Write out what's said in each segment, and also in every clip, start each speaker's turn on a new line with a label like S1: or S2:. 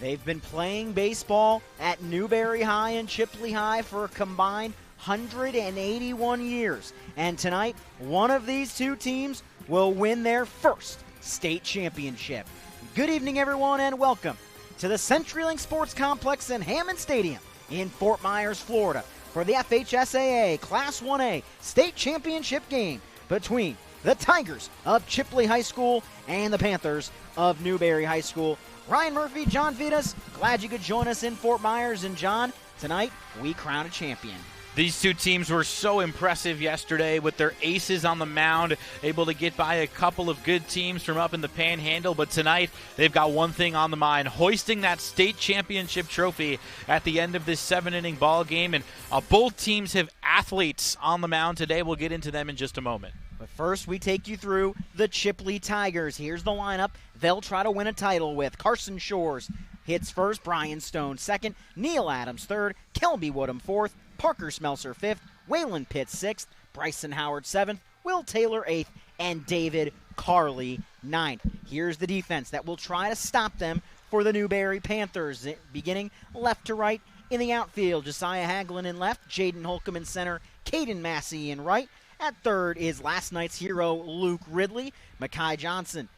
S1: They've been playing baseball at Newberry High and Chipley High for a combined 181 years. And tonight, one of these two teams will win their first state championship. Good evening, everyone, and welcome to the CenturyLink Sports Complex in Hammond Stadium in Fort Myers, Florida, for the FHSAA Class 1A State Championship game between the Tigers of Chipley High School and the Panthers of Newberry High School. Ryan Murphy, John Vitas, glad you could join us in Fort Myers. And John, tonight we crown a champion.
S2: These two teams were so impressive yesterday with their aces on the mound, able to get by a couple of good teams from up in the Panhandle. But tonight, they've got one thing on the mind, hoisting that state championship trophy at the end of this 7-inning ball game. And both teams have athletes on the mound today. We'll get into them in just a moment.
S1: But first, we take you through the Chipley Tigers. Here's the lineup they'll try to win a title with. Carson Shores hits first, Brian Stone second, Neil Adams third, Kelby Woodham fourth, Parker Smelser fifth, Waylon Pitts sixth, Bryson Howard seventh, Will Taylor eighth, and David Carley ninth. Here's the defense that will try to stop them for the Newberry Panthers. Beginning left to right in the outfield, Josiah Hagelin in left, Jaden Holcomb in center, Caden Massey in right. At third is last night's hero, Luke Ridley. Makai Johnson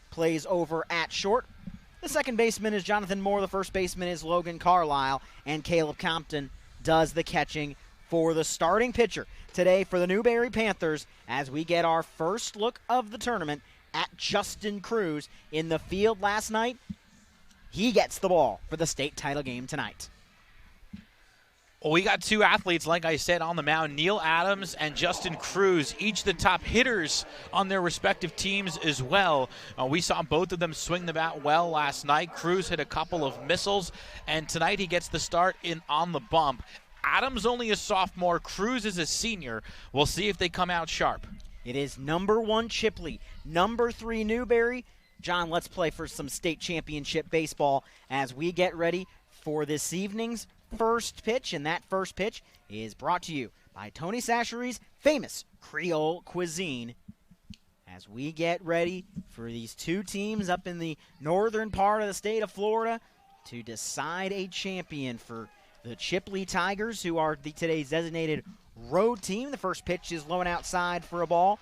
S1: plays over at short. The second baseman is Jonathan Moore. The first baseman is Logan Carlisle. And Caleb Compton does the catching for the starting pitcher today for the Newberry Panthers as we get our first look of the tournament at Justin Cruz. In the field last night, he gets the ball for the state title game tonight.
S2: Well, we got two athletes, like I said, on the mound, Neil Adams and Justin Cruz, each the top hitters on their respective teams as well. We saw both of them swing the bat well last night. Cruz hit a couple of missiles, and tonight he gets the start in on the bump. Adams only a sophomore, Cruz is a senior. We'll see if they come out sharp.
S1: It is number 1 Chipley, number 3 Newberry. John, let's play for some state championship baseball as we get ready for this evening's first pitch, and that first pitch is brought to you by Tony Sachery's famous Creole cuisine. As we get ready for these two teams up in the northern part of the state of Florida to decide a champion for the Chipley Tigers, who are today's designated road team. The first pitch is low and outside for a ball.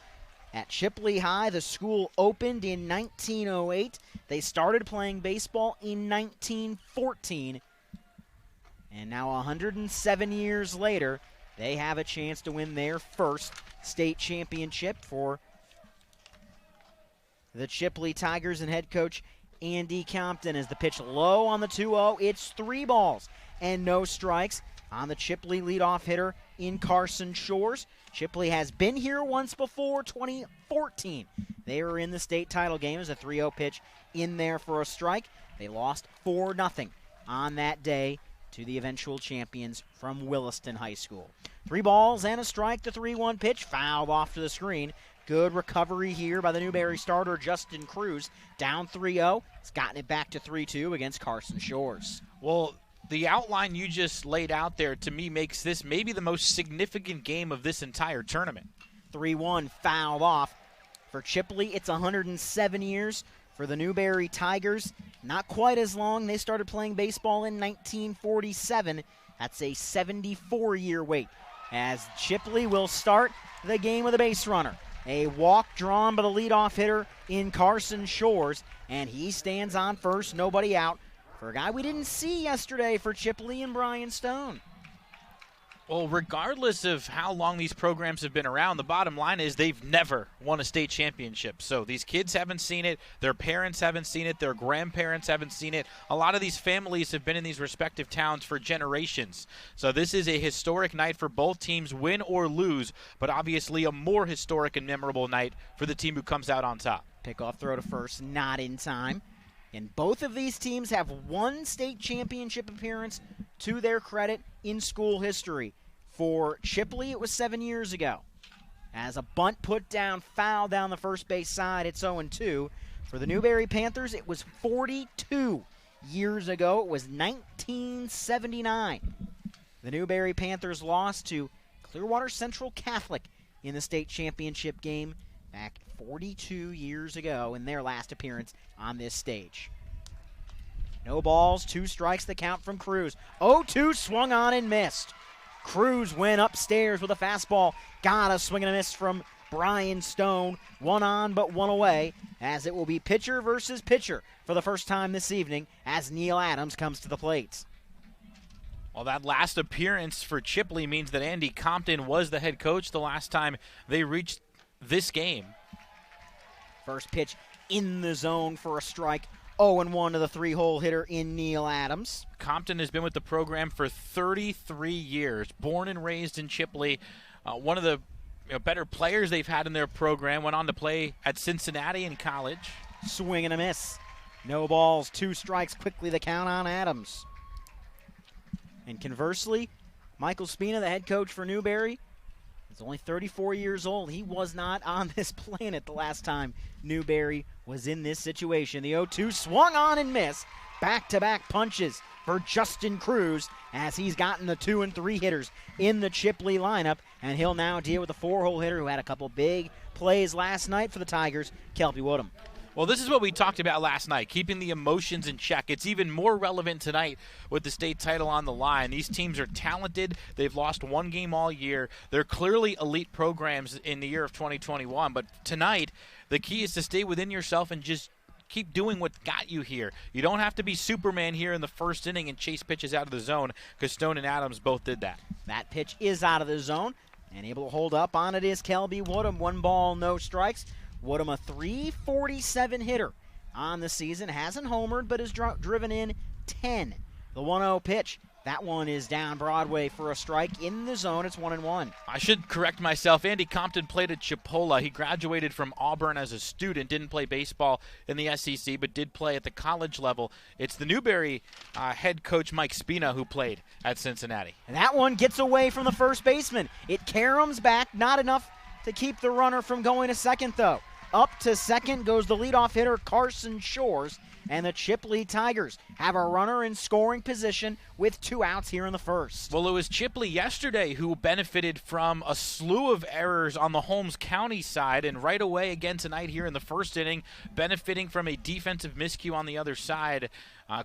S1: At Chipley High, the school opened in 1908. They started playing baseball in 1914. And now 107 years later, they have a chance to win their first state championship for the Chipley Tigers and head coach Andy Compton. As the pitch low on the 2-0, it's 3 balls and no strikes on the Chipley leadoff hitter in Carson Shores. Chipley has been here once before, 2014. They were in the state title game as a 3-0 pitch in there for a strike. They lost 4-0 on that day to the eventual champions from Williston High School. 3 balls and a strike, the 3-1 pitch, fouled off to the screen. Good recovery here by the Newberry starter, Justin Cruz. Down 3-0. He's gotten it back to 3-2 against Carson Shores.
S2: Well, the outline you just laid out there, to me, makes this maybe the most significant game of this entire tournament.
S1: 3-1 fouled off. For Chipley, it's 107 years. For the Newberry Tigers, not quite as long. They started playing baseball in 1947. That's a 74-year wait. As Chipley will start the game with a base runner. A walk drawn by the leadoff hitter in Carson Shores, and he stands on first, nobody out, for a guy we didn't see yesterday for Chipley and Brian Stone.
S2: Well, regardless of how long these programs have been around, the bottom line is they've never won a state championship. So these kids haven't seen it, their parents haven't seen it, their grandparents haven't seen it. A lot of these families have been in these respective towns for generations. So this is a historic night for both teams, win or lose, but obviously a more historic and memorable night for the team who comes out on top.
S1: Pickoff throw to first, not in time. And both of these teams have one state championship appearance to their credit in school history. For Chipley, it was 7 years ago. As a bunt put down, foul down the first base side, it's 0-2. For the Newberry Panthers, it was 42 years ago. It was 1979. The Newberry Panthers lost to Clearwater Central Catholic in the state championship game back 42 years ago in their last appearance on this stage. No balls, 2 strikes, the count from Cruz. 0-2 swung on and missed. Cruz went upstairs with a fastball. Got a swing and a miss from Brian Stone. 1 on but 1 away, as it will be pitcher versus pitcher for the first time this evening as Neil Adams comes to the plate.
S2: Well, that last appearance for Chipley means that Andy Compton was the head coach the last time they reached this game.
S1: First pitch in the zone for a strike. 0-1 to the 3-hole hitter in Neil Adams.
S2: Compton has been with the program for 33 years. Born and raised in Chipley. One of the better players they've had in their program. Went on to play at Cincinnati in college.
S1: Swing and a miss. No balls, 2 strikes, quickly the count on Adams. And conversely, Michael Spina, the head coach for Newberry, is only 34 years old. He was not on this planet the last time Newberry was in this situation. The 0-2 swung on and missed. Back-to-back punches for Justin Cruz as he's gotten the 2 and 3 hitters in the Chipley lineup, and he'll now deal with the 4-hole hitter who had a couple big plays last night for the Tigers, Kelby Woodham.
S2: Well, this is what we talked about last night, keeping the emotions in check. It's even more relevant tonight with the state title on the line. These teams are talented. They've lost 1 game all year. They're clearly elite programs in the year of 2021. But tonight, the key is to stay within yourself and just keep doing what got you here. You don't have to be Superman here in the first inning and chase pitches out of the zone, because Stone and Adams both did that.
S1: That pitch is out of the zone, and able to hold up on it is Kelby Woodham. 1 ball, no strikes. Woodham, a .347 hitter on the season. Hasn't homered, but has driven in 10. The 1-0 pitch. That one is down Broadway for a strike in the zone. It's 1-1.
S2: I should correct myself. Andy Compton played at Chipola. He graduated from Auburn as a student. Didn't play baseball in the SEC, but did play at the college level. It's the Newberry head coach, Mike Spina, who played at Cincinnati.
S1: And that one gets away from the first baseman. It caroms back. Not enough to keep the runner from going to second, though. Up to second goes the leadoff hitter, Carson Shores, and the Chipley Tigers have a runner in scoring position with 2 outs here in the first.
S2: Well, it was Chipley yesterday who benefited from a slew of errors on the Holmes County side, and right away again tonight here in the first inning, benefiting from a defensive miscue on the other side.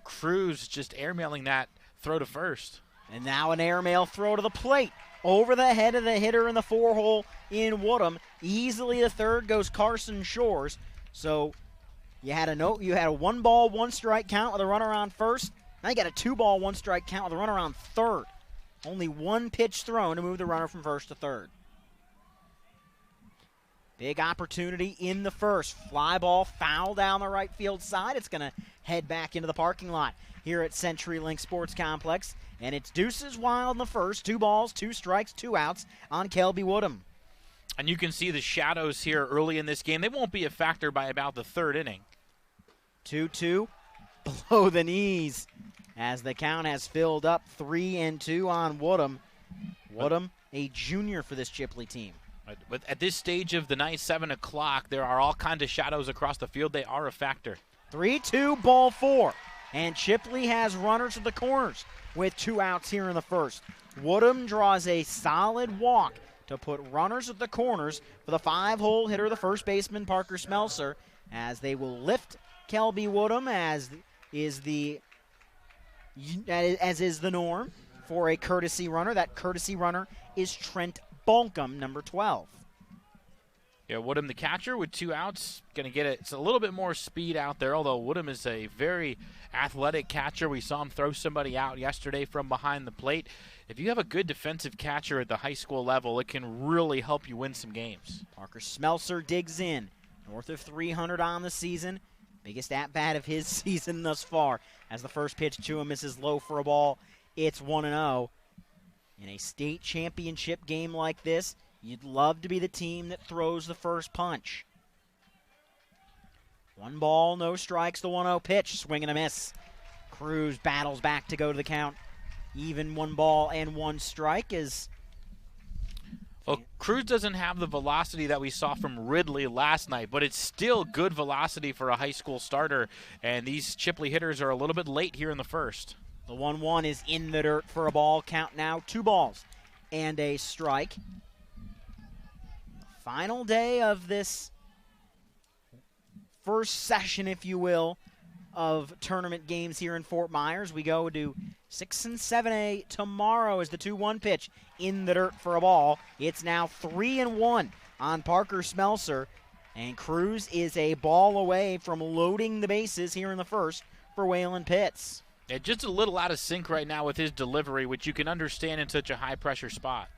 S2: Cruz just airmailing that throw to first.
S1: And now an airmail throw to the plate. Over the head of the hitter in the 4-hole in Woodham. Easily to third goes Carson Shores. So you had a 1 ball, 1 strike count with a runner on first. Now you got a 2 ball, 1 strike count with a runner on third. Only 1 pitch thrown to move the runner from first to third. Big opportunity in the first. Fly ball foul down the right field side. It's going to head back into the parking lot here at CenturyLink Sports Complex. And it's deuces wild in the first. 2 balls, 2 strikes, 2 outs on Kelby Woodham.
S2: And you can see the shadows here early in this game. They won't be a factor by about the 3rd inning.
S1: 2-2 below the knees as the count has filled up. 3-2 on Woodham. Woodham, a junior for this Chipley team.
S2: But at this stage of the night, 7 o'clock, there are all kinds of shadows across the field. They are a factor.
S1: 3-2, ball 4. And Chipley has runners at the corners with 2 outs here in the first. Woodham draws a solid walk to put runners at the corners for the 5-hole hitter, the first baseman, Parker Smelser, as they will lift Kelby Woodham, as is the norm for a courtesy runner. That courtesy runner is Trent Bonkum, number 12.
S2: Yeah, Woodham, the catcher, with 2 outs, going to get it. It's a little bit more speed out there, although Woodham is a very athletic catcher. We saw him throw somebody out yesterday from behind the plate. If you have a good defensive catcher at the high school level, it can really help you win some games.
S1: Parker Smelser digs in. North of 300 on the season. Biggest at-bat of his season thus far. As the first pitch to him misses low for a ball, it's 1-0. In a state championship game like this, you'd love to be the team that throws the first punch. 1 ball, no strikes, the 1-0 pitch. Swing and a miss. Cruz battles back to go to the count. Even 1 ball and 1 strike is...
S2: Well, Cruz doesn't have the velocity that we saw from Ridley last night, but it's still good velocity for a high school starter, and these Chipley hitters are a little bit late here in the first.
S1: The 1-1 is in the dirt for a ball. Count now 2 balls and a strike. Final day of this first session, if you will, of tournament games here in Fort Myers. We go to 6 and 7A tomorrow as the 2-1 pitch in the dirt for a ball. It's now 3-1 on Parker Smelser, and Cruz is a ball away from loading the bases here in the first for Waylon Pitts.
S2: Yeah, just a little out of sync right now with his delivery, which you can understand in such a high-pressure spot.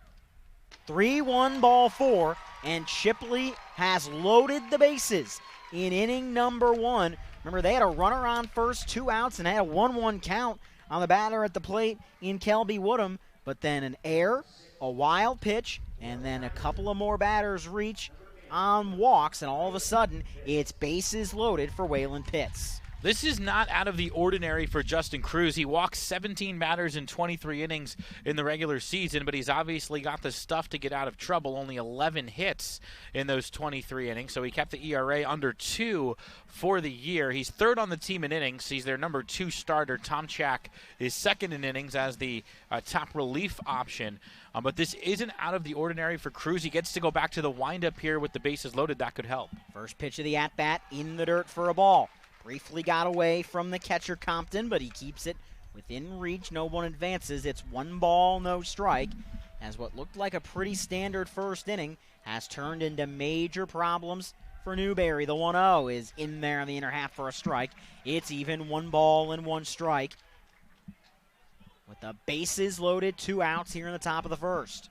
S1: 3-1 ball 4, and Chipley has loaded the bases in inning number 1. Remember, they had a runner on first, 2 outs, and had a 1-1 count on the batter at the plate in Kelby Woodham, but then an error, a wild pitch, and then a couple of more batters reach on walks, and all of a sudden, it's bases loaded for Waylon Pitts.
S2: This is not out of the ordinary for Justin Cruz. He walked 17 batters in 23 innings in the regular season, but he's obviously got the stuff to get out of trouble. Only 11 hits in those 23 innings, so he kept the ERA under 2 for the year. He's third on the team in innings. He's their number 2 starter. Tomchak is second in innings as the top relief option. But this isn't out of the ordinary for Cruz. He gets to go back to the windup here with the bases loaded. That could help.
S1: First pitch of the at-bat in the dirt for a ball. Briefly got away from the catcher Compton, but he keeps it within reach. No one advances. It's 1 ball, no strike, as what looked like a pretty standard first inning has turned into major problems for Newberry. The 1-0 is in there in the inner half for a strike. It's even 1 ball and 1 strike, with the bases loaded, 2 outs here in the top of the first.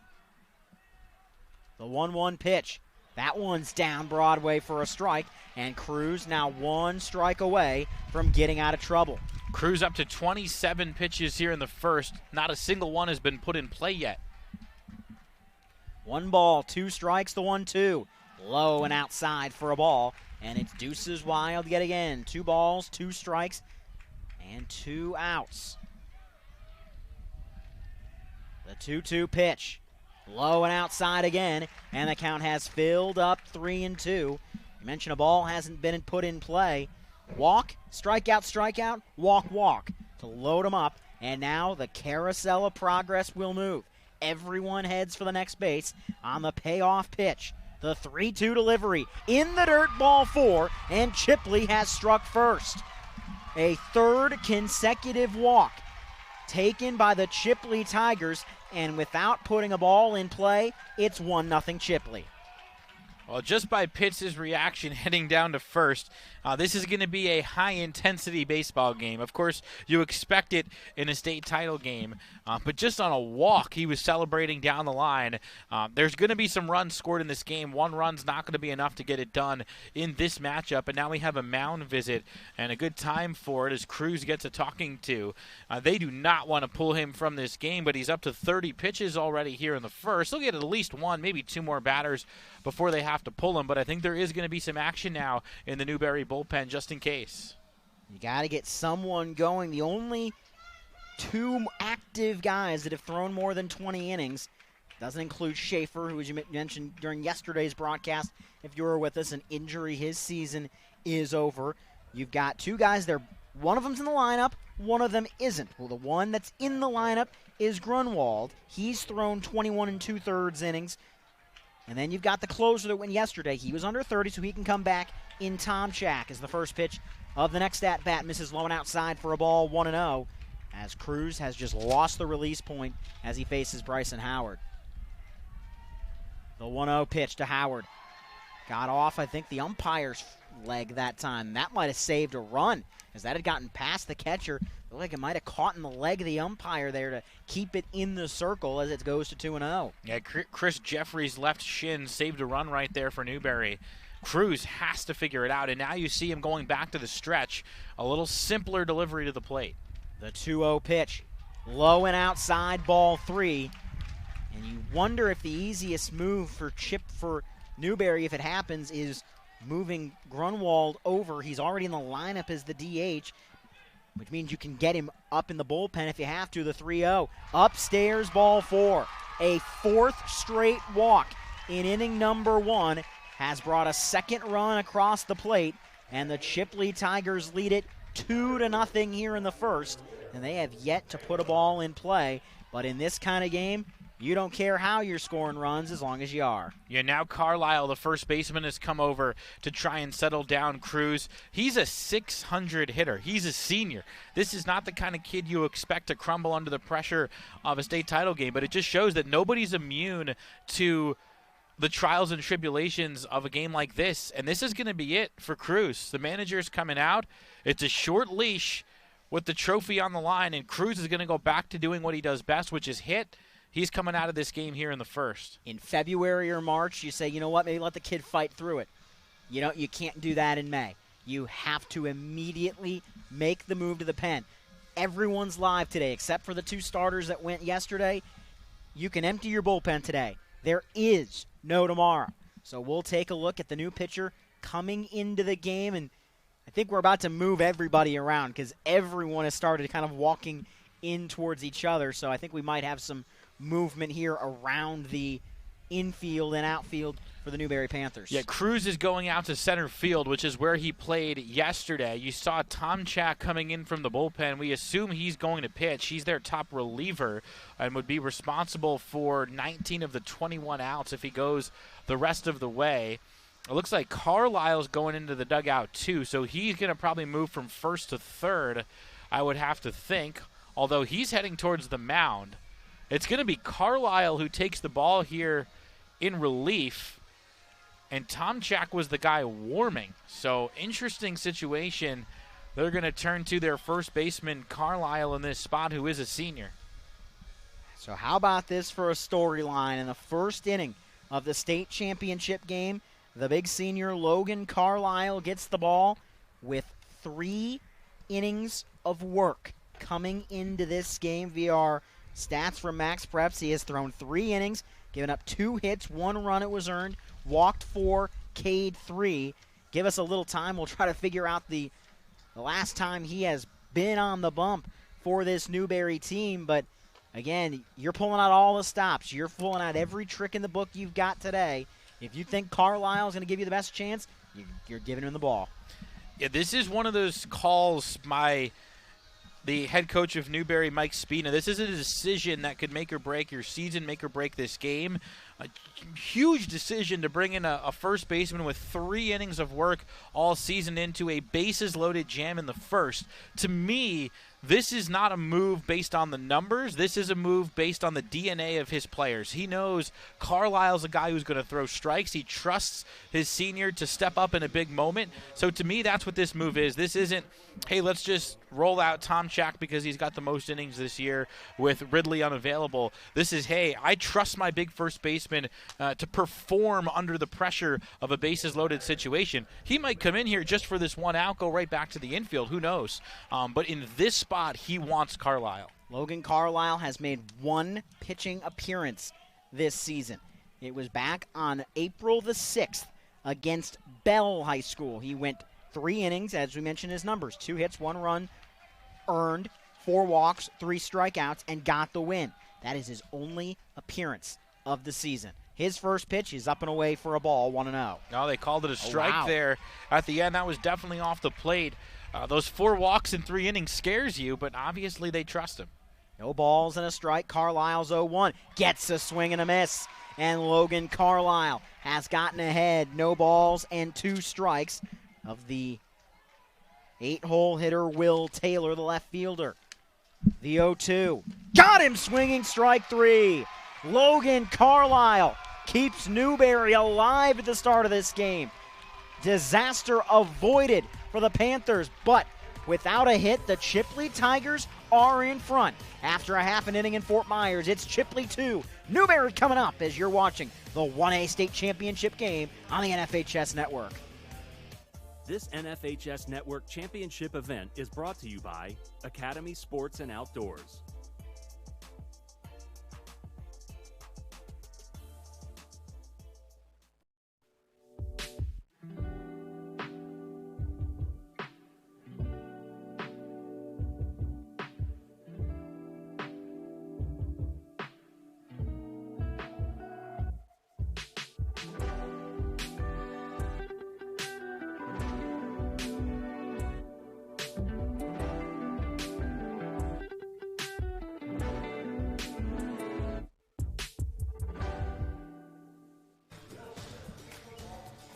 S1: The 1-1 pitch. That one's down Broadway for a strike, and Cruz now 1 strike away from getting out of trouble.
S2: Cruz up to 27 pitches here in the first. Not a single one has been put in play yet.
S1: 1 ball, 2 strikes, the 1-2. Low and outside for a ball, and it's Deuces Wild yet again. 2 balls, 2 strikes, and 2 outs. The 2-2 pitch. Low and outside again, and the count has filled up 3-2. You mentioned a ball hasn't been put in play. Walk, strikeout, walk to load them up, and now the carousel of progress will move. Everyone heads for the next base on the payoff pitch. The 3-2 delivery in the dirt, ball 4, and Chipley has struck first. A 3rd consecutive walk taken by the Chipley Tigers, and without putting a ball in play, it's 1-0 Chipley.
S2: Well, just by Pitts' reaction heading down to first, this is going to be a high-intensity baseball game. Of course, you expect it in a state title game, but just on a walk, he was celebrating down the line. There's going to be some runs scored in this game. 1 run's not going to be enough to get it done in this matchup, and now we have a mound visit and a good time for it as Cruz gets a talking to. They do not want to pull him from this game, but he's up to 30 pitches already here in the first. He'll get at least 1, maybe 2 more batters before they have to pull him, but I think there is going to be some action now in the Newberry bullpen just in case.
S1: You got to get someone going. The only 2 active guys that have thrown more than 20 innings, doesn't include Schaefer, who, as you mentioned during yesterday's broadcast, if you were with us, an injury, his season is over. You've got 2 guys there. One of them's in the lineup, one of them isn't. Well, the one that's in the lineup is Grunwald. He's thrown 21 2/3 innings. And then you've got the closer that went yesterday. He was under 30, so he can come back in Tomchak as the first pitch of the next at-bat misses low and outside for a ball, 1-0, as Cruz has just lost the release point as he faces Bryson Howard. The 1-0 pitch to Howard. Got off, I think, the umpire's leg that time. That might have saved a run, as that had gotten past the catcher. Looked like it might have caught in the leg of the umpire there to keep it in the circle as it goes to 2-0.
S2: Yeah, Chris Jeffrey's left shin saved a run right there for Newberry. Cruz has to figure it out, and now you see him going back to the stretch. A little simpler delivery to the plate.
S1: The 2-0 pitch. Low and outside, ball 3. And you wonder if the easiest move for Newberry, if it happens, is moving Grunwald over. He's already in the lineup as the DH, which means you can get him up in the bullpen if you have to. The 3-0. Upstairs, ball 4. A 4th straight walk in inning number 1 has brought a 2nd run across the plate, and the Chipley Tigers lead it 2-0 here in the first, and they have yet to put a ball in play. But in this kind of game, You don't care how you're scoring runs as long as you are.
S2: Yeah, now Carlisle, the first baseman, has come over to try and settle down Cruz. He's a 600 hitter. He's a senior. This is not the kind of kid you expect to crumble under the pressure of a state title game, but it just shows that nobody's immune to the trials and tribulations of a game like this, and this is going to be it for Cruz. The manager's coming out. It's a short leash with the trophy on the line, and Cruz is going to go back to doing what he does best, which is hit. He's coming out of this game here in the first.
S1: In February or March, you say, you know what, maybe let the kid fight through it. You can't do that in May. You have to immediately make the move to the pen. Everyone's live today, except for the 2 starters that went yesterday. You can empty your bullpen today. There is no tomorrow. So we'll take a look at the new pitcher coming into the game, and I think we're about to move everybody around because everyone has started kind of walking in towards each other. So I think we might have some movement here around the infield and outfield for the Newberry Panthers.
S2: Yeah, Cruz is going out to center field, which is where he played yesterday. You saw Tomchak coming in from the bullpen. We assume he's going to pitch. He's their top reliever and would be responsible for 19 of the 21 outs if he goes the rest of the way. It looks like Carlisle's going into the dugout too, so he's going to probably move from first to third, I would have to think, although he's heading towards the mound. It's going to be Carlisle who takes the ball here in relief, and Tomchak was the guy warming. So interesting situation. They're going to turn to their first baseman, Carlisle, in this spot, who is a senior.
S1: So how about this for a storyline in the first inning of the state championship game? The big senior, Logan Carlisle, gets the ball with 3 innings of work coming into this game via our stats from Max Preps. He has thrown 3 innings, given up 2 hits, 1 run it was earned, walked 4, K'd 3. Give us a little time. We'll try to figure out the last time he has been on the bump for this Newberry team. But, again, you're pulling out all the stops. You're pulling out every trick in the book you've got today. If you think Carlisle is going to give you the best chance, you're giving him the ball.
S2: Yeah, this is one of those calls by the head coach of Newberry, Mike Spina. This is a decision that could make or break your season, make or break this game. A huge decision to bring in a first baseman with 3 innings of work all season into a bases-loaded jam in the first. To me, this is not a move based on the numbers. This is a move based on the DNA of his players. He knows Carlisle's a guy who's going to throw strikes. He trusts his senior to step up in a big moment. So to me, that's what this move is. This isn't, hey, let's just roll out Tomchak because he's got the most innings this year with Ridley unavailable. This is, hey, I trust my big first baseman to perform under the pressure of a bases-loaded situation. He might come in here just for this 1 out, go right back to the infield. Who knows? But in this spot, he wants Carlisle.
S1: Logan Carlisle has made 1 pitching appearance this season. It was back on April the 6th against Bell High School. He went 3 innings, as we mentioned his numbers. 2 hits, 1 run, earned 4 walks, 3 strikeouts, and got the win. That is his only appearance of the season. His first pitch is up and away for a ball, 1-0.
S2: No, they called it a strike there at the end. That was definitely off the plate. Those 4 walks in 3 innings scares you, but obviously they trust him.
S1: No balls and a strike. Carlisle's 0-1. Gets a swing and a miss. And Logan Carlisle has gotten ahead. No balls and 2 strikes of the 8-hole hitter Will Taylor, the left fielder. The 0-2. Got him swinging, strike 3. Logan Carlisle keeps Newberry alive at the start of this game. Disaster avoided for the Panthers, but without a hit, the Chipley Tigers are in front. After a half an inning in Fort Myers, it's Chipley 2. Newberry coming up as you're watching the 1A state championship game on the NFHS Network.
S3: This NFHS Network championship event is brought to you by Academy Sports and Outdoors.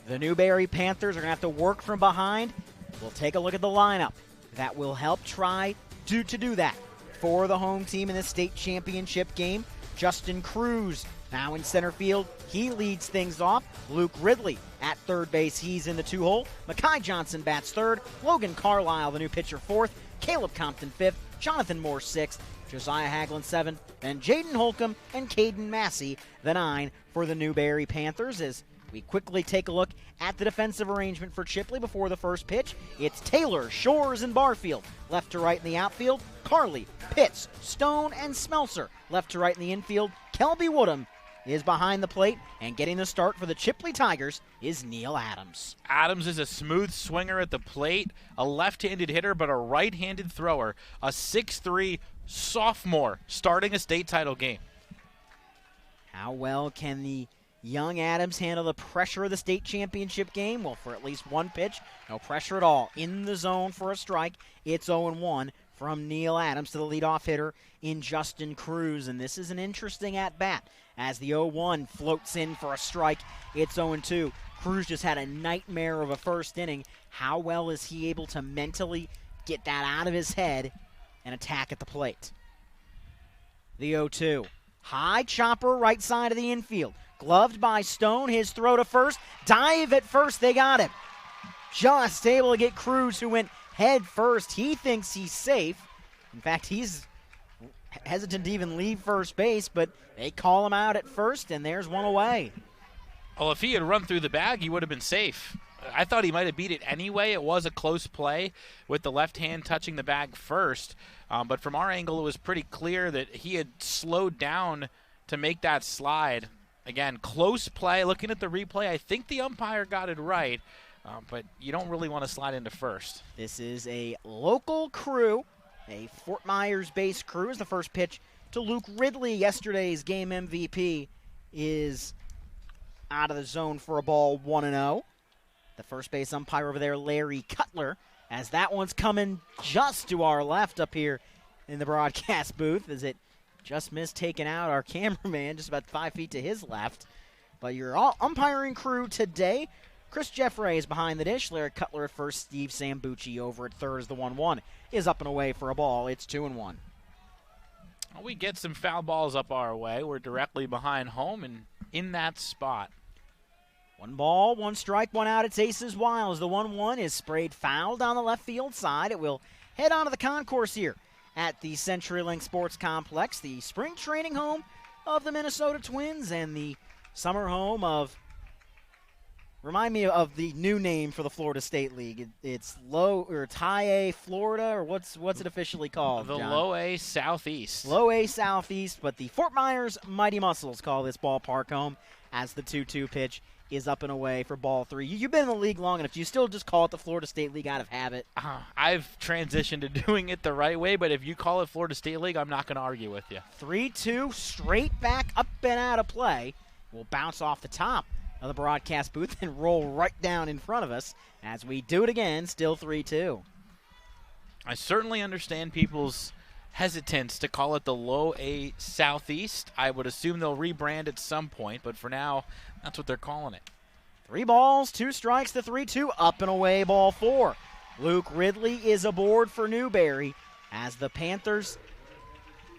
S1: The Newberry Panthers are going to have to work from behind. We'll take a look at the lineup that will help try to do that for the home team in this state championship game. Justin Cruz now in center field. He leads things off. Luke Ridley at third base. He's in the two-hole. Mekhi Johnson bats third. Logan Carlisle, the new pitcher, fourth. Caleb Compton, fifth. Jonathan Moore, sixth. Josiah Haglund, seventh. Then Jaden Holcomb and Caden Massey, the nine for the Newberry Panthers. As we quickly take a look at the defensive arrangement for Chipley before the first pitch. It's Taylor, Shores, and Barfield. Left to right in the outfield. Carley, Pitts, Stone, and Smelser. Left to right in the infield. Kelby Woodham is behind the plate, and getting the start for the Chipley Tigers is Neil Adams.
S2: Adams is a smooth swinger at the plate, a left-handed hitter but a right-handed thrower, a 6'3" sophomore starting a state title game.
S1: How well can the young Adams handle the pressure of the state championship game? Well, for at least one pitch, no pressure at all. In the zone for a strike, it's 0-1 from Neil Adams to the leadoff hitter in Justin Cruz. And this is an interesting at-bat as the 0-1 floats in for a strike. It's 0-2. Cruz just had a nightmare of a first inning. How well is he able to mentally get that out of his head and attack at the plate? The 0-2. High chopper right side of the infield. Gloved by Stone. His throw to first. Dive at first. They got him. Just able to get Cruz, who went head first. He thinks he's safe. In fact, he's hesitant to even leave first base, but they call him out at first, and there's one away.
S2: Well, if he had run through the bag, he would have been safe. I thought he might have beat it anyway. It was a close play with the left hand touching the bag first. But from our angle, it was pretty clear that he had slowed down to make that slide. Again, close play. Looking at the replay, I think the umpire got it right. But you don't really want to slide into first.
S1: This is a local crew, a Fort Myers-based crew. As the first pitch to Luke Ridley, yesterday's game MVP, is out of the zone for a ball, 1-0. The first base umpire over there, Larry Cutler, as that one's coming just to our left up here in the broadcast booth, as it just missed taking out our cameraman just about 5 feet to his left. But your umpiring crew today, Chris Jeffrey is behind the dish. Larry Cutler at first. Steve Sambucci over at third as the 1-1 is up and away for a ball. It's 2-1.
S2: Well, we get some foul balls up our way. We're directly behind home and in that spot.
S1: 1 ball, 1 strike, 1 out. It's Aces Wiles. The 1-1 is sprayed foul down the left field side. It will head onto the concourse here at the CenturyLink Sports Complex, the spring training home of the Minnesota Twins and the summer home of, remind me of the new name for the Florida State League. It's High A Florida, or what's it officially called,
S2: The
S1: John?
S2: Low A Southeast.
S1: Low A Southeast, but the Fort Myers Mighty Muscles call this ballpark home as the 2-2 pitch is up and away for ball 3. You've been in the league long enough. Do you still just call it the Florida State League out of habit?
S2: I've transitioned to doing it the right way, but if you call it Florida State League, I'm not going to argue with you.
S1: 3-2, straight back, up and out of play. Will bounce off the top of the broadcast booth and roll right down in front of us as we do it again, still 3-2.
S2: I certainly understand people's hesitance to call it the Low A Southeast. I would assume they'll rebrand at some point, but for now, that's what they're calling it.
S1: 3 balls, 2 strikes, the 3-2, up and away, ball 4. Luke Ridley is aboard for Newberry as the Panthers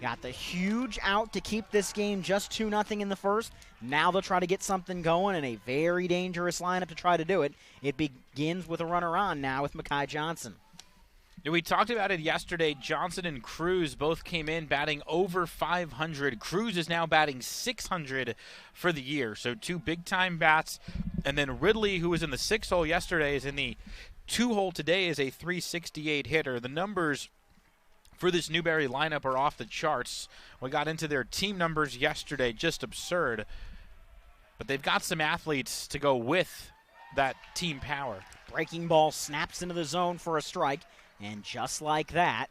S1: got the huge out to keep this game just 2-0 in the first. Now they'll try to get something going in a very dangerous lineup to try to do it. It begins with a runner on now with Mekhi Johnson.
S2: We talked about it yesterday. Johnson and Cruz both came in batting over 500. Cruz is now batting 600 for the year. So 2 big-time bats. And then Ridley, who was in the 6-hole yesterday, is in the 2-hole today, is a 368 hitter. The numbers for this Newberry lineup are off the charts. We got into their team numbers yesterday, just absurd. But they've got some athletes to go with that team power.
S1: Breaking ball snaps into the zone for a strike. And just like that,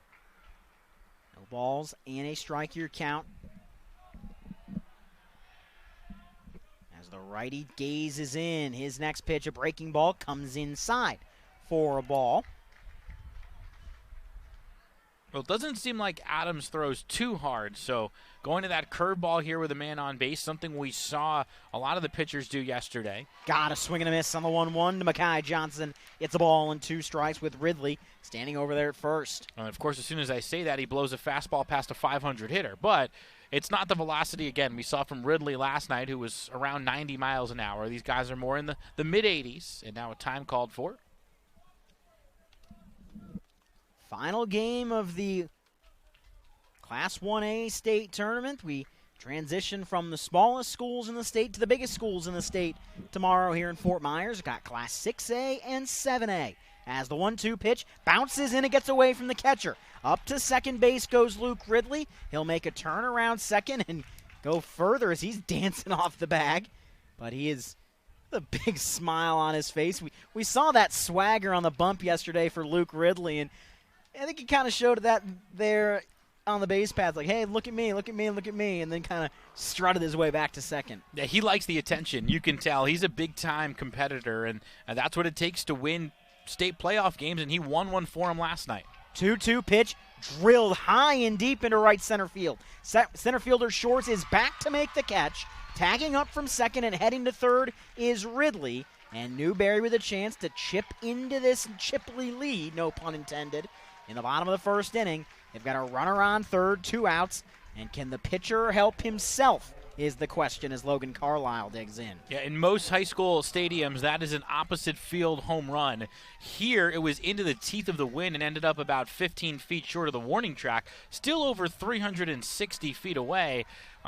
S1: no balls and a strike your count. As the righty gazes in, his next pitch, a breaking ball, comes inside for a ball.
S2: Well, it doesn't seem like Adams throws too hard, so going to that curveball here with a man on base, something we saw a lot of the pitchers do yesterday.
S1: Got a swing and a miss on the 1-1 to Mekhi Johnson. It's a ball and 2 strikes with Ridley standing over there at first.
S2: And, of course, as soon as I say that, he blows a fastball past a 500 hitter, but it's not the velocity, again, we saw from Ridley last night, who was around 90 miles an hour. These guys are more in the mid-80s, and now a time called for.
S1: Final game of the Class 1A state tournament. We transition from the smallest schools in the state to the biggest schools in the state tomorrow here in Fort Myers. We've got Class 6A and 7A. As the 1-2 pitch bounces in, it gets away from the catcher. Up to second base goes Luke Ridley. He'll make a turn around second and go further as he's dancing off the bag. But he is a big smile on his face. We saw that swagger on the bump yesterday for Luke Ridley, and I think he kind of showed that there on the base path, like, hey, look at me, look at me, look at me, and then kind of strutted his way back to second.
S2: Yeah, he likes the attention. You can tell. He's a big-time competitor, and that's what it takes to win state playoff games, and he won one for him last night.
S1: 2-2 pitch drilled high and deep into right center field. Center fielder Shorts is back to make the catch. Tagging up from second and heading to third is Ridley, and Newberry with a chance to chip into this Chipley lead, no pun intended. In the bottom of the first inning, they've got a runner on third, 2 outs, and can the pitcher help himself is the question as Logan Carlisle digs in.
S2: Yeah, in most high school stadiums, that is an opposite field home run. Here, it was into the teeth of the wind and ended up about 15 feet short of the warning track, still over 360 feet away,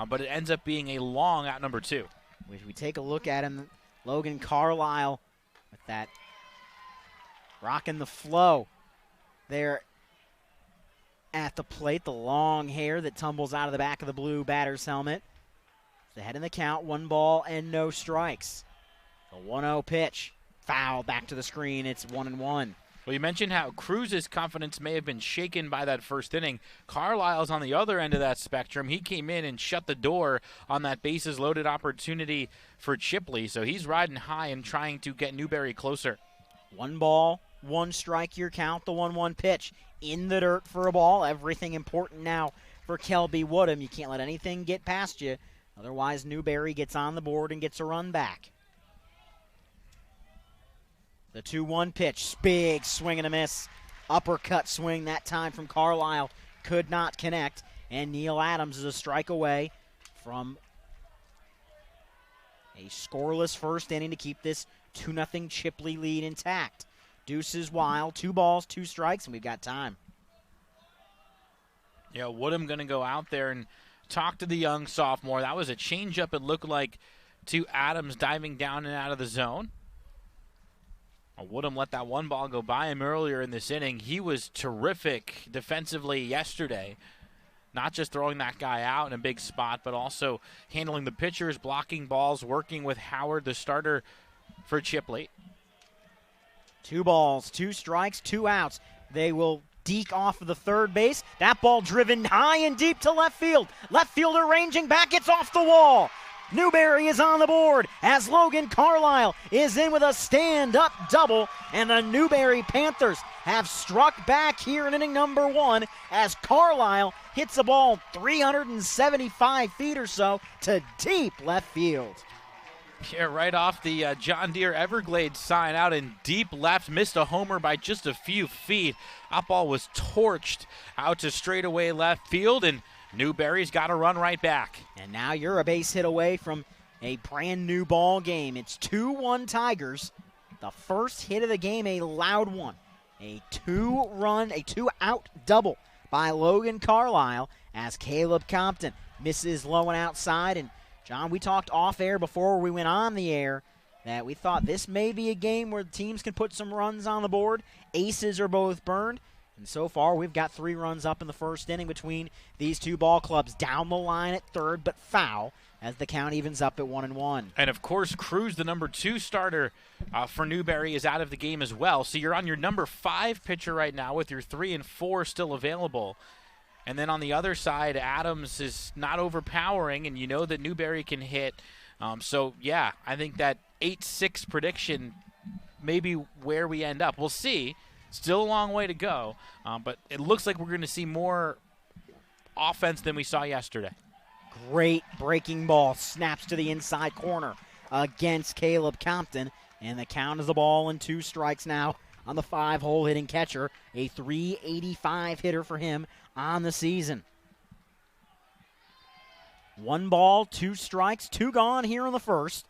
S2: but it ends up being a long out number 2.
S1: We take a look at him, Logan Carlisle, with that rocking the flow there at the plate, the long hair that tumbles out of the back of the blue batter's helmet. The head in the count, 1 ball and no strikes. The 1-0 pitch, foul back to the screen. It's 1-1.
S2: Well, you mentioned how Cruz's confidence may have been shaken by that first inning. Carlisle's on the other end of that spectrum. He came in and shut the door on that bases-loaded opportunity for Chipley, so he's riding high and trying to get Newberry closer.
S1: 1 ball, 1 strike your count, the 1-1 pitch. In the dirt for a ball. Everything important now for Kelby Woodham. You can't let anything get past you. Otherwise, Newberry gets on the board and gets a run back. The 2-1 pitch. Big swing and a miss. Uppercut swing that time from Carlisle. Could not connect. And Neil Adams is a strike away from a scoreless first inning to keep this 2-0 Chipley lead intact. Deuces wild, 2 balls, 2 strikes, and we've got time.
S2: Yeah, Woodham going to go out there and talk to the young sophomore. That was a changeup, it looked like, to Adams diving down and out of the zone. Woodham let that 1 ball go by him earlier in this inning. He was terrific defensively yesterday. Not just throwing that guy out in a big spot, but also handling the pitchers, blocking balls, working with Howard, the starter for Chipley.
S1: 2 balls, 2 strikes, 2 outs. They will deke off of the third base. That ball driven high and deep to left field. Left fielder ranging back. It's off the wall. Newberry is on the board as Logan Carlisle is in with a stand-up double. And the Newberry Panthers have struck back here in inning number 1 as Carlisle hits a ball 375 feet or so to deep left field.
S2: Yeah, right off the John Deere Everglades sign out in deep left. Missed a homer by just a few feet. That ball was torched out to straightaway left field, and Newberry's got to run right back.
S1: And now you're a base hit away from a brand new ball game. It's 2-1 Tigers. The first hit of the game, a loud one. A 2-out double by Logan Carlisle as Caleb Compton misses low and outside. And John, we talked off air before we went on the air that we thought this may be a game where teams can put some runs on the board. Aces are both burned. And so far, we've got 3 runs up in the first inning between these 2 ball clubs. Down the line at third, but foul as the count evens up at 1-1.
S2: And, of course, Cruz, the number 2 starter for Newberry, is out of the game as well. So you're on your number 5 pitcher right now with your 3 and 4 still available. And then on the other side, Adams is not overpowering, and you know that Newberry can hit. So, yeah, I think that 8-6 prediction may be where we end up. We'll see. Still a long way to go, but it looks like we're going to see more offense than we saw yesterday.
S1: Great breaking ball. Snaps to the inside corner against Caleb Compton. And the count is the ball and 2 strikes now on the 5-hole hitting catcher. A .385 hitter for him on the season. 1 ball, 2 strikes, 2 gone here in the first.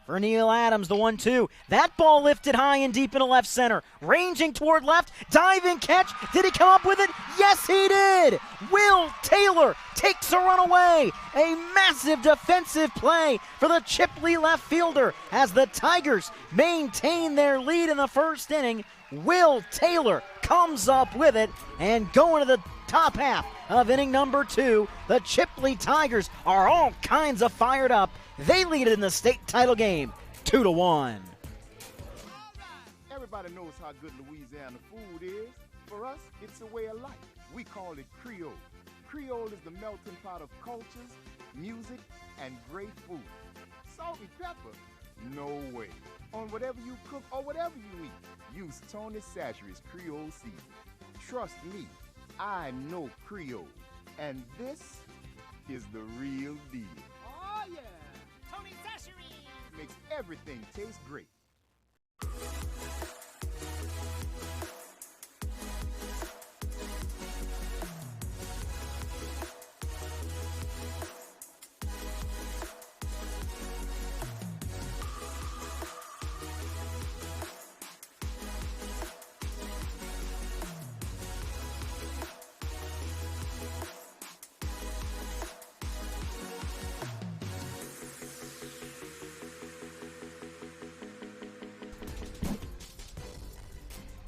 S1: For Neil Adams, the 1-2. That ball lifted high and deep into left center. Ranging toward left. Diving catch. Did he come up with it? Yes, he did. Will Taylor takes a run away. A massive defensive play for the Chipley left fielder as the Tigers maintain their lead in the first inning. Will Taylor comes up with it, and going to the top half of inning number 2, the Chipley Tigers are all kinds of fired up. They lead it in the state title game, 2-1.
S4: Everybody knows how good Louisiana food is. For us, it's a way of life. We call it Creole. Creole is the melting pot of cultures, music, and great food. Salt and pepper? No way. On whatever you cook or whatever you eat, use Tony Chachere's Creole seasoning. Trust me, I know Creole, and this is the real deal.
S5: Oh yeah, Tony Chachere's
S4: Makes everything taste great.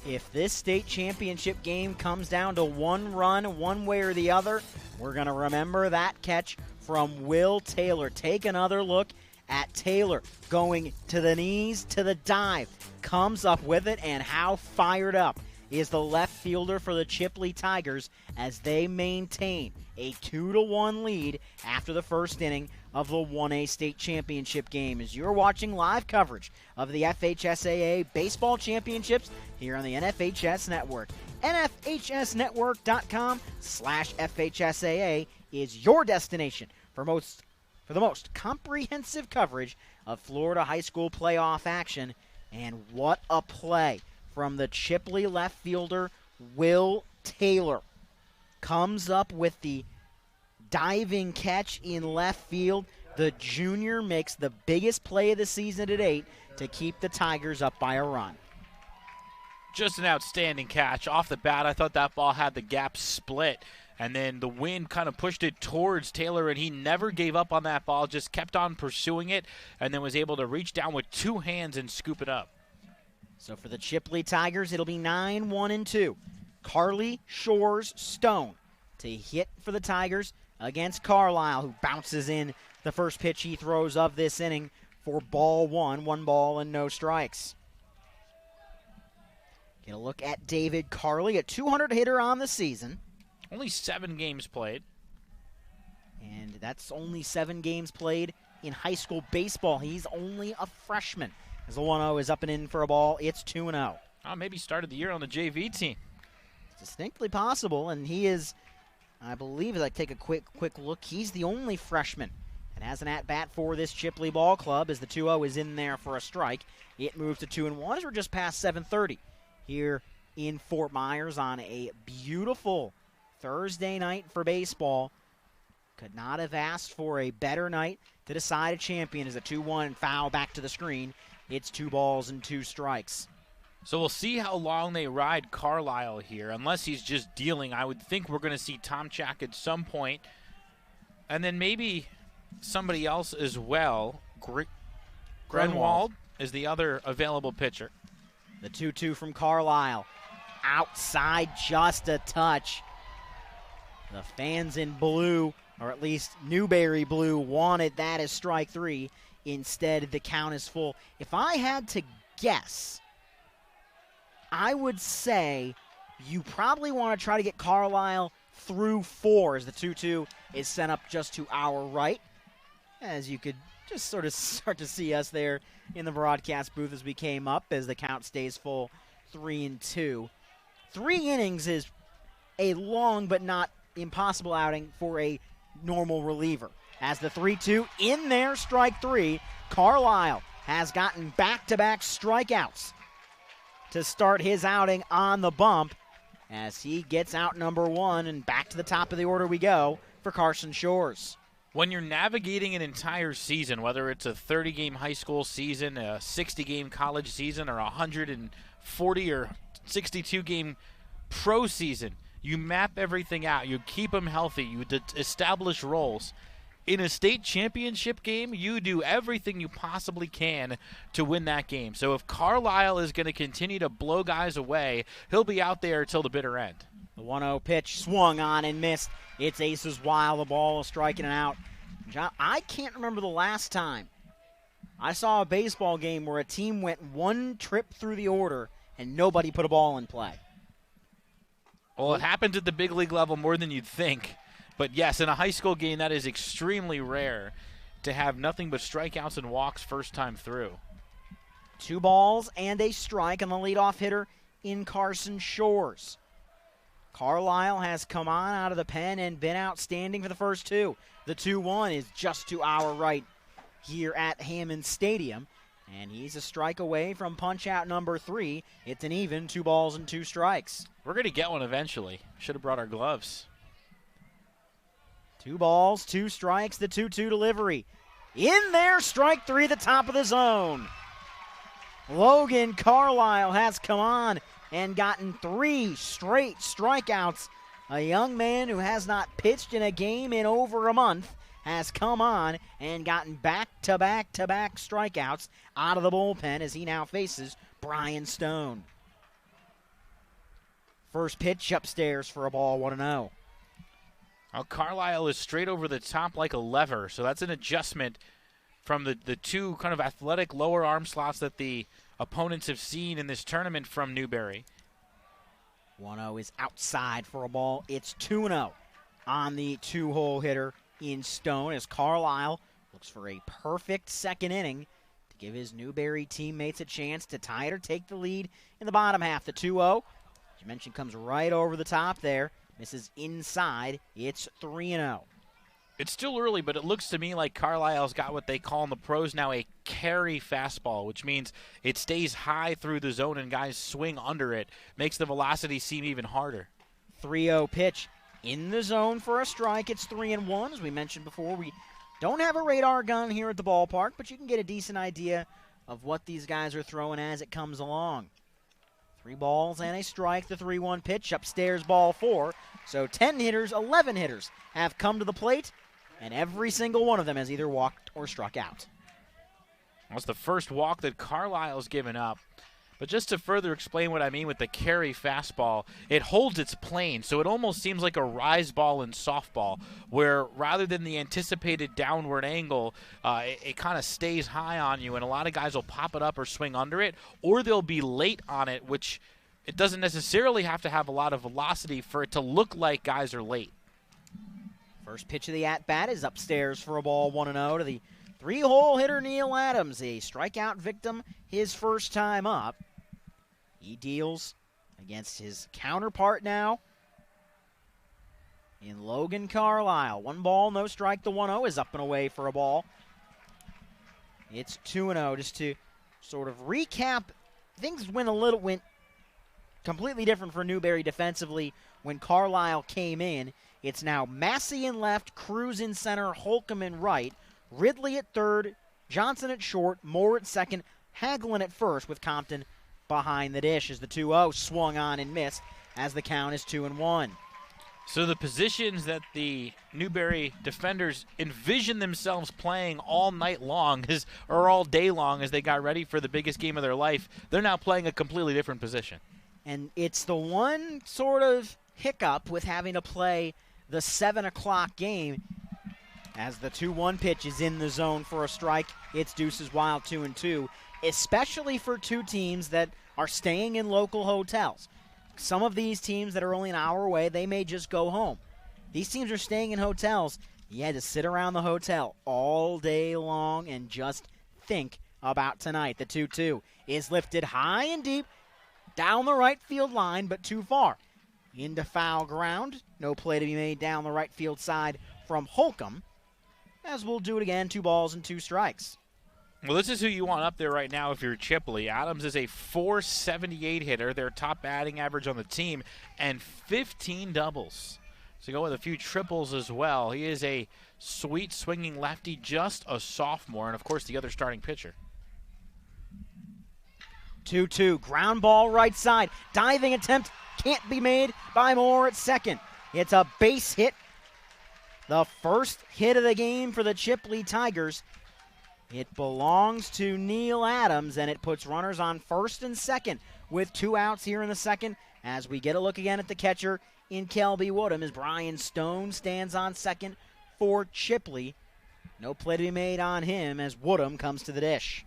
S1: If this state championship game comes down to 1 run, one way or the other, we're going to remember that catch from Will Taylor. Take another look at Taylor going to the knees, to the dive. Comes up with it, and how fired up is the left fielder for the Chipley Tigers as they maintain a 2-1 lead after the first inning of the 1A state championship game. As you're watching live coverage of the FHSAA baseball championships here on the NFHS Network. NFHSnetwork.com/FHSAA is your destination for the most comprehensive coverage of Florida high school playoff action. And what a play from the Chipley left fielder, Will Taylor. Comes up with the diving catch in left field. The junior makes the biggest play of the season to date to keep the Tigers up by a run.
S2: Just an outstanding catch. Off the bat, I thought that ball had the gap split, and then the wind kind of pushed it towards Taylor, and he never gave up on that ball, just kept on pursuing it, and then was able to reach down with 2 hands and scoop it up.
S1: So for the Chipley Tigers, it'll be 9-1-2. Carly Shores Stone to hit for the Tigers against Carlisle, who bounces in the first pitch he throws of this inning for ball 1. 1 ball and no strikes. Get a look at David Carly, a 200 hitter on the season.
S2: Only 7 games played.
S1: And that's only 7 games played in high school baseball. He's only a freshman. As the 1-0 is up and in for a ball, it's 2-0.
S2: Maybe started the year on the JV team.
S1: It's distinctly possible, and he is, I believe, as I take a quick look, he's the only freshman that has an at-bat for this Chipley ball club as the 2-0 is in there for a strike. It moves to 2-1 as we're just past 7:30 here in Fort Myers on a beautiful Thursday night for baseball. Could not have asked for a better night to decide a champion as a 2-1 foul back to the screen. It's 2 balls and 2 strikes.
S2: So we'll see how long they ride Carlisle here. Unless he's just dealing, I would think we're going to see Tomchak at some point. And then maybe somebody else as well. Grenwald is the other available pitcher.
S1: The 2-2 from Carlisle. Outside just a touch. The fans in blue, or at least Newberry blue, wanted that as strike 3. Instead, the count is full. If I had to guess, I would say you probably want to try to get Carlisle through 4 as the 2-2 is sent up just to our right. As you could just sort of start to see us there in the broadcast booth as we came up, as the count stays full 3-2. 3 innings is a long but not impossible outing for a normal reliever. As the 3-2 in there, strike 3, Carlisle has gotten back-to-back strikeouts to start his outing on the bump as he gets out number 1, and back to the top of the order we go for Carson Shores.
S2: When you're navigating an entire season, whether it's a 30-game high school season, a 60-game college season, or a 140 or 62-game pro season, you map everything out. You keep them healthy. You establish roles. In a state championship game, you do everything you possibly can to win that game. So if Carlisle is going to continue to blow guys away, he'll be out there until the bitter end.
S1: The 1-0 pitch swung on and missed. It's aces while the ball is striking out. John, I can't remember the last time I saw a baseball game where a team went one trip through the order and nobody put a ball in play.
S2: Well, it happens at the big league level more than you'd think. But, yes, in a high school game, that is extremely rare to have nothing but strikeouts and walks first time through.
S1: 2 balls and a strike on the leadoff hitter in Carson Shores. Carlisle has come on out of the pen and been outstanding for the first 2. The 2-1 is just to our right here at Hammond Stadium. And he's a strike away from punch-out number 3. It's an even 2 balls and 2 strikes.
S2: We're going to get one eventually. Should have brought our gloves.
S1: 2 balls, 2 strikes, the 2-2 delivery. In there, strike 3, the top of the zone. Logan Carlisle has come on and gotten 3 straight strikeouts. A young man who has not pitched in a game in over a month has come on and gotten back-to-back-to-back strikeouts out of the bullpen as he now faces Brian Stone. First pitch upstairs for a ball, 1-0.
S2: Now Carlisle is straight over the top like a lever, so that's an adjustment from the 2 kind of athletic lower arm slots that the opponents have seen in this tournament from Newberry.
S1: 1-0 is outside for a ball. It's 2-0 on the 2-hole hitter in Stone as Carlisle looks for a perfect second inning to give his Newberry teammates a chance to tie it or take the lead in the bottom half. The 2-0, as you mentioned, comes right over the top there. Misses inside. It's 3-0.
S2: It's still early, but it looks to me like Carlisle's got what they call in the pros now a carry fastball, which means it stays high through the zone and guys swing under it. Makes the velocity seem even harder.
S1: 3-0 pitch in the zone for a strike. It's 3-1. As we mentioned before, we don't have a radar gun here at the ballpark, but you can get a decent idea of what these guys are throwing as it comes along. 3 balls and a strike, the 3-1 pitch, upstairs ball 4. So 10 hitters, 11 hitters have come to the plate, and every single one of them has either walked or struck out.
S2: That's the first walk that Carlisle's given up. But just to further explain what I mean with the carry fastball, it holds its plane, so it almost seems like a rise ball in softball, where rather than the anticipated downward angle, it kind of stays high on you, and a lot of guys will pop it up or swing under it, or they'll be late on it, which it doesn't necessarily have to have a lot of velocity for it to look like guys are late.
S1: First pitch of the at-bat is upstairs for a ball, 1-0 to the 3-hole hitter Neil Adams, a strikeout victim his first time up. He deals against his counterpart now in Logan Carlisle. 1 ball, no strike. The 1-0 is up and away for a ball. It's 2-0. Just to sort of recap, things went completely different for Newberry defensively when Carlisle came in. It's now Massey in left, Cruz in center, Holcomb in right, Ridley at third, Johnson at short, Moore at second, Hagelin at first with Compton behind the dish as the 2-0 swung on and missed as the count is 2-1.
S2: So the positions that the Newberry defenders envision themselves playing all night long or all day long as they got ready for the biggest game of their life, they're now playing a completely different position.
S1: And it's the one sort of hiccup with having to play the 7 o'clock game as the 2-1 pitch is in the zone for a strike. It's deuces wild 2-2, especially for 2 teams that are staying in local hotels. Some of these teams that are only an hour away, they may just go home. These teams are staying in hotels. You had to sit around the hotel all day long and just think about tonight. The 2-2 is lifted high and deep. down the right field line, but too far. Into foul ground. No play to be made down the right field side from Holcomb. As we'll do it again, 2 balls and 2 strikes.
S2: Well, this is who you want up there right now if you're Chipley. Adams is a .478 hitter, their top batting average on the team, and 15 doubles. So go with a few triples as well. He is a sweet swinging lefty, just a sophomore, and of course the other starting pitcher.
S1: 2-2, ground ball right side. Diving attempt can't be made by Moore at second. It's a base hit. The first hit of the game for the Chipley Tigers. It belongs to Neil Adams, and it puts runners on first and second with 2 outs here in the second as we get a look again at the catcher in Kelby Woodham as Brian Stone stands on second for Chipley. No play to be made on him as Woodham comes to the dish.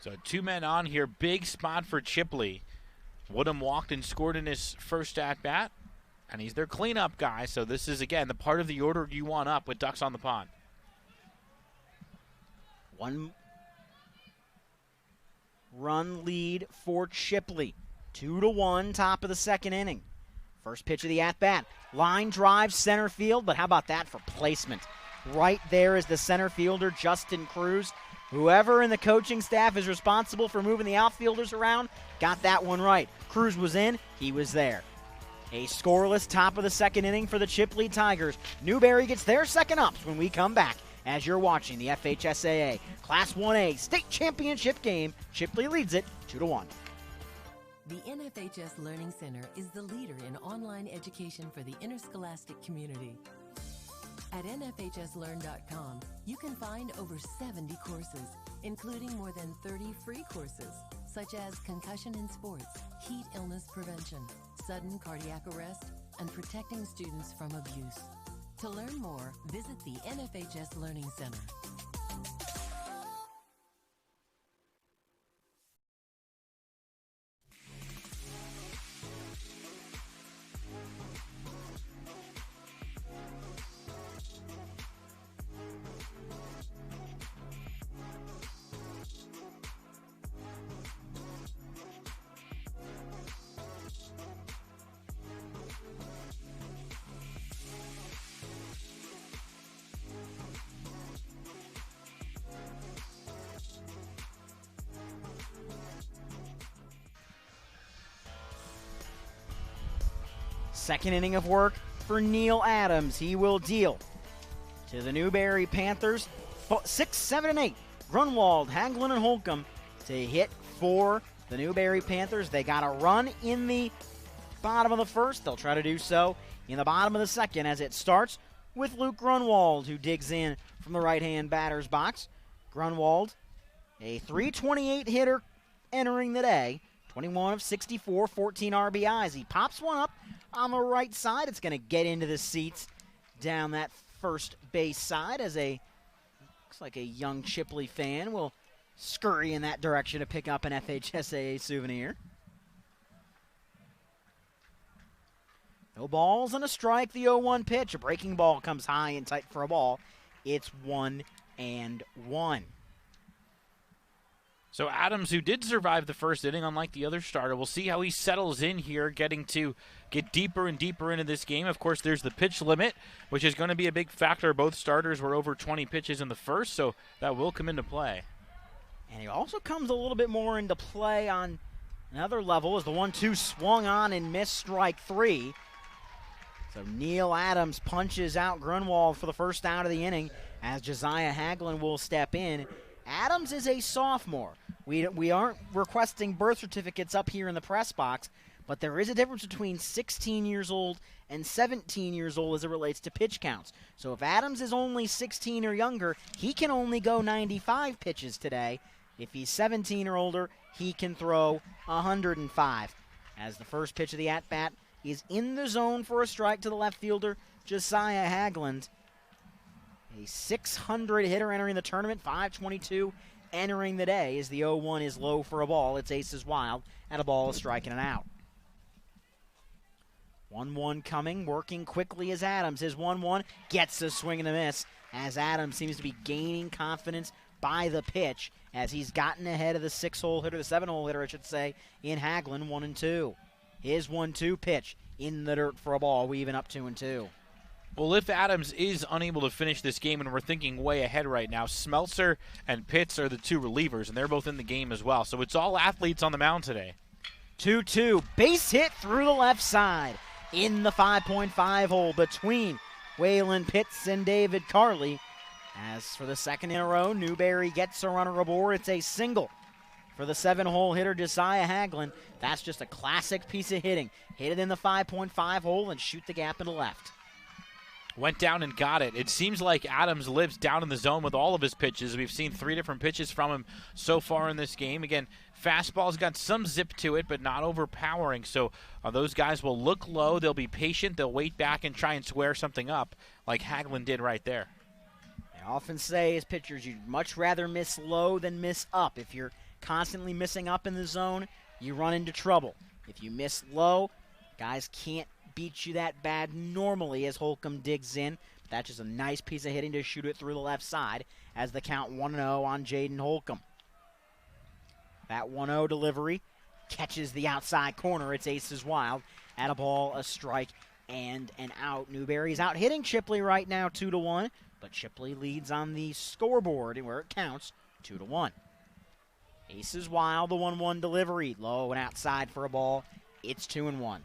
S2: So 2 men on here, big spot for Chipley. Woodham walked and scored in his first at-bat, and he's their cleanup guy. So this is, again, the part of the order you want up with ducks on the pond.
S1: 1-run lead for Chipley. 2-1, top of the second inning. First pitch of the at-bat. Line drive, center field, but how about that for placement? Right there is the center fielder, Justin Cruz. Whoever in the coaching staff is responsible for moving the outfielders around got that one right. Cruz was in, he was there. A scoreless top of the second inning for the Chipley Tigers. Newberry gets their second ups when we come back as you're watching the FHSAA Class 1A State Championship game. Chipley leads it 2-1.
S6: The NFHS Learning Center is the leader in online education for the interscholastic community. At nfhslearn.com, you can find over 70 courses, including more than 30 free courses, such as concussion in sports, heat illness prevention, sudden cardiac arrest, and protecting students from abuse. To learn more, visit the NFHS Learning Center.
S1: Second inning of work for Neil Adams. He will deal to the Newberry Panthers. 6, 7, and 8. Grunwald, Hagelin, and Holcomb to hit for the Newberry Panthers. They got a run in the bottom of the first. They'll try to do so in the bottom of the second as it starts with Luke Grunwald, who digs in from the right-hand batter's box. Grunwald, a .328 hitter entering the day. 21 of 64, 14 RBIs. He pops one up on the right side. It's going to get into the seats down that first base side as looks like a young Chipley fan will scurry in that direction to pick up an FHSAA souvenir. No balls and a strike, the 0-1 pitch. A breaking ball comes high and tight for a ball. It's 1-1.
S2: So Adams, who did survive the first inning, unlike the other starter, we'll see how he settles in here, getting to get deeper and deeper into this game. Of course, there's the pitch limit, which is going to be a big factor. Both starters were over 20 pitches in the first, so that will come into play.
S1: And he also comes a little bit more into play on another level as the 1-2 swung on and missed strike 3. So Neil Adams punches out Grunwald for the first out of the inning as Josiah Hagelin will step in. Adams is a sophomore. We aren't requesting birth certificates up here in the press box, but there is a difference between 16 years old and 17 years old as it relates to pitch counts. So if Adams is only 16 or younger, he can only go 95 pitches today. If he's 17 or older, he can throw 105. As the first pitch of the at-bat is in the zone for a strike to the left fielder, Josiah Hagelin. A 600 hitter entering the tournament, 522 entering the day as the 0-1 is low for a ball. It's aces wild, and a ball is striking it out. 1-1 coming, working quickly as Adams. His 1-1 gets a swing and a miss as Adams seems to be gaining confidence by the pitch as he's gotten ahead of the 6-hole hitter, the 7-hole hitter, I should say, in Hagelin, 1-2. His 1-2 pitch in the dirt for a ball. We even up 2-2.
S2: Well, if Adams is unable to finish this game, and we're thinking way ahead right now, Smeltzer and Pitts are the two relievers, and they're both in the game as well. So it's all athletes on the mound today.
S1: 2-2. Base hit through the left side in the 5.5 hole between Waylon Pitts and David Carley. As for the second in a row, Newberry gets a runner aboard. It's a single for the 7-hole hitter, Josiah Hagelin. That's just a classic piece of hitting. Hit it in the 5.5 hole and shoot the gap into left.
S2: Went down and got it. It seems like Adams lives down in the zone with all of his pitches. We've seen 3 different pitches from him so far in this game. Again, fastball's got some zip to it, but not overpowering. So those guys will look low. They'll be patient. They'll wait back and try and square something up like Hagelin did right there.
S1: I often say as pitchers, you'd much rather miss low than miss up. If you're constantly missing up in the zone, you run into trouble. If you miss low, guys can't beat you that bad normally as Holcomb digs in. But that's just a nice piece of hitting to shoot it through the left side as the count 1-0 on Jaden Holcomb. That 1-0 delivery catches the outside corner. It's Aces Wild. At a ball, a strike, and an out. Newberry's out hitting Chipley right now 2-1, but Chipley leads on the scoreboard where it counts 2-1. Aces Wild, the 1-1 delivery. Low and outside for a ball. It's 2-1.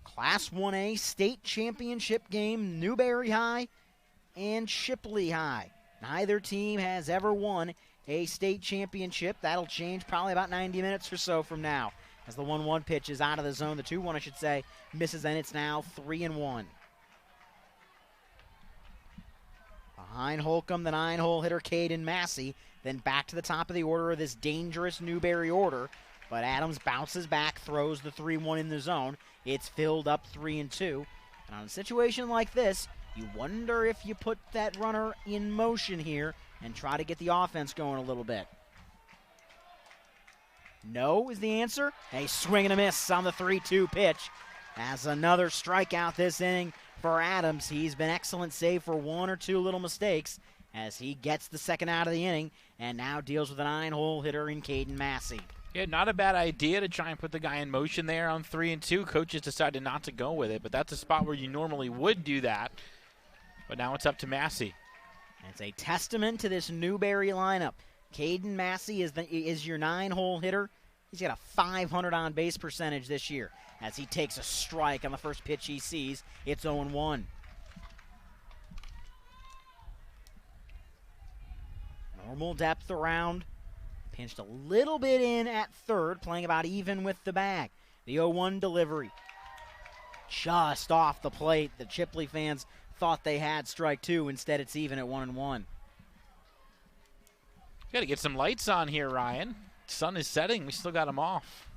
S1: Class 1A state championship game, Newberry High and Chipley High. Neither team has ever won a state championship. That'll change probably about 90 minutes or so from now as the 1-1 pitch is out of the zone. The 2-1, I should say, misses, and it's now 3-1. Behind Holcomb, the 9-hole hitter, Caden Massey. Then back to the top of the order of this dangerous Newberry order. But Adams bounces back, throws the 3-1 in the zone. It's filled up 3-2. And on a situation like this, you wonder if you put that runner in motion here and try to get the offense going a little bit. No is the answer. A swing and a miss on the 3-2 pitch. As another strikeout this inning for Adams. He's been excellent save for 1 or 2 little mistakes as he gets the second out of the inning and now deals with a 9-hole hitter in Caden Massey.
S2: Yeah, not a bad idea to try and put the guy in motion there on 3-2. Coaches decided not to go with it, but that's a spot where you normally would do that. But now it's up to Massey.
S1: It's a testament to this Newberry lineup. Caden Massey is your 9-hole hitter. He's got a 500 on-base percentage this year as he takes a strike on the first pitch he sees. It's 0-1. Normal depth around. Pinched a little bit in at third, playing about even with the bag. The 0-1 delivery. Just off the plate. The Chipley fans thought they had strike 2. Instead, it's even at 1-1.
S2: Got to get some lights on here, Ryan. Sun is setting. We still got them off.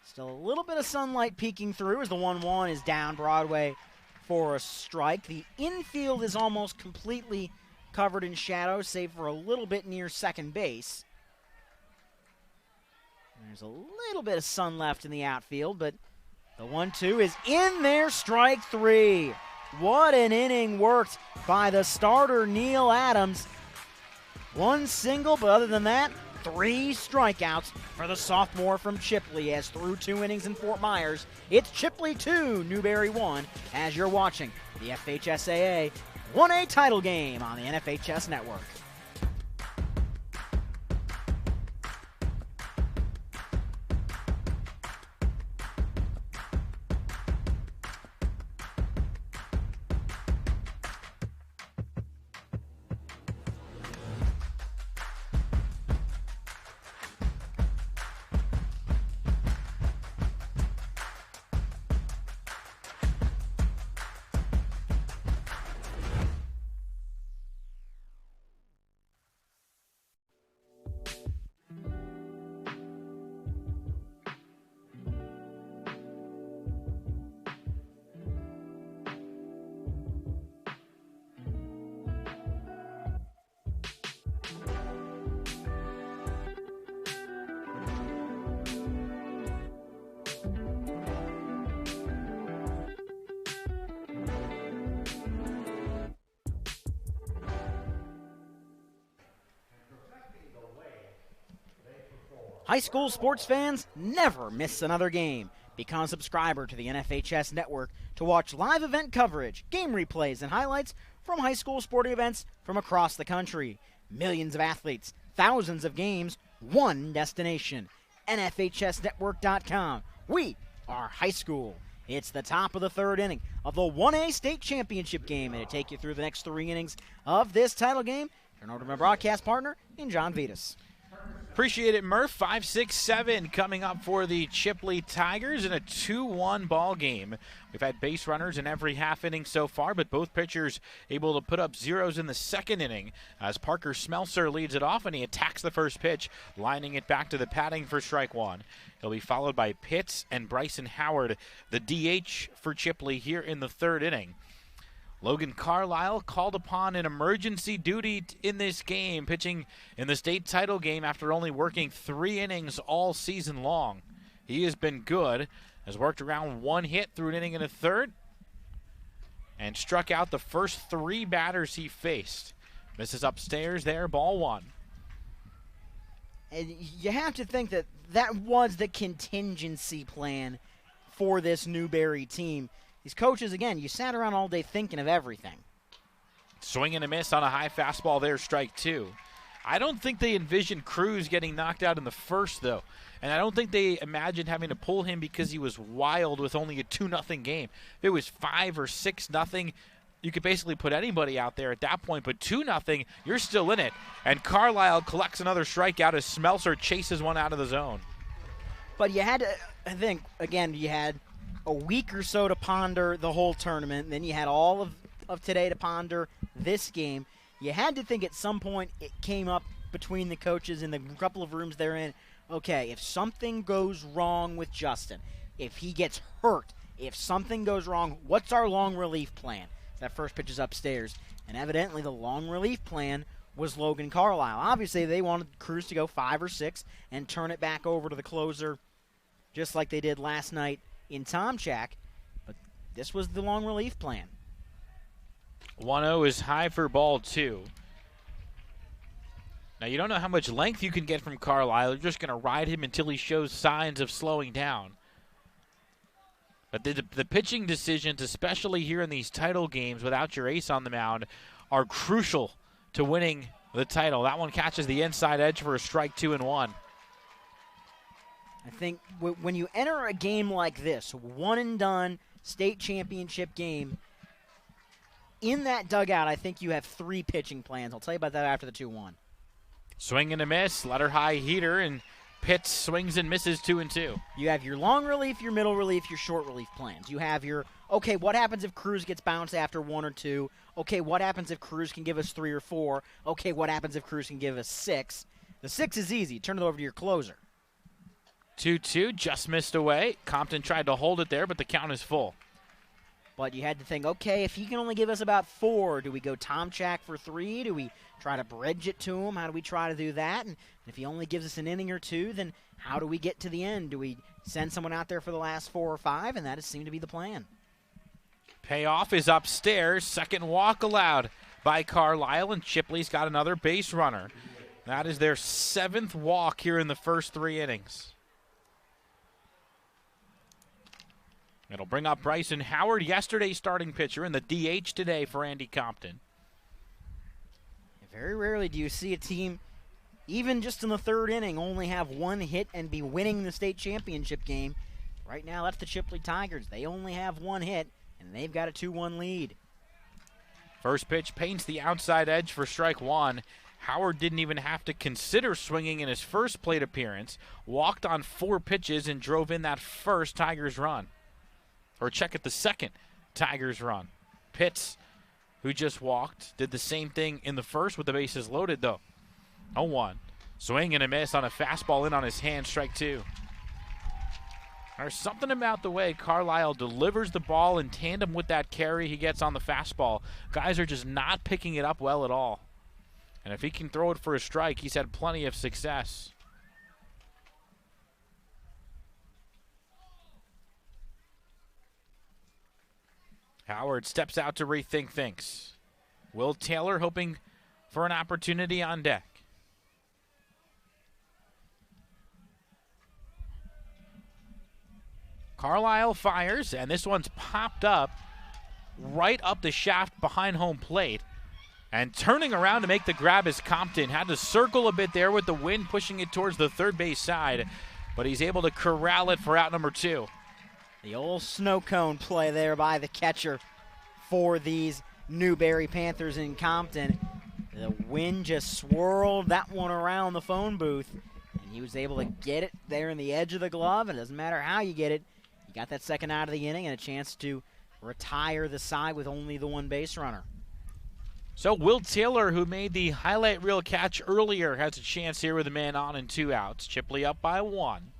S1: Still a little bit of sunlight peeking through as the 1-1 is down Broadway for a strike. The infield is almost completely covered in shadow, save for a little bit near second base. There's a little bit of sun left in the outfield, but the 1-2 is in there, strike 3. What an inning worked by the starter, Neil Adams. 1 single, but other than that, 3 strikeouts for the sophomore from Chipley as through 2 innings in Fort Myers. It's Chipley 2, Newberry 1 as you're watching the FHSAA 1A title game on the NFHS Network. High school sports fans, never miss another game. Become a subscriber to the NFHS network to watch live event coverage, game replays, and highlights from high school sporting events from across the country. Millions of athletes, thousands of games, one destination. NFHSnetwork.com. We are high school. It's the top of the third inning of the 1A state championship game, and to take you through the next 3 innings of this title game, turn over to my broadcast partner in John Vitas.
S2: Appreciate it, Murph. 5, 6, 7 coming up for the Chipley Tigers in a 2-1 ball game. We've had base runners in every half inning so far, but both pitchers able to put up zeros in the second inning as Parker Smelser leads it off, and he attacks the first pitch, lining it back to the padding for strike one. He'll be followed by Pitts and Bryson Howard, the DH for Chipley here in the third inning. Logan Carlisle called upon an emergency duty in this game, pitching in the state title game after only working 3 innings all season long. He has been good, has worked around 1 hit through an inning and a third, and struck out the first 3 batters he faced. Misses upstairs there, ball 1.
S1: And you have to think that that was the contingency plan for this Newberry team. These coaches, again, you sat around all day thinking of everything.
S2: Swing and a miss on a high fastball there, strike 2. I don't think they envisioned Cruz getting knocked out in the first, though. And I don't think they imagined having to pull him because he was wild with only a 2-0 game. If it was 5 or 6-0, you could basically put anybody out there at that point. But 2-0, you're still in it. And Carlisle collects another strikeout as Smelser chases one out of the zone.
S1: But you had to, I think, again, you had a week or so to ponder the whole tournament. And then you had all of today to ponder this game. You had to think at some point it came up between the coaches in the couple of rooms they're in. Okay, if something goes wrong with Justin, if he gets hurt, if something goes wrong, what's our long relief plan? That first pitch is upstairs. And evidently the long relief plan was Logan Carlisle. Obviously they wanted Cruz to go 5 or 6 and turn it back over to the closer just like they did last night in Tomchak, but this was the long relief plan.
S2: 1-0 is high for ball 2. Now, you don't know how much length you can get from Carlisle. You're just going to ride him until he shows signs of slowing down. But the pitching decisions, especially here in these title games without your ace on the mound, are crucial to winning the title. That one catches the inside edge for a strike 2-1.
S1: I think when you enter a game like this, one and done, state championship game, in that dugout, I think you have 3 pitching plans. I'll tell you about that after the 2-1.
S2: Swing and a miss, letter high heater, and Pitts swings and misses 2-2.
S1: You have your long relief, your middle relief, your short relief plans. You have your, okay, what happens if Cruz gets bounced after 1 or 2? Okay, what happens if Cruz can give us 3 or 4? Okay, what happens if Cruz can give us 6? The 6 is easy. Turn it over to your closer.
S2: 2-2, just missed away. Compton tried to hold it there, but the count is full.
S1: But you had to think, okay, if he can only give us about 4, do we go Tomchak for 3? Do we try to bridge it to him? How do we try to do that? And if he only gives us an inning or 2, then how do we get to the end? Do we send someone out there for the last 4 or 5? And that has seemed to be the plan.
S2: Payoff is upstairs. Second walk allowed by Carlisle, and Chipley's got another base runner. That is their 7th walk here in the first 3 innings. It'll bring up Bryson Howard, yesterday's starting pitcher, and the DH today for Andy Compton.
S1: Very rarely do you see a team, even just in the 3rd inning, only have 1 hit and be winning the state championship game. Right now, that's the Chipley Tigers. They only have 1 hit, and they've got a 2-1 lead.
S2: First pitch paints the outside edge for strike 1. Howard didn't even have to consider swinging in his first plate appearance, walked on 4 pitches and drove in that first Tigers run. Or check at the second Tigers run. Pitts, who just walked, did the same thing in the first with the bases loaded, though. 0-1. Swing and a miss on a fastball in on his hand, strike 2. There's something about the way Carlisle delivers the ball in tandem with that carry he gets on the fastball. Guys are just not picking it up well at all. And if he can throw it for a strike, he's had plenty of success. Howard steps out to rethink things. Will Taylor hoping for an opportunity on deck. Carlisle fires, and this one's popped up right up the shaft behind home plate. And turning around to make the grab is Compton. Had to circle a bit there with the wind pushing it towards the third base side, but he's able to corral it for out number 2.
S1: The old snow cone play there by the catcher for these Newberry Panthers in Compton. The wind just swirled that one around the phone booth, and he was able to get it there in the edge of the glove. It doesn't matter how you get it. You got that second out of the inning and a chance to retire the side with only the one base runner.
S2: So Will Taylor, who made the highlight reel catch earlier, has a chance here with a man on and 2 outs. Chipley up by 1.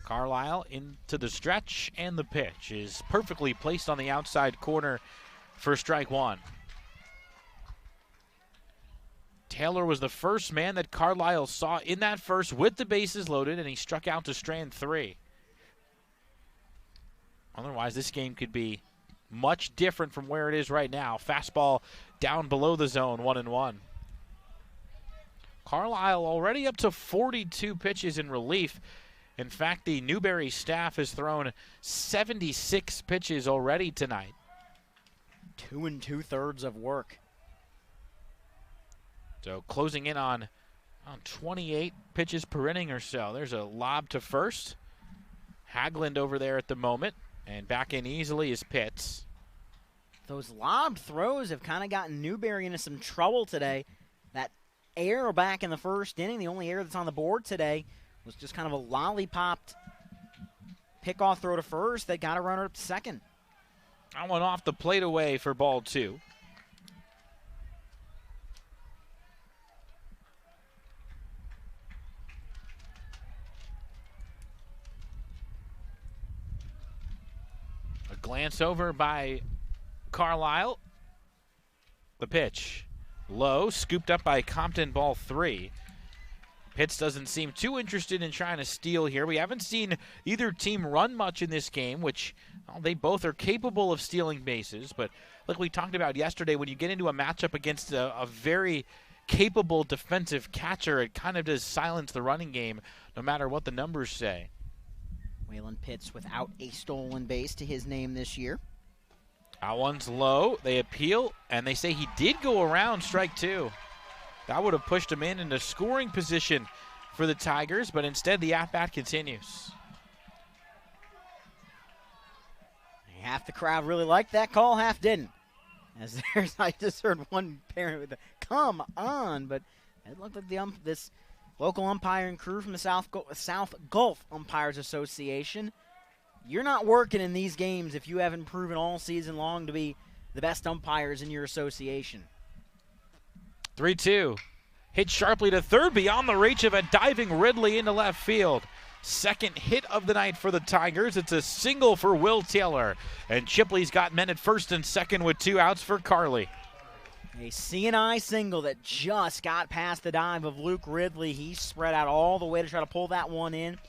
S2: Carlisle into the stretch, and the pitch is perfectly placed on the outside corner for strike 1. Taylor was the first man that Carlisle saw in that first with the bases loaded, and he struck out to strand 3. Otherwise, this game could be much different from where it is right now. Fastball down below the zone, 1-1. Carlisle already up to 42 pitches in relief. In fact, the Newberry staff has thrown 76 pitches already tonight.
S1: 2 2/3 of work.
S2: So closing in on 28 pitches per inning or so. There's a lob to first. Haglund over there at the moment. And back in easily is Pitts.
S1: Those lob throws have kind of gotten Newberry into some trouble today. That error back in the first inning, the only error that's on the board today, was just kind of a lollipopped pickoff throw to first that got a runner up to second.
S2: That one off the plate away for ball 2. A glance over by Carlisle. The pitch. Low, scooped up by Compton, ball 3. Pitts doesn't seem too interested in trying to steal here. We haven't seen either team run much in this game, which they both are capable of stealing bases. But like we talked about yesterday, when you get into a matchup against a very capable defensive catcher, it kind of does silence the running game, no matter what the numbers say.
S1: Waylon Pitts without a stolen base to his name this year.
S2: That one's low. They appeal, and they say he did go around strike 2. That would have pushed him into scoring position for the Tigers, but instead the at-bat continues.
S1: Half the crowd really liked that call, half didn't. As there's, I just heard one parent with a "come on," but it looked like this local umpiring crew from the South Gulf Umpires Association. You're not working in these games if you haven't proven all season long to be the best umpires in your association.
S2: 3-2. Hit sharply to third beyond the reach of a diving Ridley into left field. Second hit of the night for the Tigers. It's a single for Will Taylor. And Chipley's got men at first and second with 2 outs for Carly.
S1: A C&I single that just got past the dive of Luke Ridley. He spread out all the way to try to pull that one in.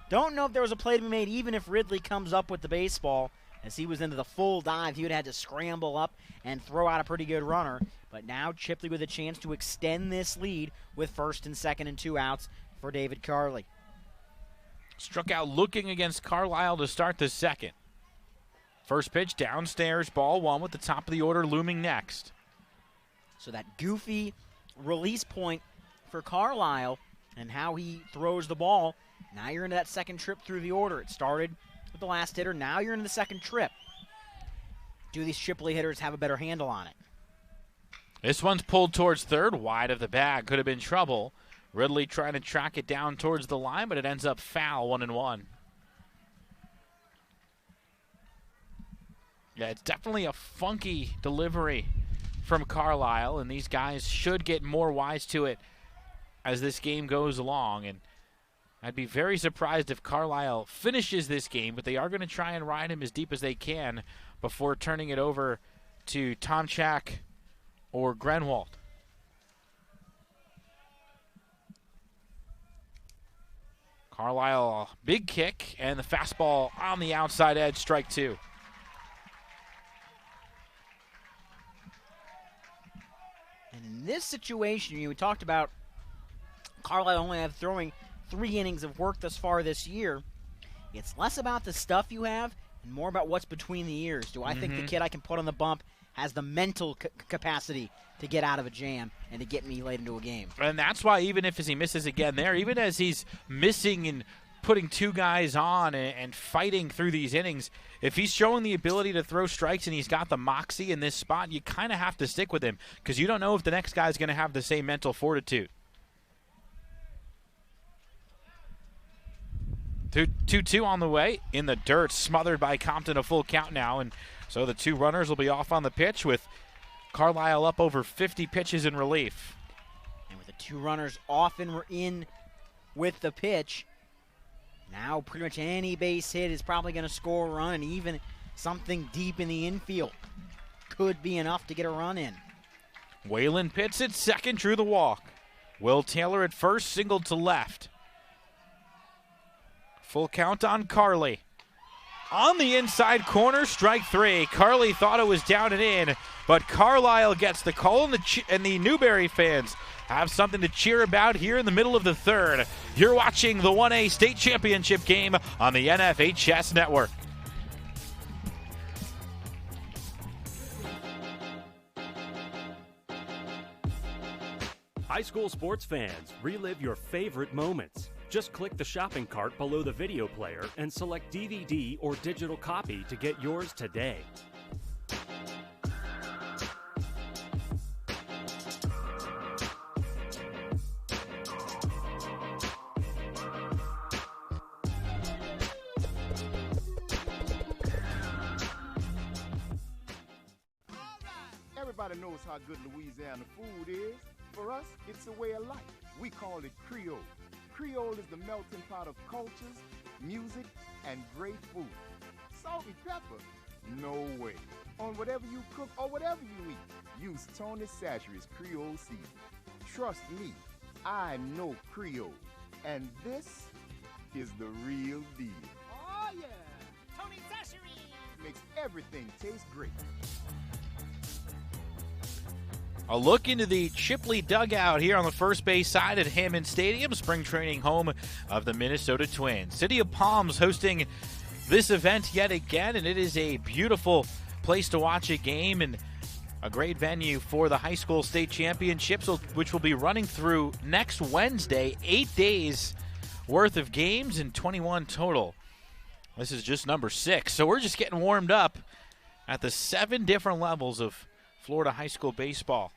S1: Don't know if there was a play to be made even if Ridley comes up with the baseball. As he was into the full dive, he would have had to scramble up and throw out a pretty good runner. But now Chipley with a chance to extend this lead with first and second and 2 outs for David Carly.
S2: Struck out looking against Carlisle to start the second. First pitch downstairs, ball 1 with the top of the order looming next.
S1: So that goofy release point for Carlisle and how he throws the ball. Now you're into that second trip through the order. It started with the last hitter. Now you're into the second trip. Do these Chipley hitters have a better handle on it?
S2: This one's pulled towards third, wide of the bag. Could have been trouble. Ridley trying to track it down towards the line, but it ends up foul, 1-1. Yeah, it's definitely a funky delivery from Carlisle, and these guys should get more wise to it as this game goes along. And I'd be very surprised if Carlisle finishes this game, but they are going to try and ride him as deep as they can before turning it over to Tomchak or Grenwald. Carlisle, big kick, and the fastball on the outside edge, strike 2.
S1: And in this situation, we talked about Carlisle only throwing 3 innings of work thus far this year. It's less about the stuff you have and more about what's between the ears. Do I think the kid I can put on the bump has the mental capacity to get out of a jam and to get me late into a game?
S2: And that's why even if he misses again there, even as he's missing and putting two guys on and fighting through these innings, if he's showing the ability to throw strikes and he's got the moxie in this spot, you kind of have to stick with him because you don't know if the next guy's going to have the same mental fortitude. 2-2 on the way. In the dirt, smothered by Compton, a full count now. And so the two runners will be off on the pitch with Carlisle up over 50 pitches in relief.
S1: And with the two runners off and in with the pitch, now pretty much any base hit is probably going to score a run, and even something deep in the infield could be enough to get a run in.
S2: Whalen pits at second, drew the walk. Will Taylor at first, singled to left. Full count on Carly. On the inside corner, strike three. Carly thought it was down and in, but Carlisle gets the call, and the Newberry fans have something to cheer about here in the middle of the third. You're watching the 1A state championship game on the NFHS network.
S3: High school sports fans, relive your favorite moments. Just click the shopping cart below the video player and select DVD or digital copy to get yours today.
S4: Everybody knows how good Louisiana food is. For us, it's a way of life. We call it Creole. Creole is the melting pot of cultures, music, and great food. Salt and pepper? No way. On whatever you cook or whatever you eat, use Tony Chachere's Creole seasoning. Trust me, I know Creole. And this is the real deal.
S5: Oh, yeah. Tony Chachere's
S4: Makes everything taste great.
S2: A look into the Chipley dugout here on the first base side at Hammond Stadium, spring training home of the Minnesota Twins. City of Palms hosting this event yet again, and it is a beautiful place to watch a game and a great venue for the high school state championships, which will be running through next Wednesday. 8 days worth of games and 21 total. This is just number 6, so we're just getting warmed up at the 7 different levels of Florida high school baseball.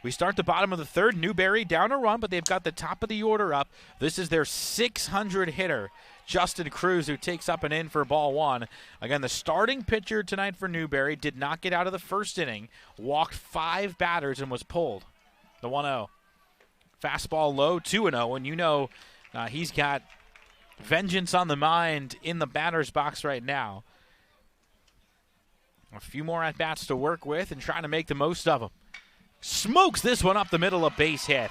S2: We start the bottom of the third. Newberry down a run, but they've got the top of the order up. This is their 600 hitter, Justin Cruz, who takes up and in for ball one. Again, the starting pitcher tonight for Newberry did not get out of the first inning, walked 5 batters and was pulled. The 1-0. Fastball low, 2-0, and you know he's got vengeance on the mind in the batter's box right now. A few more at-bats to work with and trying to make the most of them. Smokes this one up the middle, a base hit.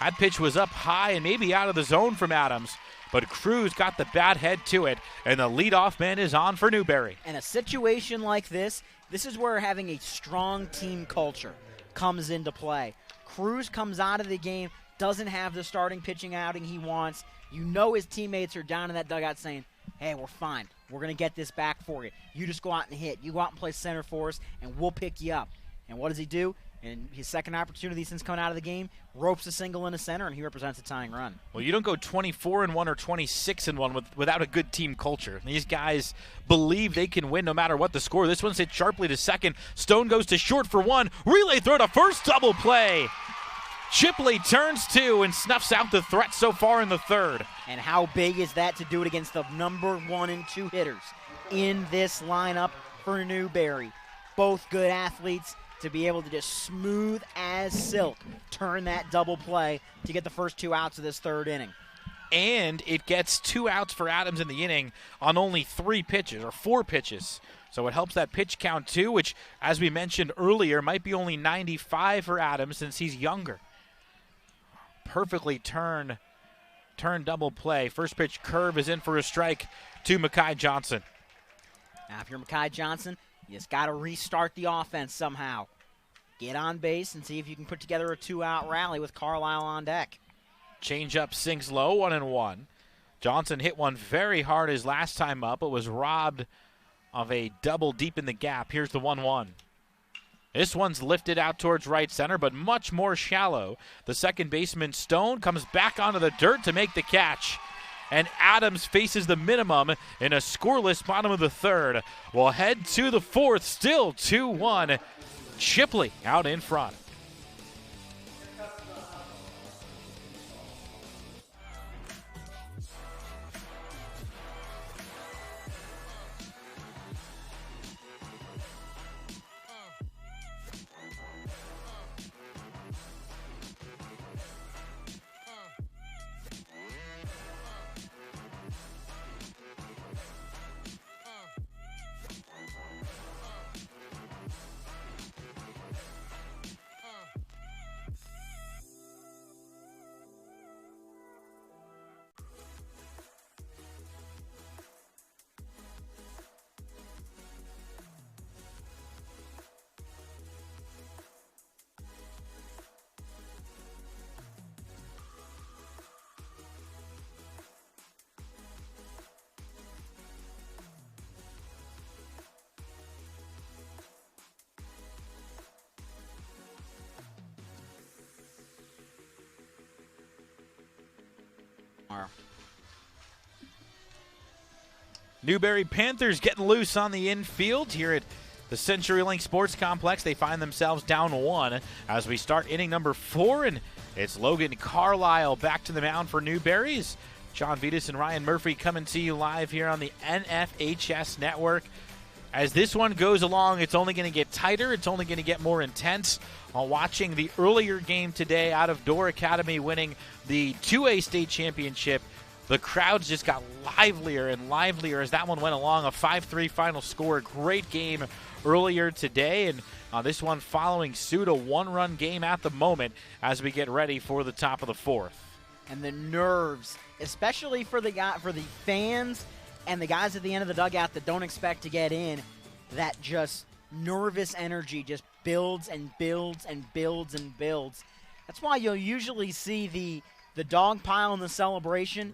S2: That pitch was up high and maybe out of the zone from Adams, but Cruz got the bat head to it, and the leadoff man is on for Newberry.
S1: In a situation like this is where having a strong team culture comes into play. Cruz comes out of the game, doesn't have the starting pitching outing he wants. You know his teammates are down in that dugout saying, hey, we're fine. We're going to get this back for you. You just go out and hit. You go out and play center for us, and we'll pick you up. And what does he do? In his second opportunity since coming out of the game, ropes a single in the center, and he represents a tying run.
S2: Well, you don't go 24-1 or 26-1 without a good team culture. These guys believe they can win no matter what the score. This one's hit sharply to second. Stone goes to short for one. Relay throw to first, double play. Chipley turns 2 and snuffs out the threat so far in the third.
S1: And how big is that to do it against the number 1 and 2 hitters in this lineup for Newberry? Both good athletes to be able to just smooth as silk turn that double play to get the first 2 outs of this third inning.
S2: And it gets 2 outs for Adams in the inning on only 3 pitches or 4 pitches. So it helps that pitch count too, which, as we mentioned earlier, might be only 95 for Adams since he's younger. Perfectly turn double play. First pitch curve is in for a strike to Mekhi Johnson.
S1: Now, if you're Mekhi Johnson, you just got to restart the offense somehow. Get on base and see if you can put together a 2-out rally with Carlisle on deck.
S2: Change up sinks low, 1-1. Johnson hit one very hard his last time up, but was robbed of a double deep in the gap. Here's the 1-1. This one's lifted out towards right center, but much more shallow. The second baseman, Stone, comes back onto the dirt to make the catch. And Adams faces the minimum in a scoreless bottom of the third. We'll head to the fourth, still 2-1. Chipley out in front. Newberry Panthers getting loose on the infield here at the CenturyLink Sports Complex. They find themselves down 1 as we start inning number 4, and it's Logan Carlisle back to the mound for Newberry's. John Vitas and Ryan Murphy coming to you live here on the NFHS Network. As this one goes along, it's only going to get tighter. It's only going to get more intense. While watching the earlier game today out of Door Academy winning the 2A state championship, the crowds just got livelier and livelier as that one went along. A 5-3 final score. Great game earlier today, and this one following suit, a one-run game at the moment as we get ready for the top of the fourth.
S1: And the nerves, especially for the fans and the guys at the end of the dugout that don't expect to get in, that just nervous energy just builds and builds and builds and builds. That's why you'll usually see the dog pile in the celebration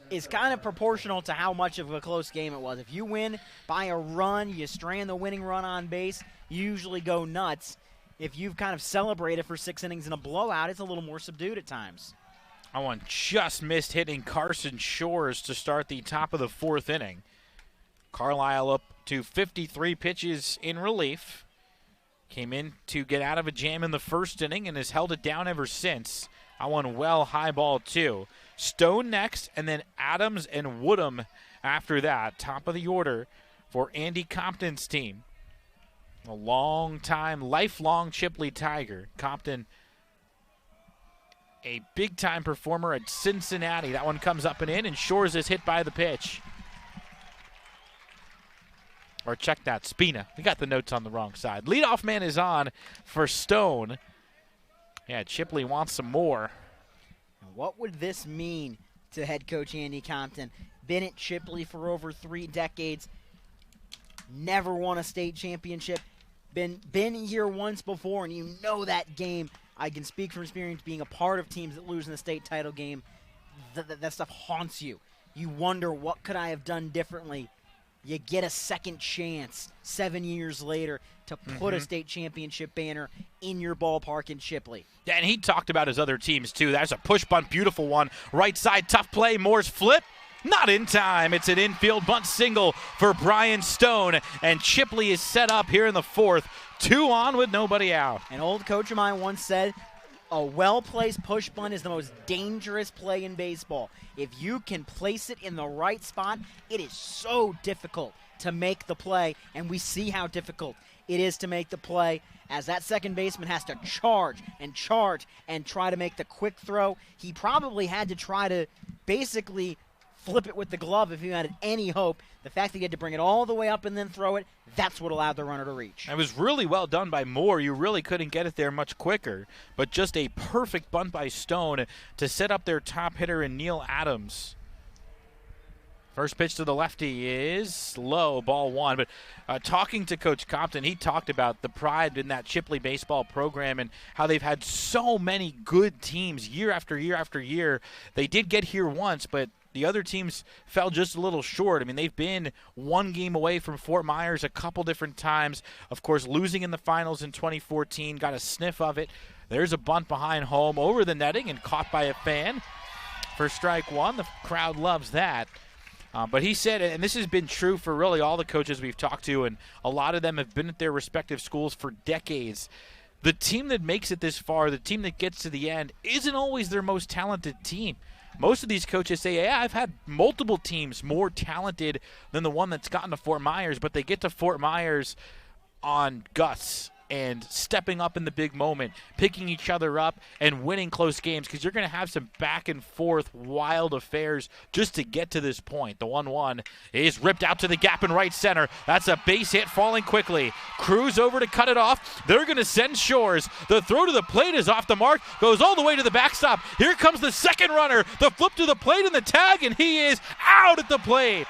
S1: is kind of proportional to how much of a close game it was. If you win by a run, you strand the winning run on base, you usually go nuts. If you've kind of celebrated for 6 innings in a blowout, it's a little more subdued at times.
S2: That one just missed hitting Carson Shores to start the top of the fourth inning. Carlisle up to 53 pitches in relief. Came in to get out of a jam in the first inning and has held it down ever since. I won well high ball too. Stone next, and then Adams and Woodham after that. Top of the order for Andy Compton's team. A long-time, lifelong Chipley Tiger. Compton, a big-time performer at Cincinnati. That one comes up and in, and Shores is hit by the pitch. Or check that, Spina. We got the notes on the wrong side. Leadoff man is on for Stone. Yeah, Chipley wants some more.
S1: What would this mean to head coach Andy Compton? Been at Chipley for over 3 decades. Never won a state championship. Been here once before, and you know that game. I can speak from experience being a part of teams that lose in the state title game. That stuff haunts you. You wonder, what could I have done differently? You get a second chance 7 years later to put a state championship banner in your ballpark in Chipley.
S2: Yeah, and he talked about his other teams, too. That's a push bunt, beautiful one. Right side, tough play. Moore's flip. Not in time. It's an infield bunt single for Brian Stone, and Chipley is set up here in the fourth. 2 on with nobody out.
S1: An old coach of mine once said, a well-placed push bunt is the most dangerous play in baseball. If you can place it in the right spot, it is so difficult to make the play, and we see how difficult it is to make the play as that second baseman has to charge and try to make the quick throw. He probably had to try to basically flip it with the glove if he had any hope. The fact that he had to bring it all the way up and then throw it, that's what allowed the runner to reach.
S2: It was really well done by Moore. You really couldn't get it there much quicker, but just a perfect bunt by Stone to set up their top hitter in Neil Adams. First pitch to the lefty is low, ball 1. But talking to Coach Compton, he talked about the pride in that Chipley baseball program and how they've had so many good teams year after year after year. They did get here once, but the other teams fell just a little short. I mean, they've been one game away from Fort Myers a couple different times. Of course, losing in the finals in 2014, got a sniff of it. There's a bunt behind home over the netting and caught by a fan for strike one. The crowd loves that. But he said, and this has been true for really all the coaches we've talked to, and a lot of them have been at their respective schools for decades, the team that makes it this far, the team that gets to the end, isn't always their most talented team. Most of these coaches say, yeah, I've had multiple teams more talented than the one that's gotten to Fort Myers, but they get to Fort Myers on guts and stepping up in the big moment, picking each other up and winning close games, because you're going to have some back and forth wild affairs just to get to this point. The 1-1 is ripped out to the gap in right center. That's a base hit falling quickly. Cruz over to cut it off. They're going to send Shores. The throw to the plate is off the mark, goes all the way to the backstop. Here comes the second runner. The flip to the plate and the tag, and he is out at the plate.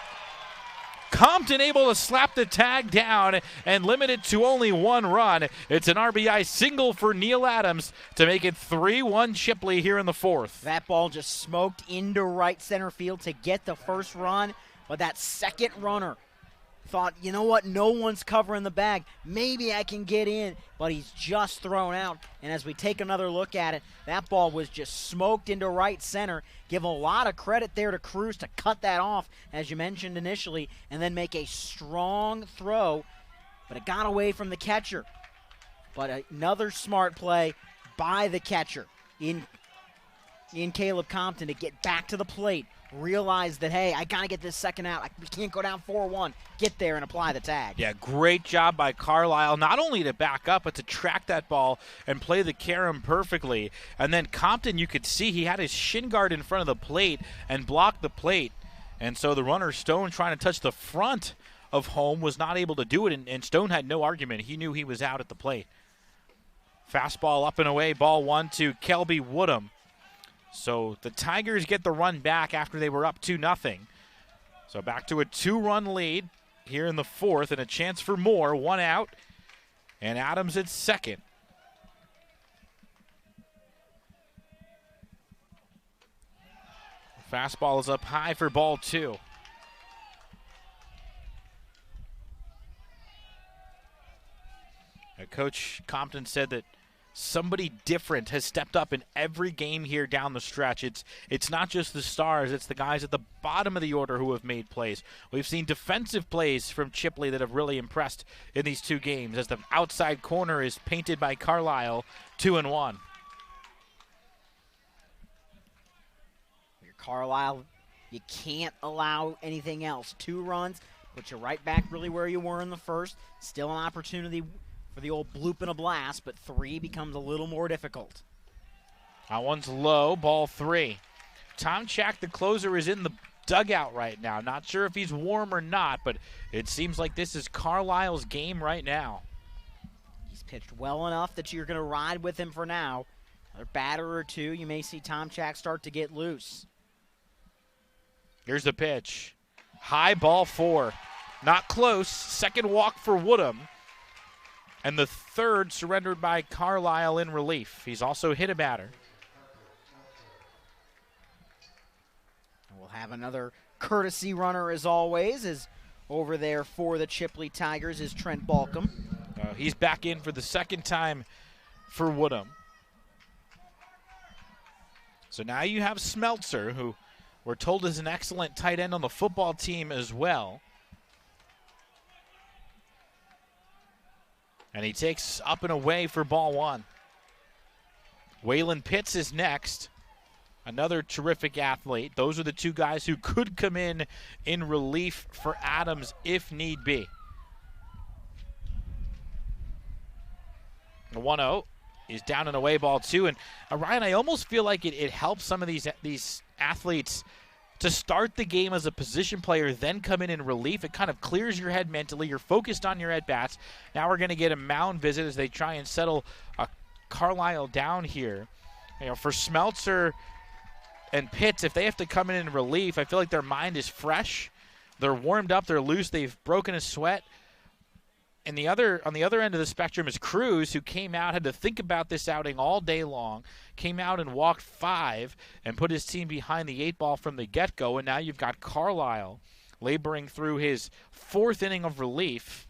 S2: Compton able to slap the tag down and limit it to only one run. It's an RBI single for Neil Adams to make it 3-1 Chipley here in the fourth.
S1: That ball just smoked into right center field to get the first run, but that second runner thought, you know what, no one's covering the bag. Maybe I can get in, but he's just thrown out. And as we take another look at it, that ball was just smoked into right center. Give a lot of credit there to Cruz to cut that off, as you mentioned initially, and then make a strong throw, but it got away from the catcher. But another smart play by the catcher in Caleb Compton to get back to the plate. Realize that, hey, I got to get this second out. We can't go down 4-1. Get there and apply the tag.
S2: Yeah, great job by Carlisle, not only to back up, but to track that ball and play the carom perfectly. And then Compton, you could see he had his shin guard in front of the plate and blocked the plate. And so the runner, Stone, trying to touch the front of home, was not able to do it, and Stone had no argument. He knew he was out at the plate. Fastball up and away, ball one to Kelby Woodham. So the Tigers get the run back after they were up 2-0. So back to a 2-run lead here in the fourth, and a chance for more. One out, and Adams at second. Fastball is up high for ball two. Coach Compton said that somebody different has stepped up in every game here down the stretch. It's not just the stars, it's the guys at the bottom of the order who have made plays. We've seen defensive plays from Chipley that have really impressed in these two games, as the outside corner is painted by Carlisle. 2-1.
S1: Carlisle, you can't allow anything else. 2 runs, put you right back really where you were in the first. Still an opportunity for the old bloop and a blast, but 3 becomes a little more difficult.
S2: That one's low, ball 3. Tomchak, the closer, is in the dugout right now. Not sure if he's warm or not, but it seems like this is Carlisle's game right now.
S1: He's pitched well enough that you're going to ride with him for now. Another batter or two, you may see Tomchak start to get loose.
S2: Here's the pitch. High, ball 4. Not close. Second walk for Woodham. And the third surrendered by Carlisle in relief. He's also hit a batter.
S1: We'll have another courtesy runner as always, as over there for the Chipley Tigers is Trent Balcom.
S2: He's back in for the second time for Woodham. So now you have Smeltzer, who we're told is an excellent tight end on the football team as well. And he takes up and away for ball 1. Waylon Pitts is next. Another terrific athlete. Those are the two guys who could come in relief for Adams if need be. The 1-0 is down and away, ball 2. And Ryan, I almost feel like it helps some of these athletes to start the game as a position player, then come in relief. It kind of clears your head mentally. You're focused on your at-bats. Now we're going to get a mound visit as they try and settle Carlisle down here. You know, for Smeltzer and Pitts, if they have to come in relief, I feel like their mind is fresh. They're warmed up. They're loose. They've broken a sweat. And on the other end of the spectrum is Cruz, who came out, had to think about this outing all day long, came out and walked 5 and put his team behind the 8 ball from the get-go. And now you've got Carlisle laboring through his 4th inning of relief.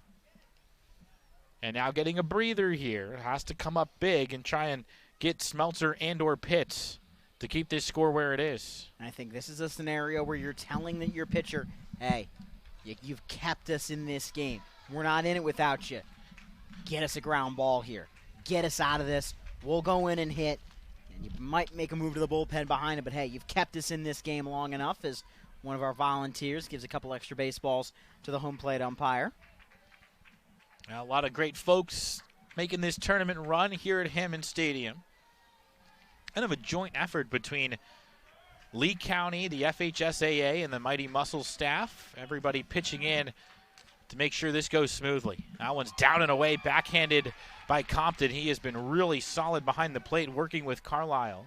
S2: And now getting a breather here. Has to come up big and try and get Smeltzer and or Pitts to keep this score where it is.
S1: I think this is a scenario where you're telling your pitcher, hey, you've kept us in this game. We're not in it without you. Get us a ground ball here. Get us out of this. We'll go in and hit. And you might make a move to the bullpen behind it, but hey, you've kept us in this game long enough, as one of our volunteers gives a couple extra baseballs to the home plate umpire.
S2: Now, a lot of great folks making this tournament run here at Hammond Stadium. Kind of a joint effort between Lee County, the FHSAA, and the Mighty Muscles staff. Everybody pitching in to make sure this goes smoothly. That one's down and away, backhanded by Compton. He has been really solid behind the plate working with Carlisle.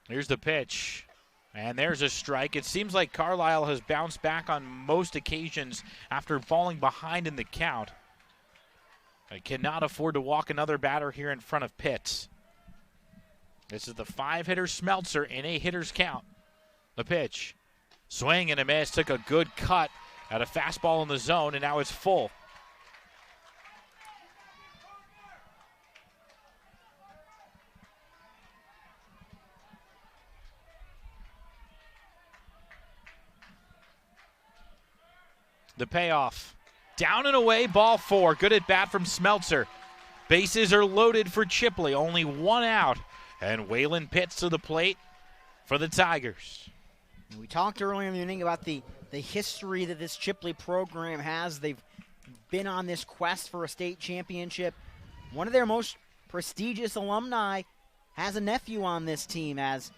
S2: Here's the pitch. And there's a strike. It seems like Carlisle has bounced back on most occasions after falling behind in the count. I cannot afford to walk another batter here in front of Pitts. This is the 5-hitter Smeltzer in a hitter's count. The pitch. Swing and a miss. Took a good cut at a fastball in the zone, and now it's full. The payoff. Down and away, ball 4. Good at bat from Smeltzer. Bases are loaded for Chipley. Only 1 out. And Waylon Pitts to the plate for the Tigers.
S1: We talked earlier in the inning about the history that this Chipley program has. They've been on this quest for a state championship. One of their most prestigious alumni has a nephew on this team, as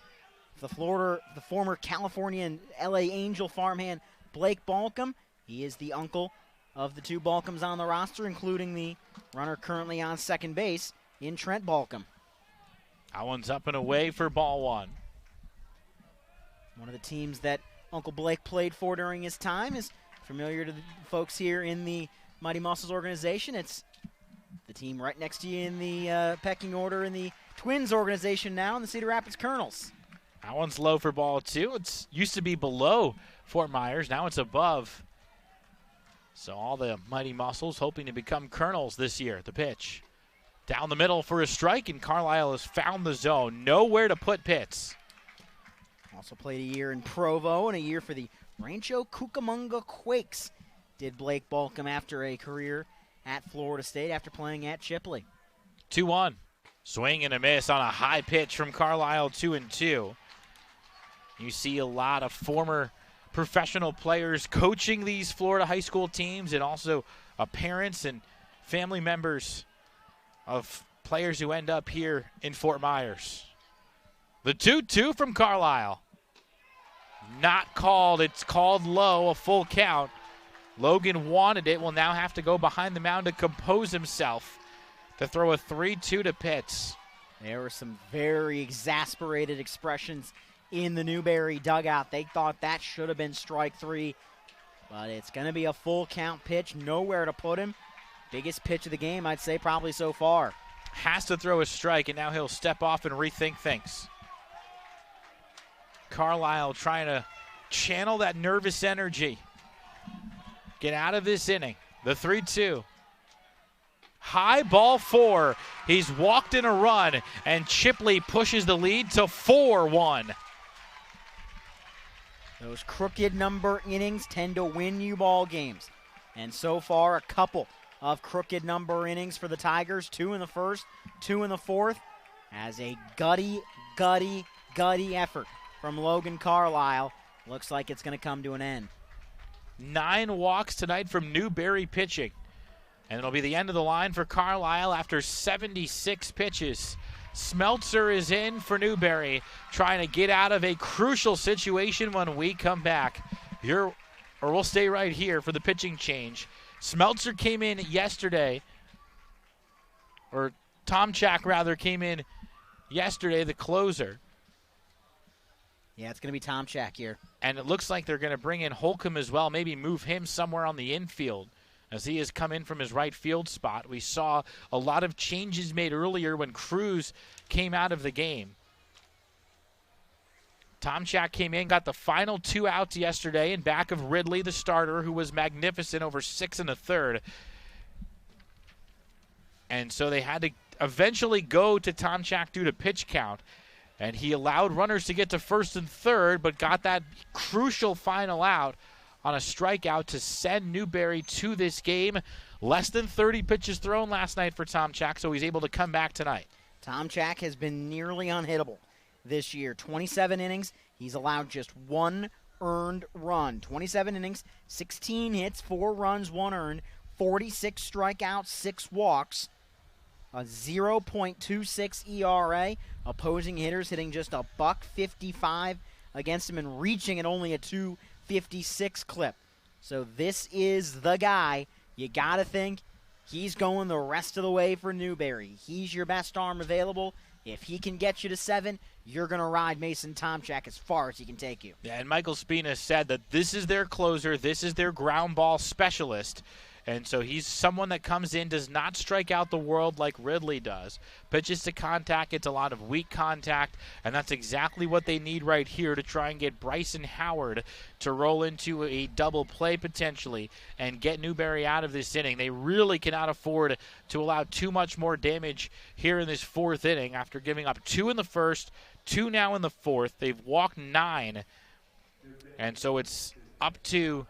S1: the former California and LA Angel farmhand Blake Balcom. He is the uncle of the 2 Balcoms on the roster, including the runner currently on second base in Trent Balcom.
S2: That one's up and away for ball 1.
S1: One of the teams that Uncle Blake played for during his time is familiar to the folks here in the Mighty Muscles organization. It's the team right next to you in the pecking order in the Twins organization now in the Cedar Rapids Colonels.
S2: That one's low for ball 2. It used to be below Fort Myers. Now it's above. So all the Mighty Muscles hoping to become Colonels this year. The pitch. Down the middle for a strike, and Carlisle has found the zone. Nowhere to put Pitts.
S1: Also played a year in Provo and a year for the Rancho Cucamonga Quakes, did Blake Balcom after a career at Florida State after playing at Chipley.
S2: 2-1. Swing and a miss on a high pitch from Carlisle, 2-2. You see a lot of former professional players coaching these Florida high school teams, and also parents and family members of players who end up here in Fort Myers. The 2-2 from Carlisle. Not called. It's called low, a full count. Logan wanted it. Will now have to go behind the mound to compose himself to throw a 3-2 to Pitts.
S1: There were some very exasperated expressions in the Newberry dugout. They thought that should have been strike 3, but it's going to be a full count pitch. Nowhere to put him. Biggest pitch of the game, I'd say, probably so far.
S2: Has to throw a strike, and now he'll step off and rethink things. Carlisle trying to channel that nervous energy. Get out of this inning. The 3-2. High ball 4. He's walked in a run, and Chipley pushes the lead to 4-1.
S1: Those crooked number innings tend to win you ball games. And so far, a couple of crooked number innings for the Tigers. 2 in the first, 2 in the fourth. As a gutty effort from Logan Carlisle. Looks like it's going to come to an end.
S2: 9 walks tonight from Newberry pitching. And it'll be the end of the line for Carlisle after 76 pitches. Smeltzer is in for Newberry, trying to get out of a crucial situation when we come back. We'll stay right here for the pitching change. Smeltzer came in yesterday or Tomchak rather, came in yesterday, the closer.
S1: Yeah, it's going to be Tomchak here.
S2: And it looks like they're going to bring in Holcomb as well, maybe move him somewhere on the infield as he has come in from his right field spot. We saw a lot of changes made earlier when Cruz came out of the game. Tomchak came in, got the final 2 outs yesterday in back of Ridley, the starter, who was magnificent over 6 1/3. And so they had to eventually go to Tomchak due to pitch count. And he allowed runners to get to first and third, but got that crucial final out on a strikeout to send Newberry to this game. Less than 30 pitches thrown last night for Tomchak, so he's able to come back tonight.
S1: Tomchak has been nearly unhittable this year. 27 innings. He's allowed just 1 earned run. 27 innings, 16 hits, 4 runs, 1 earned, 46 strikeouts, 6 walks, a 0.26 ERA. Opposing hitters hitting just a $155 against him and reaching at only a 256 clip. So this is the guy. You got to think he's going the rest of the way for Newberry. He's your best arm available. If he can get you to 7, you're going to ride Mason Tomchak as far as he can take you.
S2: Yeah, and Michael Spina said that this is their closer, this is their ground ball specialist. And so he's someone that comes in, does not strike out the world like Ridley does. Pitches to contact, gets a lot of weak contact, and that's exactly what they need right here to try and get Bryson Howard to roll into a double play potentially and get Newberry out of this inning. They really cannot afford to allow too much more damage here in this 4th inning after giving up 2 in the first, 2 now in the 4th. They've walked 9, and so it's up to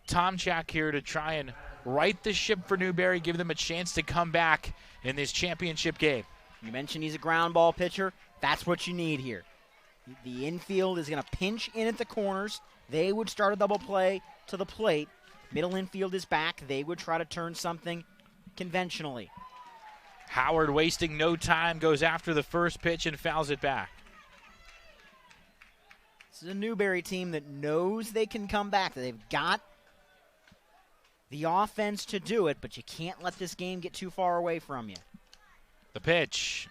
S2: Tomchak here to try and right the ship for Newberry, give them a chance to come back in this championship game.
S1: You mentioned he's a ground ball pitcher. That's what you need here. The infield is going to pinch in at the corners. They would start a double play to the plate. Middle infield is back. They would try to turn something conventionally.
S2: Howard, wasting no time, goes after the first pitch and fouls it back.
S1: This is a Newberry team that knows they can come back. They've got the offense to do it, but you can't let this game get too far away from you.
S2: The pitch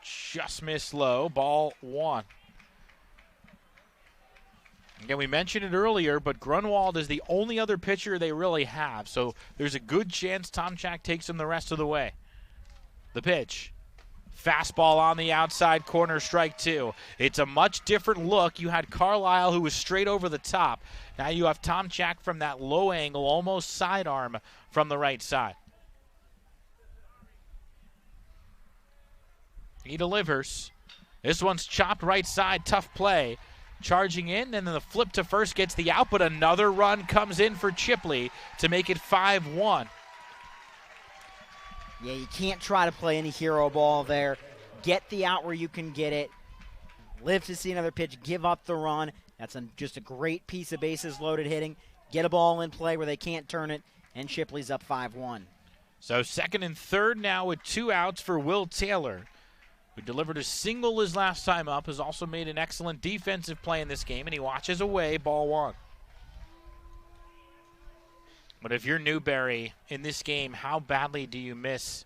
S2: just missed low, ball 1. Again, we mentioned it earlier, but Grunwald is the only other pitcher they really have, so there's a good chance Tomchak takes him the rest of the way. The pitch. Fastball on the outside corner, strike 2. It's a much different look. You had Carlisle, who was straight over the top. Now you have Tomchak from that low angle, almost sidearm from the right side. He delivers. This one's chopped right side, tough play. Charging in, and then the flip to first gets the out, but another run comes in for Chipley to make it 5-1.
S1: Yeah, you can't try to play any hero ball there. Get the out where you can get it. Live to see another pitch. Give up the run. That's just a great piece of bases loaded hitting. Get a ball in play where they can't turn it, and Chipley's up 5-1.
S2: So 2nd and 3rd now with 2 outs for Will Taylor, who delivered a single his last time up, has also made an excellent defensive play in this game, and he watches away, ball 1. But if you're Newberry in this game, how badly do you miss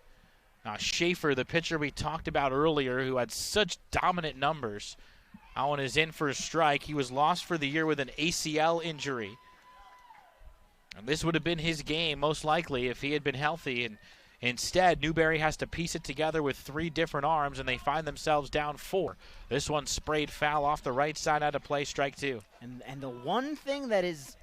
S2: Schaefer, the pitcher we talked about earlier, who had such dominant numbers? Allen is in for a strike. He was lost for the year with an ACL injury. And this would have been his game, most likely, if he had been healthy. And instead, Newberry has to piece it together with 3 different arms, and they find themselves down 4. This one sprayed foul off the right side out of play, strike 2.
S1: And the one thing that is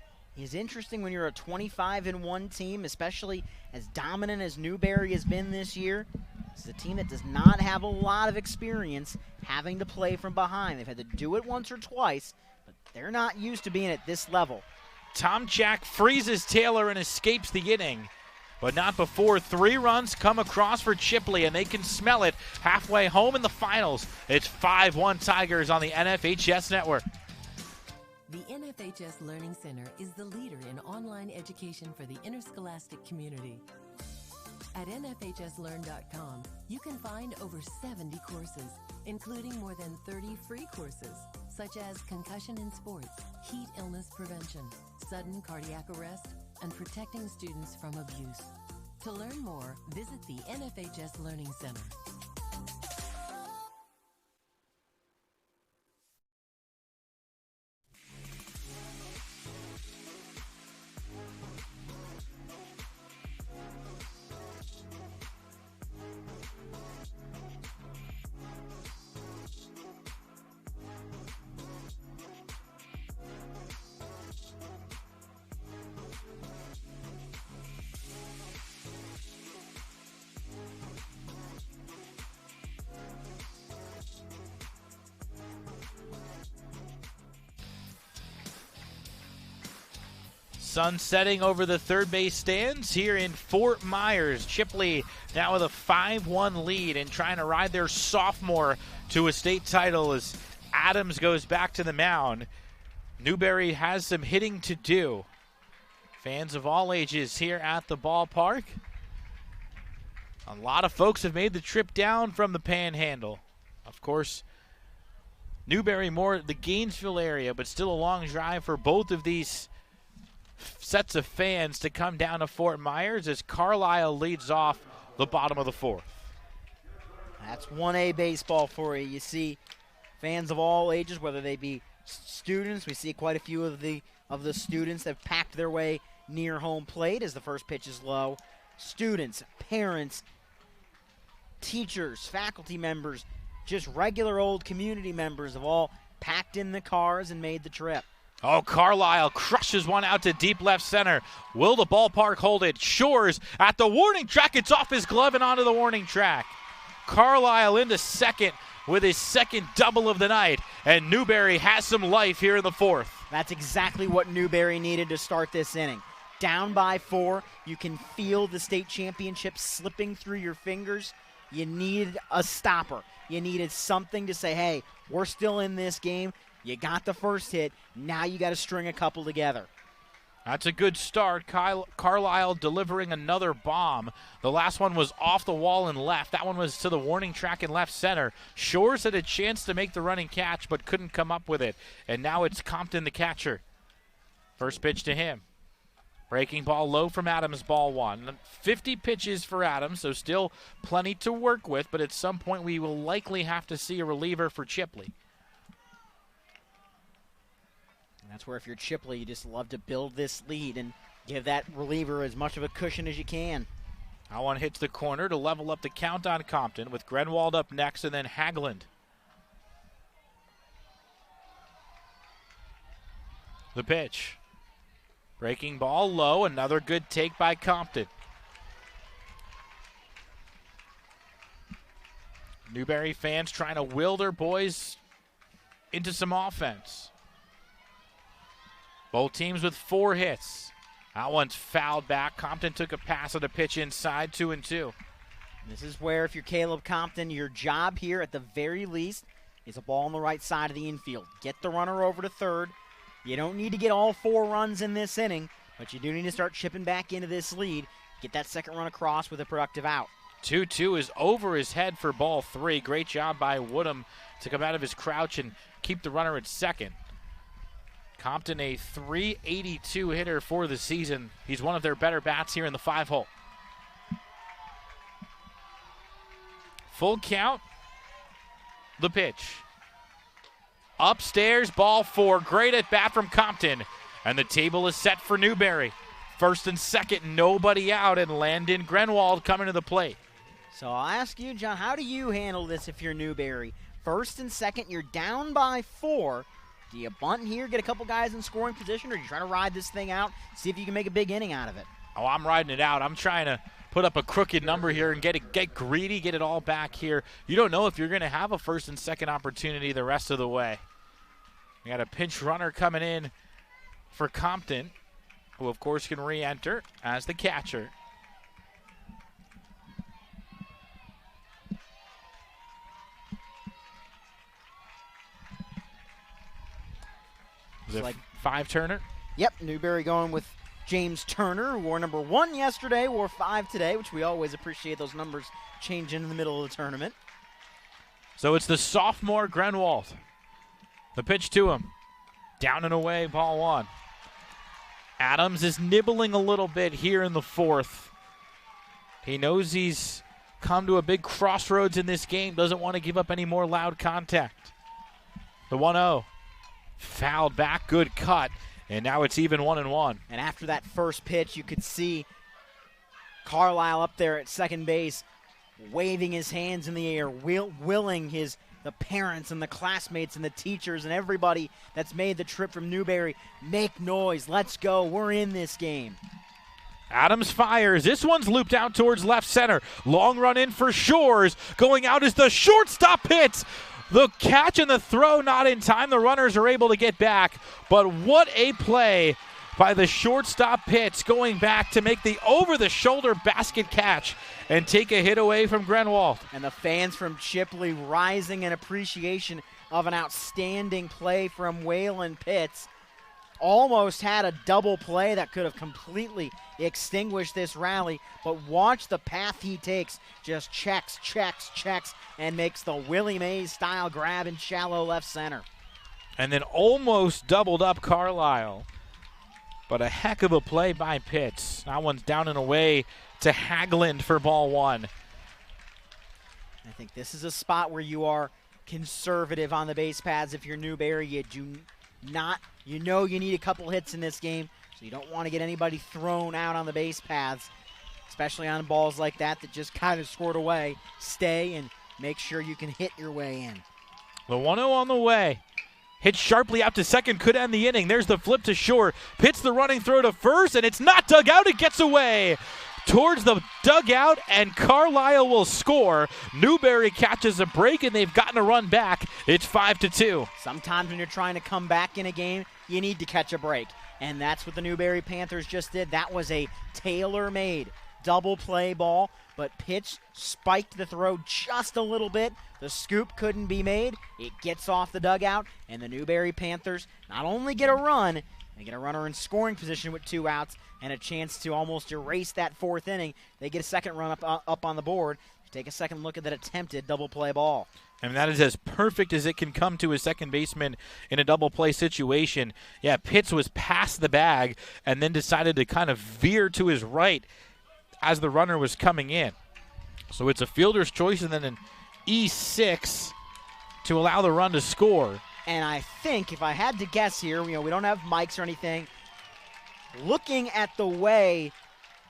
S1: interesting when you're a 25-1 team, especially as dominant as Newberry has been this year. It's a team that does not have a lot of experience having to play from behind. They've had to do it once or twice, but they're not used to being at this level.
S2: Tomchak freezes Taylor and escapes the inning, but not before 3 runs come across for Chipley, and they can smell it halfway home in the finals. It's 5-1 Tigers on the NFHS Network.
S6: The NFHS Learning Center is the leader in online education for the interscholastic community. At NFHSLearn.com, you can find over 70 courses, including more than 30 free courses, such as concussion in sports, heat illness prevention, sudden cardiac arrest, and protecting students from abuse. To learn more, visit the NFHS Learning Center.
S2: Sun setting over the third base stands here in Fort Myers. Chipley now with a 5-1 lead and trying to ride their sophomore to a state title as Adams goes back to the mound. Newberry has some hitting to do. Fans of all ages here at the ballpark. A lot of folks have made the trip down from the Panhandle. Of course, Newberry more the Gainesville area, but still a long drive for both of these sets of fans to come down to Fort Myers as Carlisle leads off the bottom of the fourth.
S1: That's 1A baseball for you. You see fans of all ages, whether they be students. We see quite a few of the students that have packed their way near home plate as the first pitch is low. Students, parents, teachers, faculty members, just regular old community members have all packed in the cars and made the trip.
S2: Oh, Carlisle crushes one out to deep left center. Will the ballpark hold it? Shores at the warning track. It's off his glove and onto the warning track. Carlisle into second with his second double of the night, and Newberry has some life here in the fourth.
S1: That's exactly what Newberry needed to start this inning. Down by 4, you can feel the state championship slipping through your fingers. You needed a stopper. You needed something to say, hey, we're still in this game. You got the first hit. Now you got to string a couple together.
S2: That's a good start. Carlisle delivering another bomb. The last one was off the wall and left. That one was to the warning track in left center. Shores had a chance to make the running catch but couldn't come up with it. And now it's Compton, the catcher. First pitch to him. Breaking ball low from Adams, ball 1. 50 pitches for Adams, so still plenty to work with, but at some point we will likely have to see a reliever for Chipley.
S1: That's where if you're Chipley, you just love to build this lead and give that reliever as much of a cushion as you can.
S2: That one hits the corner to level up the count on Compton with Grenwald up next and then Haglund. The pitch. Breaking ball low, another good take by Compton. Newberry fans trying to will their boys into some offense. Both teams with 4 hits. That one's fouled back. Compton took a pass at a pitch inside, 2-2.
S1: This is where, if you're Caleb Compton, your job here at the very least is a ball on the right side of the infield. Get the runner over to third. You don't need to get all 4 runs in this inning, but you do need to start chipping back into this lead. Get that second run across with a productive out.
S2: 2-2 is over his head for ball 3. Great job by Woodham to come out of his crouch and keep the runner at second. Compton, a .382 hitter for the season. He's one of their better bats here in the 5-hole. Full count. The pitch. Upstairs, ball 4. Great at bat from Compton. And the table is set for Newberry. First and second, nobody out, and Landon Grenwald coming to the plate.
S1: So I'll ask you, John, how do you handle this if you're Newberry? First and second, you're down by 4. Do you bunt here, get a couple guys in scoring position, or do you try to ride this thing out, see if you can make a big inning out of it?
S2: Oh, I'm riding it out. I'm trying to put up a crooked number here and get greedy, get it all back here. You don't know if you're going to have a first and second opportunity the rest of the way. We got a pinch runner coming in for Compton, who of course can re-enter as the catcher. Is it like 5 Turner?
S1: Yep, Newberry going with James Turner, who wore number 1 yesterday, wore 5 today, which we always appreciate those numbers changing in the middle of the tournament.
S2: So it's the sophomore Grenwald. The pitch to him. Down and away, ball 1. Adams is nibbling a little bit here in the 4th. He knows he's come to a big crossroads in this game, doesn't want to give up any more loud contact. The 1-0. Fouled back, good cut, and now it's even 1-1.
S1: And after that first pitch, you could see Carlisle up there at second base waving his hands in the air, willing the parents and the classmates and the teachers and everybody that's made the trip from Newberry, make noise, let's go, we're in this game.
S2: Adams fires. This one's looped out towards left center. Long run in for Shores. Going out is the shortstop hit. The catch and the throw not in time. The runners are able to get back. But what a play by the shortstop Pitts, going back to make the over-the-shoulder basket catch and take a hit away from Grenwald.
S1: And the fans from Chipley rising in appreciation of an outstanding play from Waylon Pitts. Almost had a double play that could have completely extinguished this rally, but watch the path he takes. Just checks, and makes the Willie Mays style grab in shallow left center.
S2: And then almost doubled up Carlisle. But a heck of a play by Pitts. That one's down and away to Haglund for ball one.
S1: I think this is a spot where you are conservative on the base paths. If you're Newberry, you do not, you know you need a couple hits in this game, so you don't want to get anybody thrown out on the base paths, especially on balls like that just kind of scored away. Stay and make sure you can hit your way in.
S2: The 1-0 on the way. Hit sharply out to second, could end the inning. There's the flip to short. Pitts the running throw to first, and it's not dug out. It gets away towards the dugout, and Carlisle will score. Newberry catches a break, and they've gotten a run back. It's 5-2.
S1: Sometimes when you're trying to come back in a game, you need to catch a break, and that's what the Newberry Panthers just did. That was a tailor-made double play ball, but Pitts spiked the throw just a little bit. The scoop couldn't be made. It gets off the dugout, and the Newberry Panthers not only get a run, they get a runner in scoring position with 2 outs and a chance to almost erase that 4th inning. They get a second run up on the board. Take a second look at that attempted double play ball.
S2: And that is as perfect as it can come to a second baseman in a double play situation. Yeah, Pitts was past the bag and then decided to kind of veer to his right as the runner was coming in. So it's a fielder's choice and then an E6 to allow the run to score.
S1: And I think, if I had to guess here, we don't have mics or anything, looking at the way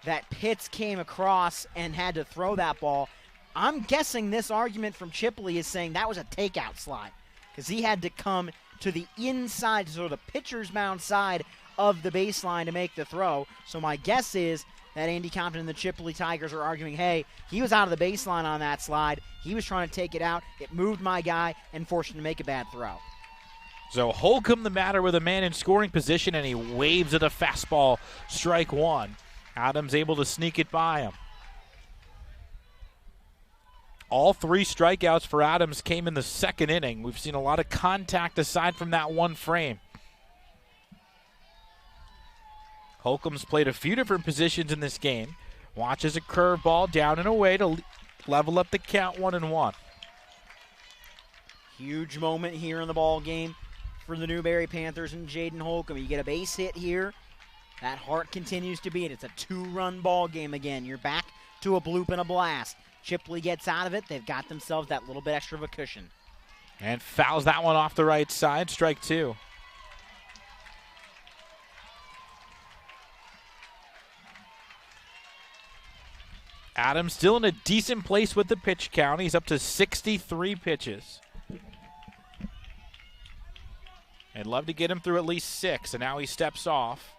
S1: that Pitts came across and had to throw that ball, I'm guessing this argument from Chipley is saying that was a takeout slide because he had to come to the inside, sort of the pitcher's mound side of the baseline to make the throw. So my guess is that Andy Compton and the Chipley Tigers are arguing, hey, he was out of the baseline on that slide. He was trying to take it out. It moved my guy and forced him to make a bad throw.
S2: So Holcomb the batter with a man in scoring position, and he waves at a fastball, strike one. Adams able to sneak it by him. All 3 strikeouts for Adams came in the 2nd inning. We've seen a lot of contact aside from that one frame. Holcomb's played a few different positions in this game. Watches a curveball down and away to level up the count 1-1.
S1: Huge moment here in the ball game for the Newberry Panthers and Jaden Holcomb. You get a base hit here. That heart continues to beat. It's a 2-run ball game again. You're back to a bloop and a blast. Chipley gets out of it. They've got themselves that little bit extra of a cushion.
S2: And fouls that one off the right side. Strike 2. Adams still in a decent place with the pitch count. He's up to 63 pitches. I'd love to get him through at least 6, and now he steps off.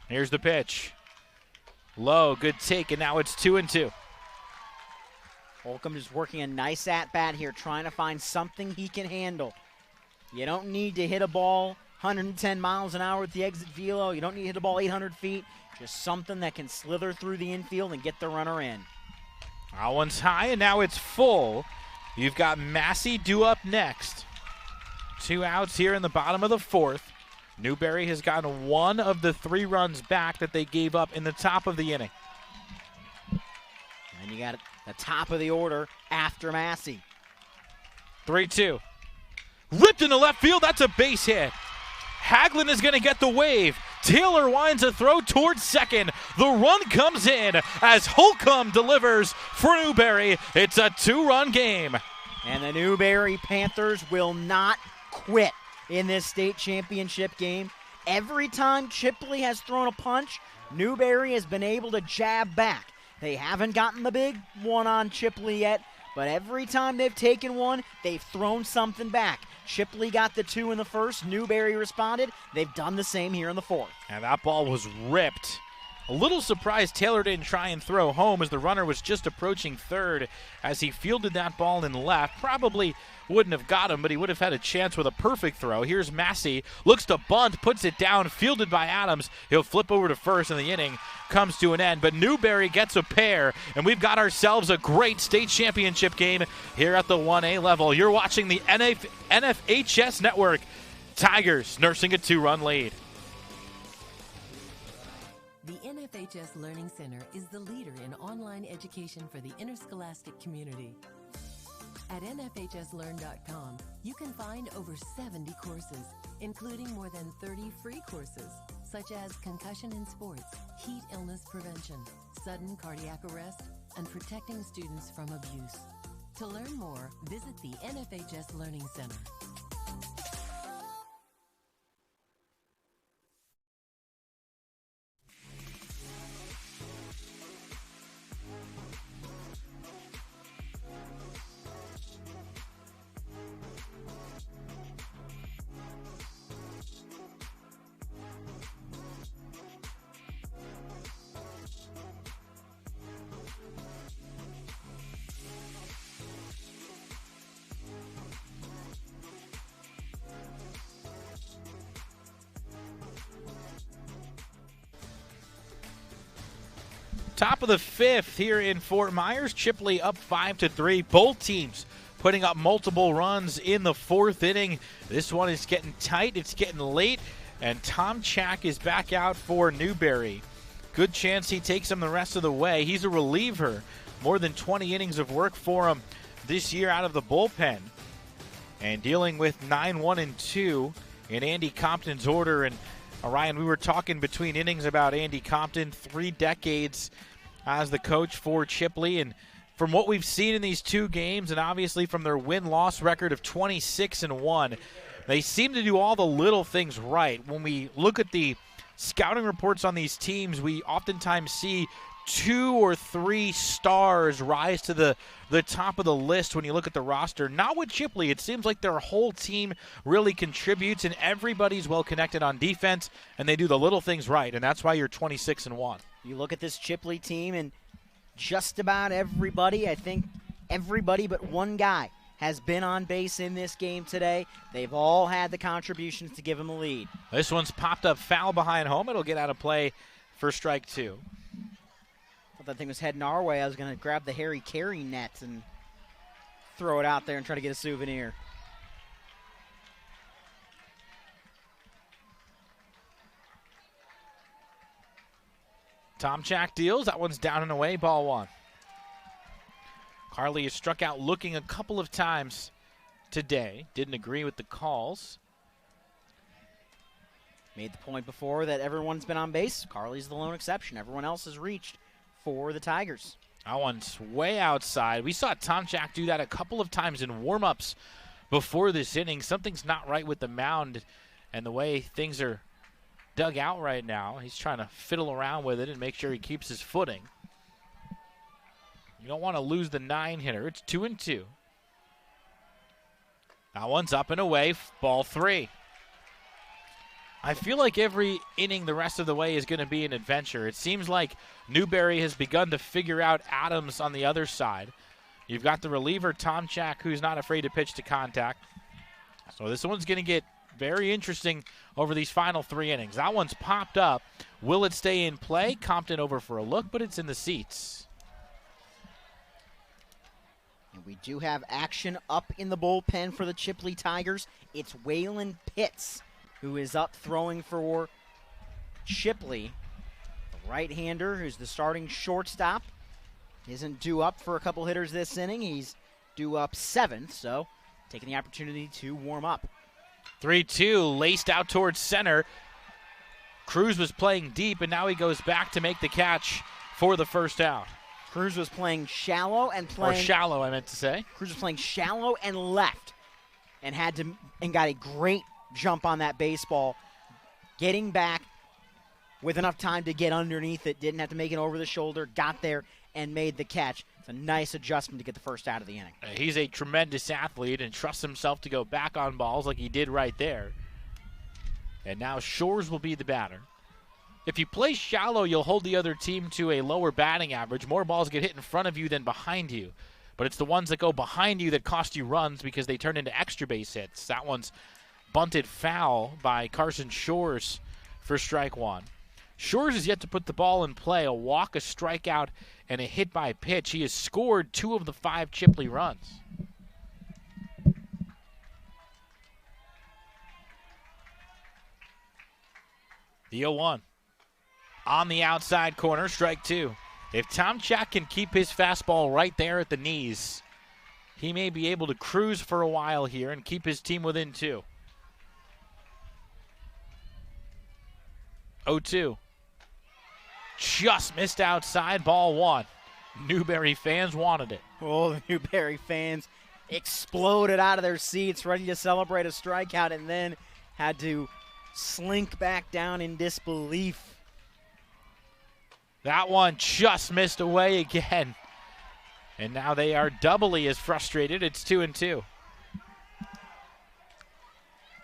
S2: Here's the pitch. Low, good take, and now it's 2-2.
S1: Holcomb is working a nice at-bat here, trying to find something he can handle. You don't need to hit a ball 110 miles an hour with the exit velo. You don't need to hit a ball 800 feet. Just something that can slither through the infield and get the runner in.
S2: That one's high, and now it's full. You've got Massey due up next. 2 outs here in the bottom of the 4th. Newberry has gotten 1 of the 3 runs back that they gave up in the top of the inning.
S1: And you got the top of the order after Massey.
S2: 3-2. Ripped into left field. That's a base hit. Haglund is going to get the wave. Taylor winds a throw towards second. The run comes in as Holcomb delivers for Newberry. It's a 2-run game.
S1: And the Newberry Panthers will not quit in this state championship game. Every time Chipley has thrown a punch, Newberry has been able to jab back. They haven't gotten the big one on Chipley yet, but every time they've taken one, they've thrown something back. Chipley got the 2 in the first. Newberry responded. They've done the same here in the fourth.
S2: And that ball was ripped. A little surprised Taylor didn't try and throw home as the runner was just approaching third as he fielded that ball in left. Probably wouldn't have got him, but he would have had a chance with a perfect throw. Here's Massey, looks to bunt, puts it down, fielded by Adams. He'll flip over to first, and the inning comes to an end. But Newberry gets a pair, and we've got ourselves a great state championship game here at the 1A level. You're watching the NFHS Network. Tigers nursing a 2-run lead.
S6: The NFHS Learning Center is the leader in online education for the interscholastic community. At NFHSLearn.com, you can find over 70 courses, including more than 30 free courses, such as concussion in sports, heat illness prevention, sudden cardiac arrest, and protecting students from abuse. To learn more, visit the NFHS Learning Center.
S2: Top of the fifth here in Fort Myers. Chipley up 5-3. Both teams putting up multiple runs in the fourth inning. This one is getting tight. It's getting late. And Tomchak is back out for Newberry. Good chance he takes him the rest of the way. He's a reliever. More than 20 innings of work for him this year out of the bullpen. And dealing with 9-1-2 in Andy Compton's order. And Ryan, we were talking between innings about Andy Compton, 3 decades as the coach for Chipley. And from what we've seen in these 2 games, and obviously from their win-loss record of 26-1, they seem to do all the little things right. When we look at the scouting reports on these teams, we oftentimes see 2 or 3 stars rise to the top of the list when you look at the roster. Not with Chipley. It seems like their whole team really contributes, and everybody's well-connected on defense, and they do the little things right, and that's why you're 26-1.
S1: You look at this Chipley team, and just about everybody, I think everybody but one guy, has been on base in this game today. They've all had the contributions to give them a lead.
S2: This one's popped up foul behind home. It'll get out of play for strike 2.
S1: Thought that thing was heading our way. I was going to grab the Harry Carey net and throw it out there and try to get a souvenir.
S2: Tomchak deals. That one's down and away, ball 1. Carly has struck out looking a couple of times today. Didn't agree with the calls.
S1: Made the point before that everyone's been on base. Carly's the lone exception. Everyone else has reached for the Tigers.
S2: That one's way outside. We saw Tomchak do that a couple of times in warm-ups before this inning. Something's not right with the mound and the way things are dug out right now. He's trying to fiddle around with it and make sure he keeps his footing. You don't want to lose the 9-hitter. It's 2-2. That one's up and away. Ball 3. I feel like every inning the rest of the way is going to be an adventure. It seems like Newberry has begun to figure out Adams on the other side. You've got the reliever, Tomchak, who's not afraid to pitch to contact. So this one's going to get very interesting over these final 3 innings. That one's popped up. Will it stay in play? Compton over for a look, but it's in the seats.
S1: And we do have action up in the bullpen for the Chipley Tigers. It's Waylon Pitts who is up throwing for Chipley. The right-hander who's the starting shortstop. Isn't due up for a couple hitters this inning. He's due up 7th, so taking the opportunity to warm up.
S2: 3-2, laced out towards center. Cruz was playing deep, and now he goes back to make the catch for the first out.
S1: Cruz was playing shallow and playing...
S2: Or shallow, I meant to say.
S1: Cruz was playing shallow and left and got a great jump on that baseball, getting back with enough time to get underneath it, didn't have to make it over the shoulder, got there and made the catch. It's a nice adjustment to get the first out of the inning.
S2: He's a tremendous athlete and trusts himself to go back on balls like he did right there. And now Shores will be the batter. If you play shallow, you'll hold the other team to a lower batting average. More balls get hit in front of you than behind you. But it's the ones that go behind you that cost you runs because they turn into extra base hits. That one's bunted foul by Carson Shores for strike one. Shores is yet to put the ball in play, a walk, a strikeout, and a hit by pitch. He has scored 2 of the 5 Chipley runs. The 0-1. On the outside corner, strike 2. If Tomchak can keep his fastball right there at the knees, he may be able to cruise for a while here and keep his team within 2. 0-2. Just missed outside, ball 1. Newberry fans wanted it.
S1: Oh, the Newberry fans exploded out of their seats, ready to celebrate a strikeout, and then had to slink back down in disbelief.
S2: That one just missed away again. And now they are doubly as frustrated. It's 2-2.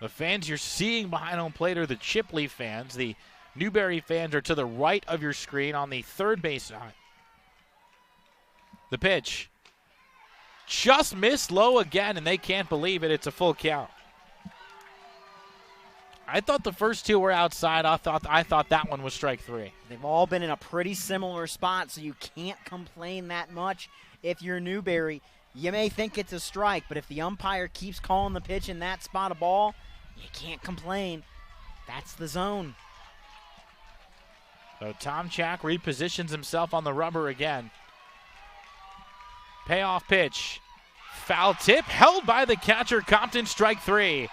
S2: The fans you're seeing behind home plate are the Chipley fans. The Newberry fans are to the right of your screen on the third base side. The pitch. Just missed low again, and they can't believe it. It's a full count. I thought the first 2 were outside. I thought that one was strike 3.
S1: They've all been in a pretty similar spot, so you can't complain that much. If you're Newberry, you may think it's a strike, but if the umpire keeps calling the pitch in that spot a ball, you can't complain. That's the zone.
S2: So Tomchak repositions himself on the rubber again. Payoff pitch. Foul tip held by the catcher, Compton, strike 3.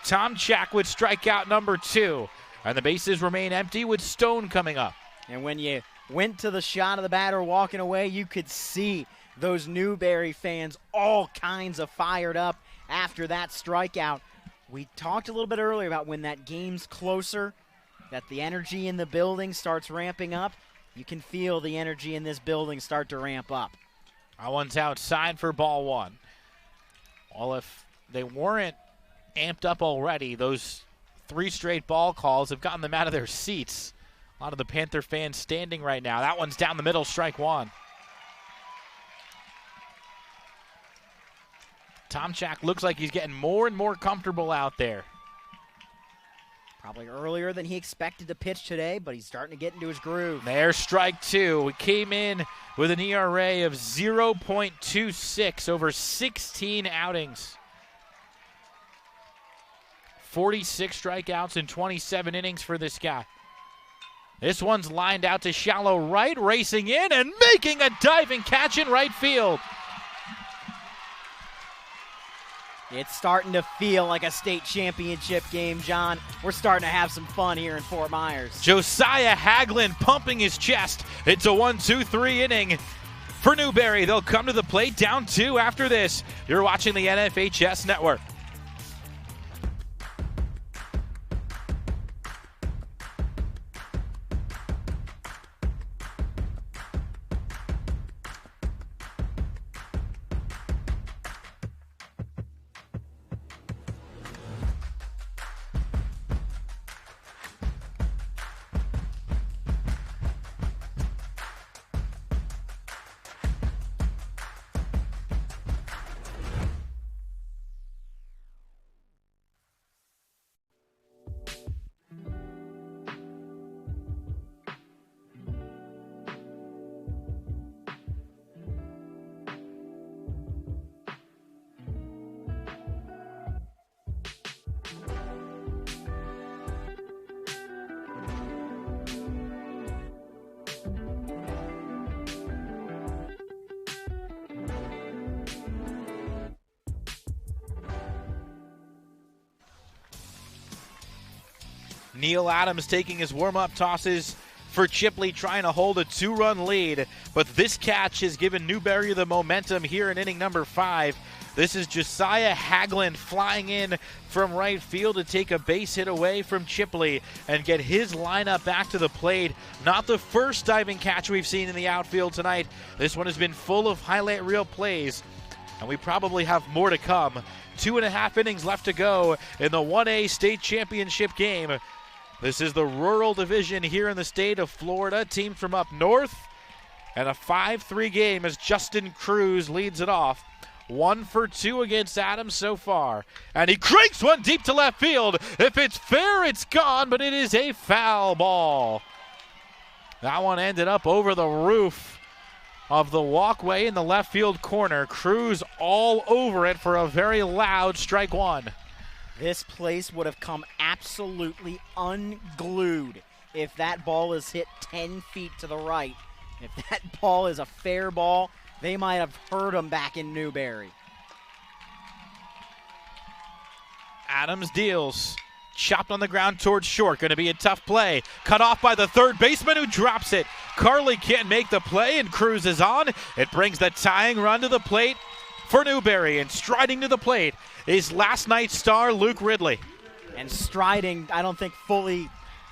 S2: Tomchak would strike out number 2. And the bases remain empty with Stone coming up.
S1: And when you went to the shot of the batter walking away, you could see those Newberry fans all kinds of fired up after that strikeout. We talked a little bit earlier about when that game's closer, that the energy in the building starts ramping up. You can feel the energy in this building start to ramp up.
S2: That one's outside for ball 1. Well, if they weren't amped up already, those 3 straight ball calls have gotten them out of their seats. A lot of the Panther fans standing right now. That one's down the middle, strike 1. Tomchak looks like he's getting more and more comfortable out there.
S1: Probably earlier than he expected to pitch today, but he's starting to get into his groove.
S2: There's strike 2. He came in with an ERA of 0.26 over 16 outings. 46 strikeouts in 27 innings for this guy. This one's lined out to shallow right, racing in and making a diving catch in right field.
S1: It's starting to feel like a state championship game, John. We're starting to have some fun here in Fort Myers.
S2: Josiah Haglund pumping his chest. It's a 1-2-3 inning for Newberry. They'll come to the plate down 2 after this. You're watching the NFHS Network. Neil Adams taking his warm-up tosses for Chipley, trying to hold a 2-run lead. But this catch has given Newberry the momentum here in inning number 5. This is Josiah Haglund flying in from right field to take a base hit away from Chipley and get his lineup back to the plate. Not the first diving catch we've seen in the outfield tonight. This one has been full of highlight reel plays, and we probably have more to come. 2.5 innings left to go in the 1A state championship game. This is the rural division here in the state of Florida. Teams from up north, and a 5-3 game as Justin Cruz leads it off. 1 for 2 against Adams so far. And he cranks one deep to left field. If it's fair, it's gone, but it is a foul ball. That one ended up over the roof of the walkway in the left field corner. Cruz all over it for a very loud strike one.
S1: This place would have come absolutely unglued if that ball is hit 10 feet to the right. If that ball is a fair ball, they might have heard him back in Newberry.
S2: Adams deals. Chopped on the ground towards short. Going to be a tough play. Cut off by the third baseman who drops it. Carley can't make the play, and Cruz is on. It brings the tying run to the plate for Newberry. And striding to the plate is last night's star, Luke Ridley.
S1: And striding, I don't think fully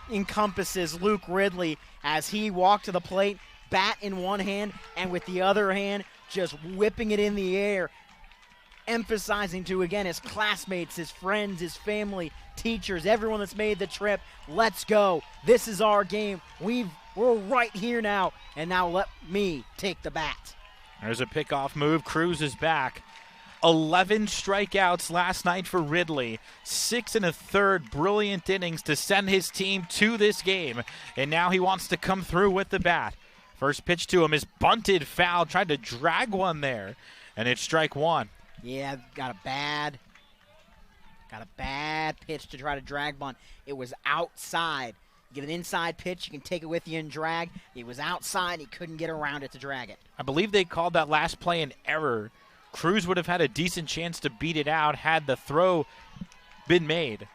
S1: encompasses Luke Ridley as he walked to the plate, bat in one hand, and with the other hand, just whipping it in the air, emphasizing to, again, his classmates, his friends, his family, teachers, everyone that's made the trip, let's go. This is our game. We're right here now, and now let me take the bat.
S2: There's a pickoff move. Cruz is back. 11 strikeouts last night for Ridley. 6 1/3 brilliant innings to send his team to this game, and now he wants to come through with the bat. First pitch to him is bunted foul. Tried to drag one there, and it's strike one.
S1: Yeah, got a bad pitch to try to drag bunt. It was outside. You get an inside pitch, you can take it with you and drag. It was outside. He couldn't get around it to drag it.
S2: I believe they called that last play an error. Cruz would have had a decent chance to beat it out had the throw been made.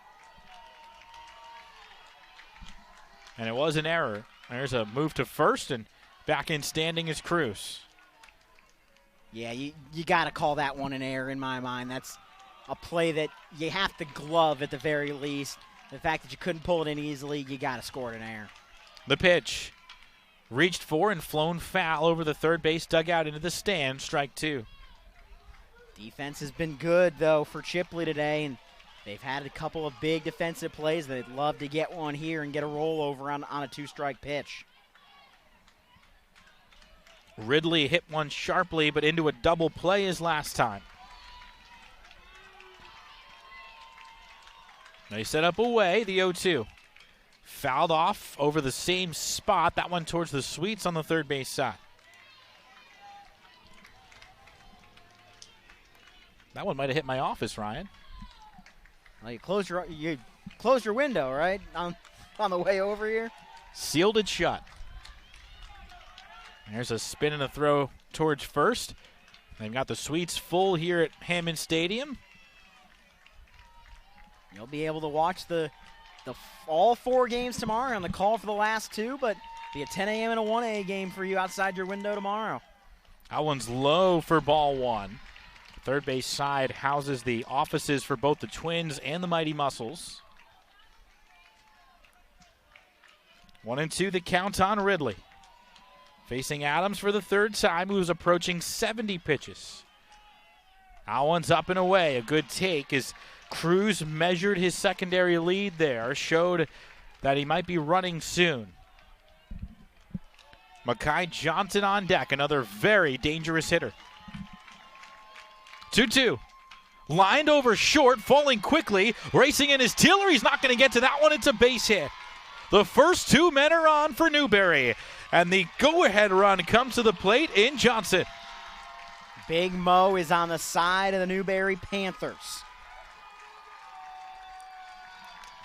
S2: And it was an error. There's a move to first, and back in standing is Cruz.
S1: Yeah, you got to call that one an error in my mind. That's a play that you have to glove at the very least. The fact that you couldn't pull it in easily, you got to score it an error.
S2: The pitch. Reached for and flown foul over the third base dugout into the stand. Strike two.
S1: Defense has been good, though, for Chipley today, and they've had a couple of big defensive plays. They'd love to get one here and get a rollover on a two-strike pitch.
S2: Ridley hit one sharply, but into a double play as last time. They set up away, the 0-2. Fouled off over the same spot. That one towards the Sweets on the third base side. That one might have hit my office, Ryan.
S1: Well, you close your window, right, on the way over here?
S2: Sealed it shut. There's a spin and a throw towards first. They've got the Sweets full here at Hammond Stadium.
S1: You'll be able to watch all 4 games tomorrow on the call for the last 2, but be a 10 a.m. and a 1A game for you outside your window tomorrow.
S2: That one's low for ball one. Third base side houses the offices for both the Twins and the Mighty Muscles. 1-2 the count on Ridley. Facing Adams for the third time, who's approaching 70 pitches. That one's up and away. A good take as Cruz measured his secondary lead there, showed that he might be running soon. Makai Johnson on deck, another very dangerous hitter. 2-2. Lined over short, falling quickly, racing in his Tiller. He's not going to get to that one. It's a base hit. The first 2 men are on for Newberry, and the go-ahead run comes to the plate in Johnson.
S1: Big Mo is on the side of the Newberry Panthers.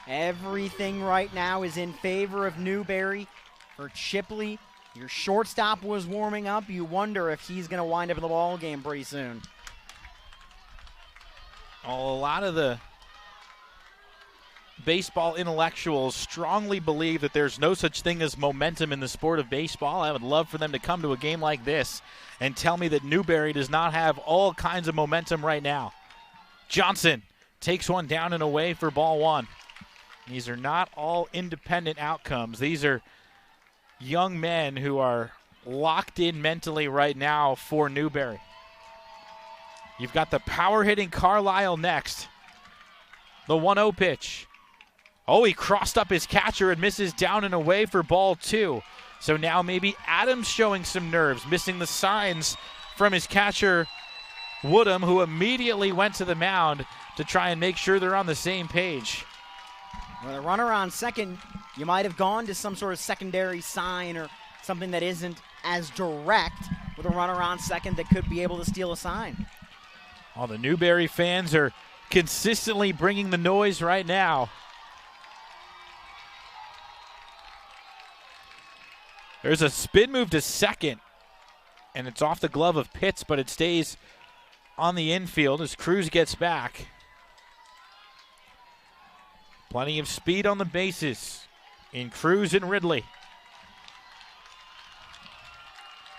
S1: Everything right now is in favor of Newberry. For Chipley, your shortstop was warming up. You wonder if he's going to wind up in the ball game pretty soon.
S2: A lot of the baseball intellectuals strongly believe that there's no such thing as momentum in the sport of baseball. I would love for them to come to a game like this and tell me that Newberry does not have all kinds of momentum right now. Johnson takes one down and away for ball one. These are not all independent outcomes. These are young men who are locked in mentally right now for Newberry. You've got the power-hitting Carlisle next. The 1-0 pitch. Oh, he crossed up his catcher and misses down and away for ball two. So now maybe Adams showing some nerves, missing the signs from his catcher, Woodham, who immediately went to the mound to try and make sure they're on the same page.
S1: With a runner on second, you might have gone to some sort of secondary sign or something that isn't as direct with a runner on second that could be able to steal a sign.
S2: All the Newberry fans are consistently bringing the noise right now. There's a spin move to second, and it's off the glove of Pitts, but it stays on the infield as Cruz gets back. Plenty of speed on the bases in Cruz and Ridley.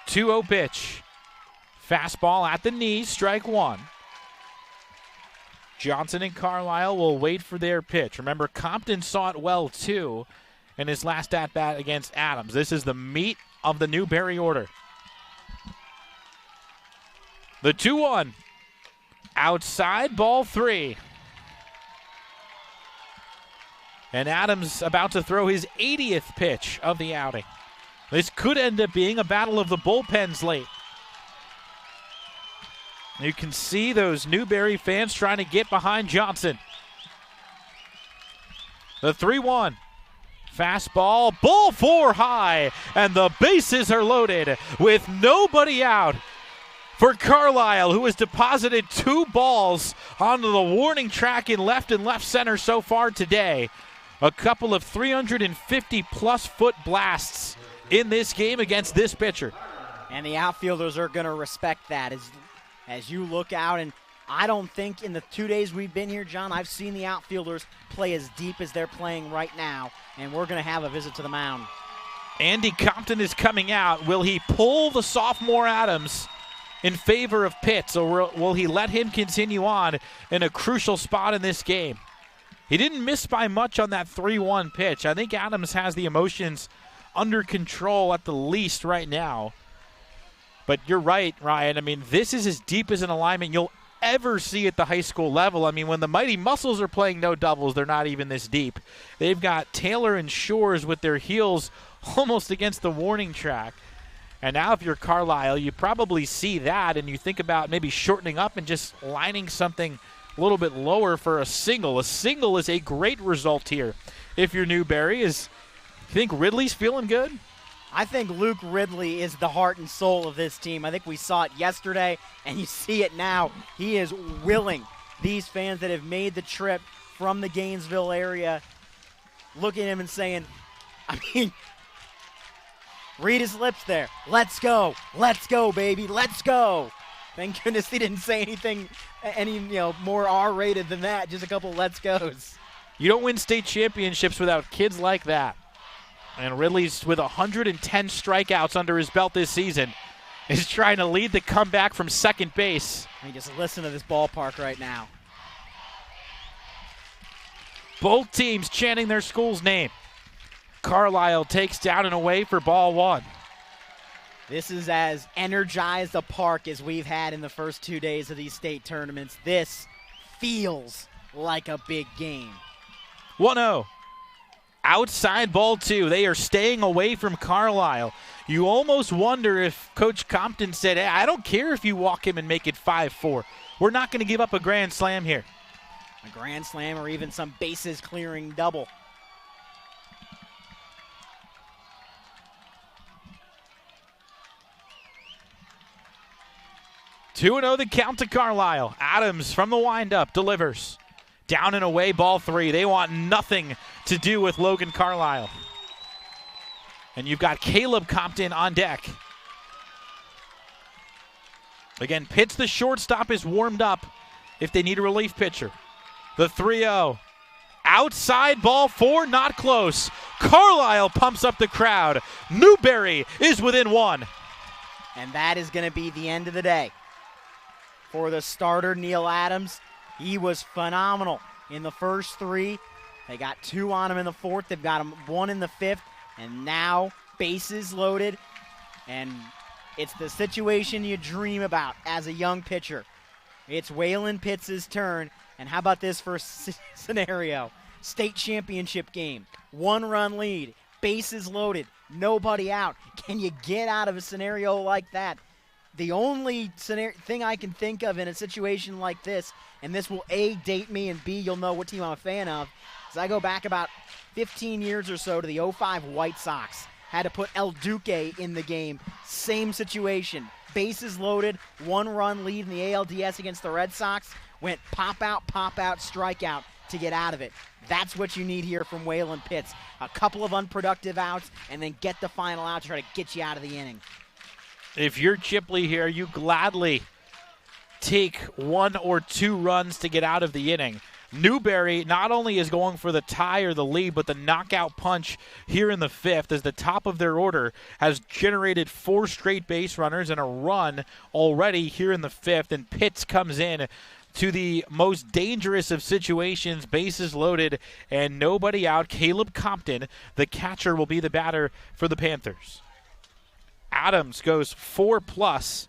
S2: 2-0 pitch. Fastball at the knees, strike one. Johnson and Carlisle will wait for their pitch. Remember, Compton saw it well, too, in his last at-bat against Adams. This is the meat of the Newberry order. The 2-1. Outside, ball three. And Adams about to throw his 80th pitch of the outing. This could end up being a battle of the bullpens late. You can see those Newberry fans trying to get behind Johnson. The 3-1. Fastball, ball four high, and the bases are loaded with nobody out for Carlisle, who has deposited two balls onto the warning track in left and left center so far today. A couple of 350-plus foot blasts in this game against this pitcher.
S1: And the outfielders are going to respect that as you look out. And I don't think in the 2 days we've been here, John, I've seen the outfielders play as deep as they're playing right now. And we're going to have a visit to the mound.
S2: Andy Compton is coming out. Will he pull the sophomore Adams in favor of Pitts, or will he let him continue on in a crucial spot in this game? He didn't miss by much on that 3-1 pitch. I think Adams has the emotions under control at the least right now. But you're right, Ryan. I mean, this is as deep as an alignment you'll ever see at the high school level. I mean, when the Mighty Muscles are playing no doubles, they're not even this deep. They've got Taylor and Shores with their heels almost against the warning track. And now if you're Carlisle, you probably see that and you think about maybe shortening up and just lining something a little bit lower for a single. A single is a great result here. If you're Newberry, you think Ridley's feeling good?
S1: I think Luke Ridley is the heart and soul of this team. I think we saw it yesterday, and you see it now. He is willing. These fans that have made the trip from the Gainesville area looking at him and saying, read his lips there. Let's go, baby, let's go. Thank goodness he didn't say anything more R-rated than that. Just a couple let's goes.
S2: You don't win state championships without kids like that. And Ridley's with 110 strikeouts under his belt this season is trying to lead the comeback from second base.
S1: I mean, just listen to this ballpark right now.
S2: Both teams chanting their school's name. Carlisle takes down and away for ball one.
S1: This is as energized a park as we've had in the first 2 days of these state tournaments. This feels like a big game.
S2: 1-0. Outside ball two. They are staying away from Carlisle. You almost wonder if Coach Compton said, hey, I don't care if you walk him and make it 5-4. We're not going to give up a grand slam here.
S1: A grand slam or even some bases clearing double.
S2: Two 2-0 the count to Carlisle. Adams from the windup delivers. Down and away, ball three. They want nothing to do with Logan Carlisle. And you've got Caleb Compton on deck. Again, Pitts, the shortstop, is warmed up if they need a relief pitcher. The 3-0. Outside ball 4, not close. Carlisle pumps up the crowd. Newberry is within 1.
S1: And that is going to be the end of the day. For the starter, Neil Adams, he was phenomenal in the first 3. They got 2 on him in the 4th. They've got him 1 in the 5th. And now, bases loaded. And it's the situation you dream about as a young pitcher. It's Waylon Pitts' turn. And how about this for a scenario? State championship game, 1-run lead, bases loaded, nobody out. Can you get out of a scenario like that? The only thing I can think of in a situation like this, and this will A, date me, and B, you'll know what team I'm a fan of, is I go back about 15 years or so to the 05 White Sox. Had to put El Duque in the game. Same situation. Bases loaded, 1-run lead in the ALDS against the Red Sox. Went pop out, strikeout to get out of it. That's what you need here from Waylon Pitts. A couple of unproductive outs, and then get the final out to try to get you out of the inning.
S2: If you're Chipley here, you gladly take 1 or 2 runs to get out of the inning. Newberry not only is going for the tie or the lead, but the knockout punch here in the 5th as the top of their order has generated 4 straight base runners and a run already here in the 5th, and Pitts comes in to the most dangerous of situations, bases loaded and nobody out. Caleb Compton, the catcher, will be the batter for the Panthers. Adams goes 4+.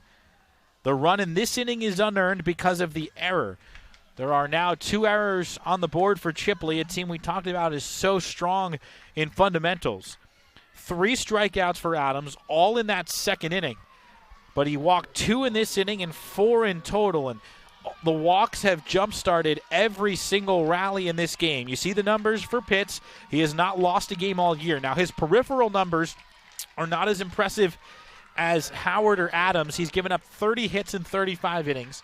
S2: The run in this inning is unearned because of the error. There are now 2 errors on the board for Chipley, a team we talked about is so strong in fundamentals. 3 strikeouts for Adams, all in that second inning. But he walked 2 in this inning and 4 in total, and the walks have jump-started every single rally in this game. You see the numbers for Pitts. He has not lost a game all year. Now, his peripheral numbers are not as impressive as Howard or Adams. He's given up 30 hits in 35 innings,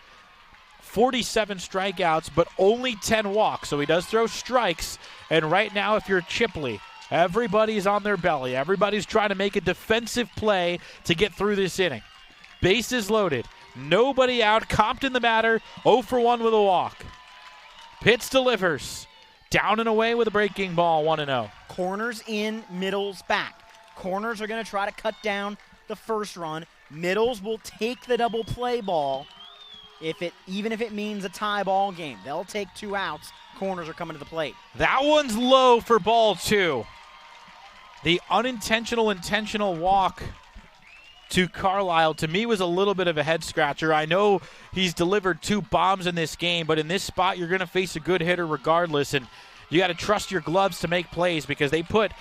S2: 47 strikeouts, but only 10 walks. So he does throw strikes. And right now, if you're Chipley, everybody's on their belly. Everybody's trying to make a defensive play to get through this inning. Bases loaded. Nobody out. Compton the batter, 0 for 1 with a walk. Pitts delivers. Down and away with a breaking ball, 1-0.
S1: Corners in, middles back. Corners are going to try to cut down the first run. Middles will take the double play ball, even if it means a tie ball game. They'll take 2 outs. Corners are coming to the plate.
S2: That one's low for ball 2. The intentional walk to Carlisle, to me, was a little bit of a head-scratcher. I know he's delivered 2 bombs in this game, but in this spot, you're going to face a good hitter regardless, and you got to trust your gloves to make plays because they put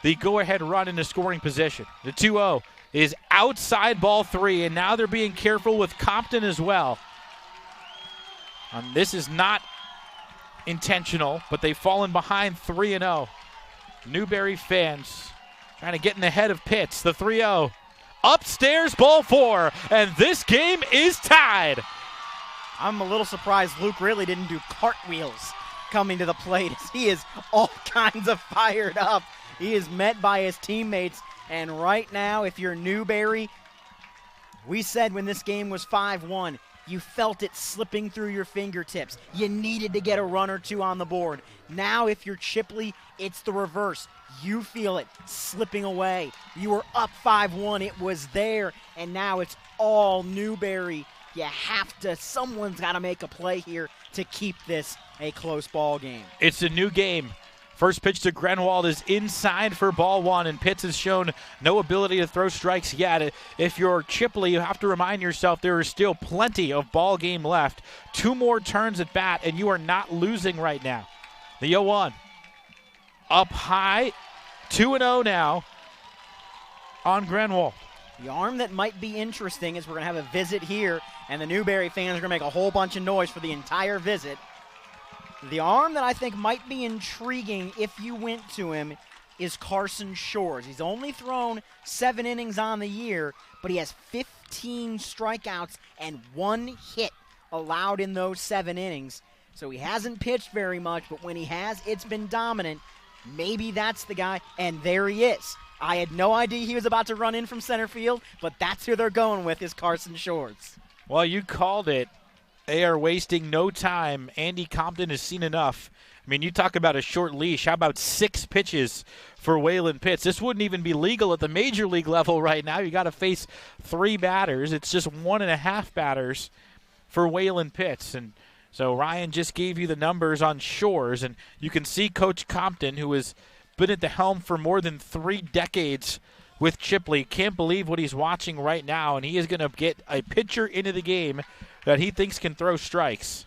S2: the go-ahead run into scoring position. The 2-0 is outside ball 3, and now they're being careful with Compton as well. This is not intentional, but they've fallen behind 3-0. Newberry fans trying to get in the head of Pitts. The 3-0. Upstairs, ball 4, and this game is tied.
S1: I'm a little surprised Luke really didn't do cartwheels coming to the plate, as he is all kinds of fired up. He is met by his teammates, and right now, if you're Newberry, we said when this game was 5-1, you felt it slipping through your fingertips. You needed to get a run or 2 on the board. Now, if you're Chipley, it's the reverse. You feel it slipping away. You were up 5-1. It was there, and now it's all Newberry. Someone's got to make a play here to keep this a close ball game.
S2: It's a new game. First pitch to Grenwald is inside for ball 1, and Pitts has shown no ability to throw strikes yet. If you're Chipley, you have to remind yourself there is still plenty of ball game left. 2 more turns at bat, and you are not losing right now. The 0-1. Up high, 2-0 now on Grenwald.
S1: The arm that might be interesting is we're going to have a visit here, and the Newberry fans are going to make a whole bunch of noise for the entire visit. The arm that I think might be intriguing if you went to him is Carson Shores. He's only thrown 7 innings on the year, but he has 15 strikeouts and 1 hit allowed in those 7 innings. So he hasn't pitched very much, but when he has, it's been dominant. Maybe that's the guy, and there he is. I had no idea he was about to run in from center field, but that's who they're going with, is Carson Shores.
S2: Well, you called it. They are wasting no time. Andy Compton has seen enough. I mean, you talk about a short leash. How about 6 pitches for Waylon Pitts? This wouldn't even be legal at the major league level right now. You got to face 3 batters. It's just 1.5 batters for Waylon Pitts. And so Ryan just gave you the numbers on Shores, and you can see Coach Compton, who has been at the helm for more than 3 decades with Chipley, can't believe what he's watching right now, and he is going to get a pitcher into the game that he thinks can throw strikes.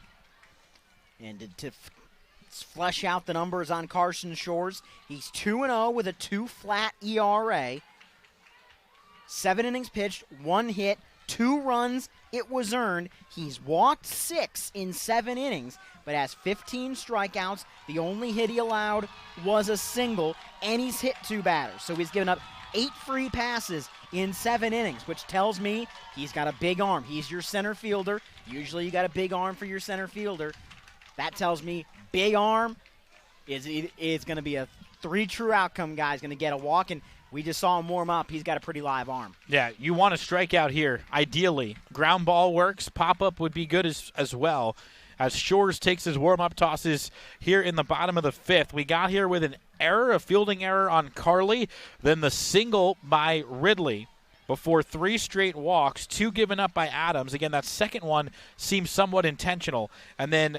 S1: And to flesh out the numbers on Carson Shores, he's 2-0 with a 2-flat ERA. 7 innings pitched, 1 hit, 2 runs. It was earned. He's walked 6 in 7 innings, but has 15 strikeouts. The only hit he allowed was a single, and he's hit 2 batters. So he's given up 8 free passes in 7 innings, which tells me he's got a big arm. He's your center fielder. Usually you got a big arm for your center fielder. That tells me big arm is going to be a 3 true outcome guy. He's going to get a walk, and we just saw him warm up. He's got a pretty live arm. Yeah,
S2: you want to strike out here, ideally. Ground ball works. Pop-up would be good as well. As Shores takes his warm-up tosses here in the bottom of the 5th. We got here with an error, a fielding error on Carly, then the single by Ridley before 3 straight walks, 2 given up by Adams. Again, that second one seems somewhat intentional. And then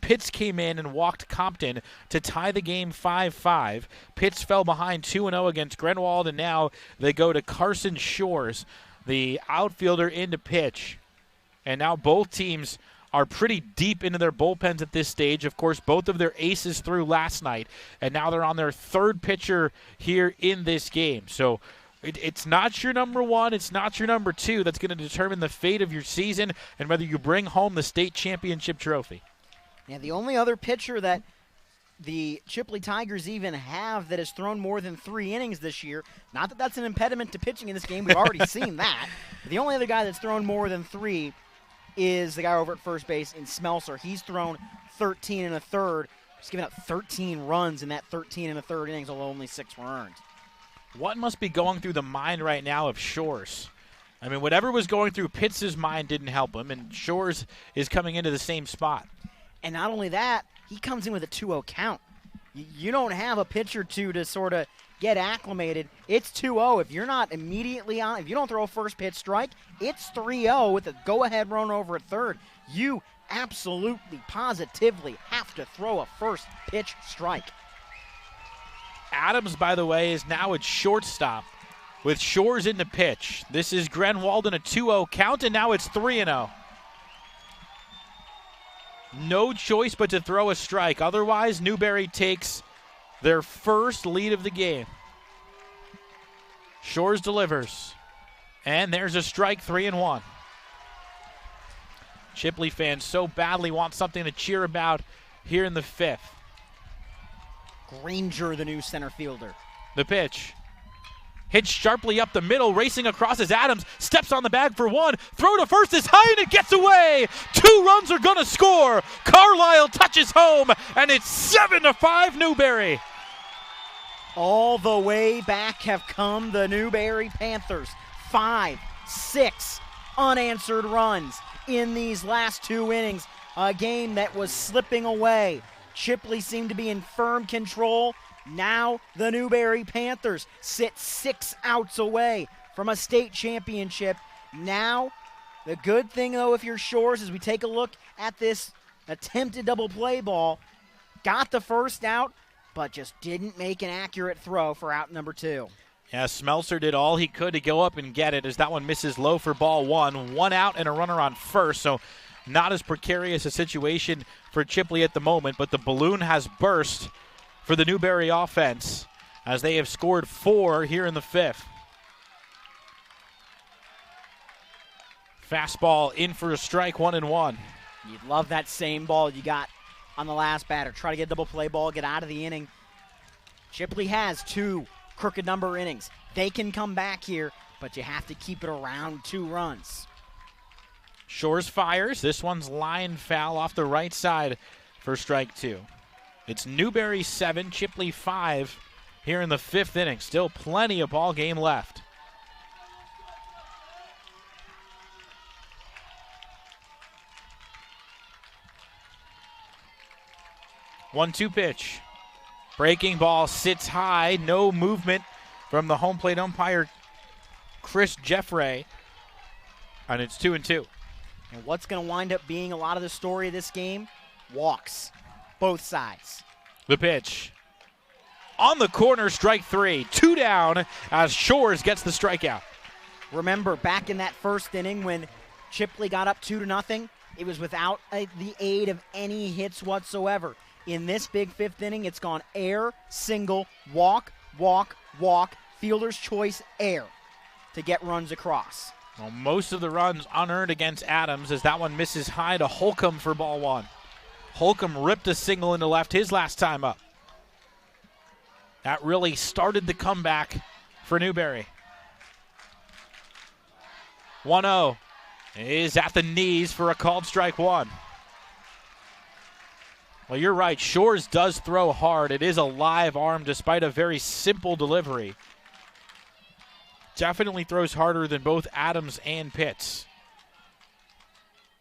S2: Pitts came in and walked Compton to tie the game 5-5. Pitts fell behind 2-0 against Grenwald, and now they go to Carson Shores, the outfielder, into pitch. And now both teams are pretty deep into their bullpens at this stage. Of course, both of their aces threw last night, and now they're on their 3rd pitcher here in this game. So it's not your number 1, it's not your number 2 that's going to determine the fate of your season and whether you bring home the state championship trophy.
S1: Yeah, the only other pitcher that the Chipley Tigers even have that has thrown more than 3 innings this year, not that that's an impediment to pitching in this game, we've already seen that. But the only other guy that's thrown more than 3 is the guy over at first base in Smelser. He's thrown 13 1/3. He's given up 13 runs in that 13 1/3 innings, although only 6 were earned.
S2: What must be going through the mind right now of Shores? I mean, whatever was going through Pitts' mind didn't help him, and Shores is coming into the same spot.
S1: And not only that, he comes in with a 2-0 count. You don't have a pitch or two to sort of get acclimated. It's 2-0. If you're not immediately on, if you don't throw a first pitch strike, it's 3-0 with a go-ahead run over at third. You absolutely, positively have to throw a first pitch strike.
S2: Adams, by the way, is now at shortstop with Shores in the pitch. This is Grenwald in a 2-0 count, and now it's 3-0. No choice but to throw a strike. Otherwise, Newberry takes their first lead of the game. Shores delivers. And there's a strike, 3-1. Chipley fans so badly want something to cheer about here in the 5th.
S1: Granger, the new center fielder.
S2: The pitch. Hits sharply up the middle, racing across as Adams steps on the bag for 1. Throw to first is high, and it gets away. 2 runs are going to score. Carlisle touches home, and it's 7-5 Newberry.
S1: All the way back have come the Newberry Panthers. 5, 6 unanswered runs in these last 2 innings. A game that was slipping away. Chipley seemed to be in firm control. Now the Newberry Panthers sit 6 outs away from a state championship. Now, the good thing, though, if you're Shores, as we take a look at this attempted double play ball, got the first out, but just didn't make an accurate throw for out number 2.
S2: Yeah, Smelser did all he could to go up and get it as that one misses low for ball 1. 1 out and a runner on first, so not as precarious a situation for Chipley at the moment, but the balloon has burst for the Newberry offense as they have scored 4 here in the 5th. Fastball in for a strike, 1-1.
S1: You'd love that same ball you got on the last batter. Try to get a double play ball, get out of the inning. Chipley has 2 crooked number innings. They can come back here, but you have to keep it around 2 runs.
S2: Shores fires. This one's line foul off the right side for strike 2. It's Newberry 7, Chipley 5 here in the 5th inning. Still plenty of ball game left. 1-2 pitch. Breaking ball sits high. No movement from the home plate umpire, Chris Jeffrey. And it's 2-2.
S1: And what's going to wind up being a lot of the story of this game? Walks. Both sides.
S2: The pitch. On the corner, strike 3. 2 down as Shores gets the strikeout.
S1: Remember, back in that first inning when Chipley got up 2-0, it was without the aid of any hits whatsoever. In this big fifth inning, it's gone air, single, walk, walk, walk, fielder's choice, air to get runs across.
S2: Well, most of the runs unearned against Adams as that one misses high to Holcomb for ball 1. Holcomb ripped a single into left his last time up. That really started the comeback for Newberry. 1-0 is at the knees for a called strike 1. Well, you're right. Shores does throw hard. It is a live arm despite a very simple delivery. Definitely throws harder than both Adams and Pitts.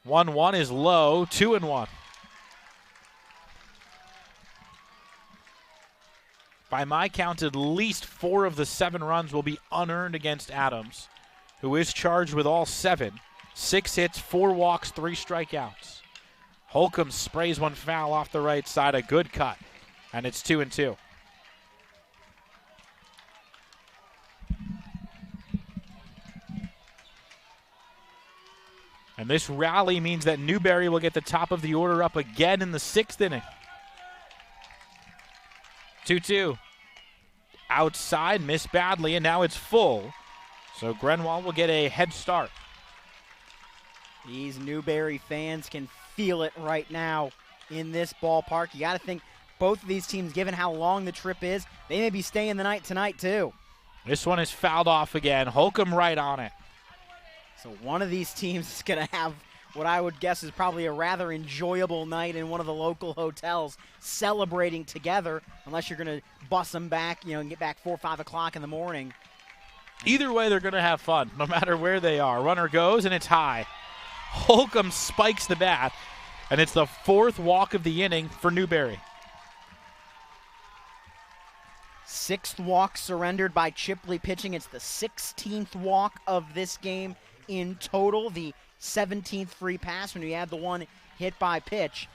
S2: 1-1 is low. 2-1. By my count, at least 4 of the 7 runs will be unearned against Adams, who is charged with all 7. 6 hits, 4 walks, 3 strikeouts. Holcomb sprays one foul off the right side, a good cut, and it's 2-2. And this rally means that Newberry will get the top of the order up again in the 6th inning. 2-2. Outside, missed badly, and now it's full. So Grenwald will get a head start.
S1: These Newberry fans can feel it right now in this ballpark. You got to think both of these teams, given how long the trip is, they may be staying the night tonight too.
S2: This one is fouled off again. Holcomb right on it.
S1: So one of these teams is going to have what I would guess is probably a rather enjoyable night in one of the local hotels celebrating together, unless you're going to bus them back, and get back 4 or 5 o'clock in the morning.
S2: Either way, they're going to have fun, no matter where they are. Runner goes, and it's high. Holcomb spikes the bat, and it's the 4th walk of the inning for Newberry.
S1: 6th walk surrendered by Chipley pitching. It's the 16th walk of this game in total. The 17th free pass when you add the one hit by pitch.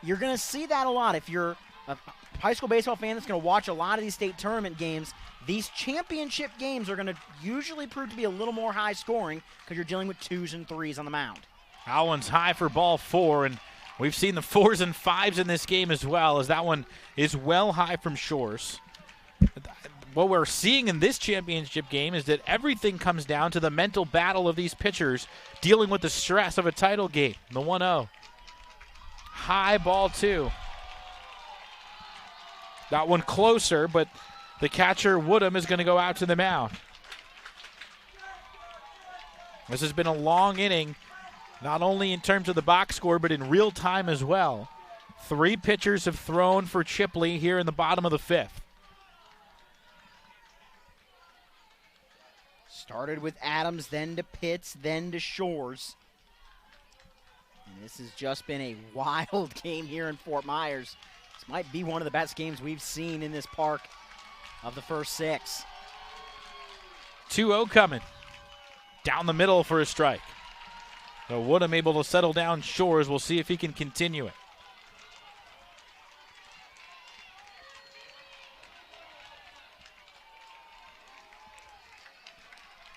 S1: You're going to see that a lot. If you're a high school baseball fan that's going to watch a lot of these state tournament games, these championship games are going to usually prove to be a little more high scoring because you're dealing with 2s and 3s on the mound.
S2: That one's high for ball 4, and we've seen the 4s and 5s in this game as well, as that one is well high from Shores. What we're seeing in this championship game is that everything comes down to the mental battle of these pitchers dealing with the stress of a title game. The 1-0. High ball 2. That one closer, but the catcher, Woodham, is going to go out to the mound. This has been a long inning, not only in terms of the box score, but in real time as well. 3 pitchers have thrown for Chipley here in the bottom of the 5th.
S1: Started with Adams, then to Pitts, then to Shores. And this has just been a wild game here in Fort Myers. This might be one of the best games we've seen in this park of the first 6.
S2: 2-0 coming. Down the middle for a strike. So Woodham able to settle down Shores. We'll see if he can continue it.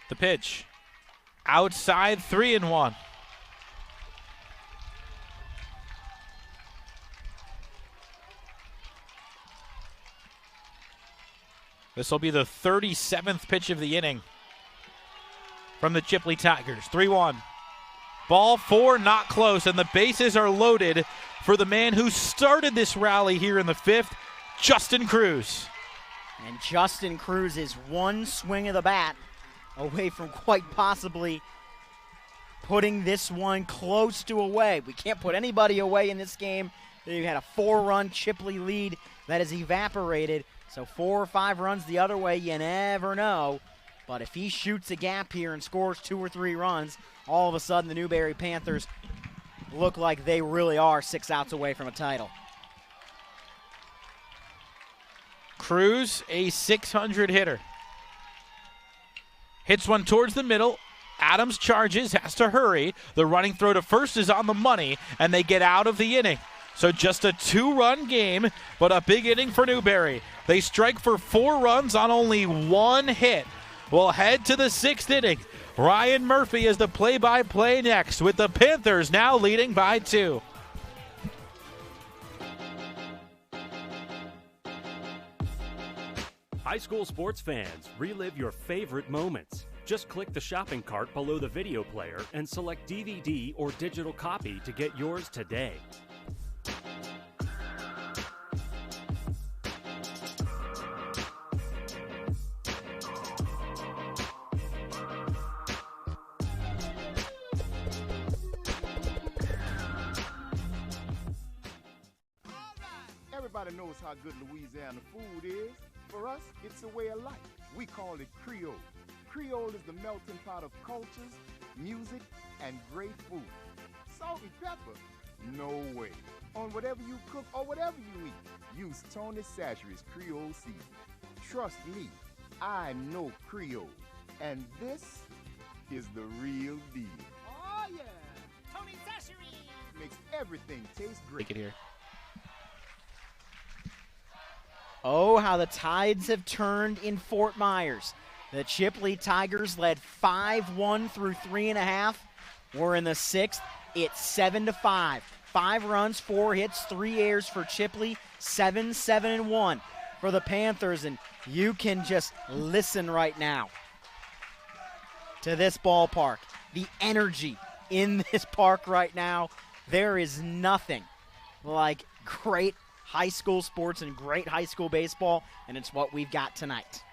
S2: The pitch. Outside, 3-1. This will be the 37th pitch of the inning from the Chipley Tigers. 3-1. Ball 4, not close, and the bases are loaded for the man who started this rally here in the 5th, Justin Cruz.
S1: And Justin Cruz is one swing of the bat away from quite possibly putting this one close to away. We can't put anybody away in this game. You had a 4-run Chipley lead that has evaporated. So 4 or 5 runs the other way, you never know. But if he shoots a gap here and scores 2 or 3 runs, all of a sudden the Newberry Panthers look like they really are 6 outs away from a title.
S2: Cruz, a 600 hitter. Hits one towards the middle. Adams charges, has to hurry. The running throw to first is on the money, and they get out of the inning. So just a 2-run game, but a big inning for Newberry. They strike for 4 runs on only 1 hit. We'll head to the 6th inning. Ryan Murphy is the play-by-play next, with the Panthers now leading by 2.
S3: High school sports fans, relive your favorite moments. Just click the shopping cart below the video player and select DVD or digital copy to get yours today.
S4: Everybody knows how good Louisiana food is. For us, it's a way of life. We call it Creole. Creole is the melting pot of cultures, music, and great food. Salt and pepper? No way. On whatever you cook or whatever you eat, use Tony Chachere's Creole seasoning. Trust me, I know Creole. And this is the real deal.
S5: Oh yeah, Tony Chachere's
S4: Makes everything taste great.
S2: Take it here.
S1: Oh, how the tides have turned in Fort Myers. The Chipley Tigers led 5-1 through 3.5. We're in the 6th. It's 7-5. 5 runs, 4 hits, 3 errors for Chipley. 7-1 for the Panthers. And you can just listen right now to this ballpark. The energy in this park right now. There is nothing like great high school sports and great high school baseball, and it's what we've got tonight.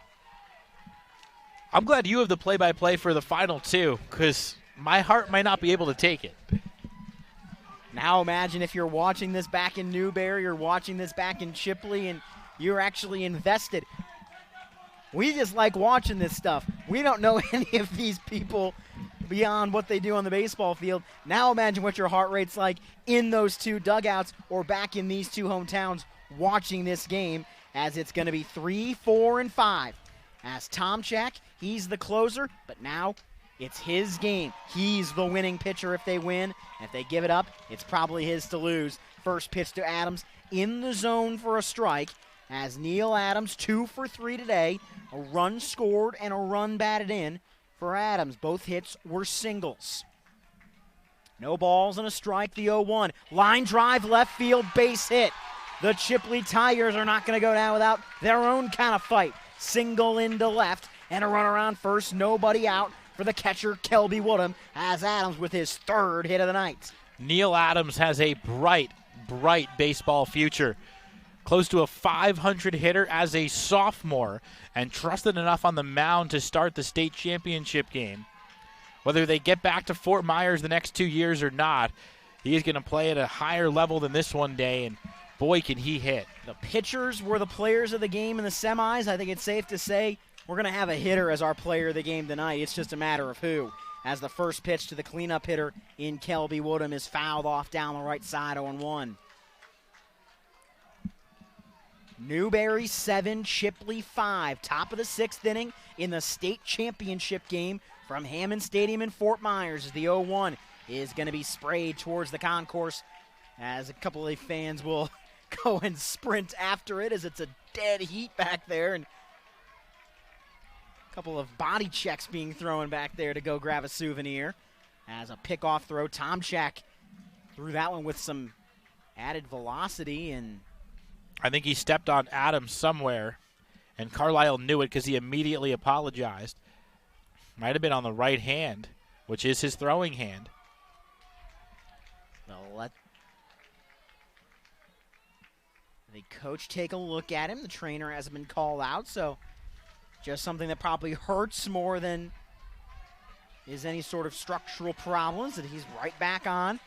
S2: I'm glad you have the play-by-play for the final 2, because my heart might not be able to take it.
S1: Now imagine if you're watching this back in Newberry or watching this back in Chipley and you're actually invested. We just like watching this stuff. We don't know any of these people beyond what they do on the baseball field. Now imagine what your heart rate's like in those 2 dugouts or back in these 2 hometowns watching this game, as it's going to be 3, 4, and 5. As Tomchak, he's the closer, but now it's his game. He's the winning pitcher if they win. If they give it up, it's probably his to lose. First pitch to Adams in the zone for a strike, as Neil Adams 2 for 3 today. A run scored and a run batted in for Adams. Both hits were singles. No balls and a strike, the 0-1. Line drive, left field, base hit. The Chipley Tigers are not going to go down without their own kind of fight. Single into left and a run around first, nobody out for the catcher, Kelby Woodham, as Adams with his 3rd hit of the night.
S2: Neil Adams has a bright baseball future. Close to a 500 hitter as a sophomore, and trusted enough on the mound to start the state championship game. Whether they get back to Fort Myers the next 2 years or not, he is going to play at a higher level than this one day, and boy, can he hit.
S1: The pitchers were the players of the game in the semis. I think it's safe to say we're going to have a hitter as our player of the game tonight. It's just a matter of who, as the first pitch to the cleanup hitter in Kelby Woodham is fouled off down the right side, 0-1. Newberry 7, Chipley 5. Top of the 6th inning in the state championship game from Hammond Stadium in Fort Myers, as the 0-1 is going to be sprayed towards the concourse, as a couple of fans will go and sprint after it, as it's a dead heat back there, and a couple of body checks being thrown back there to go grab a souvenir. As a pickoff throw, Tomchak threw that one with some added velocity, and
S2: I think he stepped on Adams somewhere, and Carlisle knew it because he immediately apologized. Might have been on the right hand, which is his throwing hand.
S1: They'll let the coach take a look at him. The trainer hasn't been called out, so just something that probably hurts more than is any sort of structural problems that he's right back on.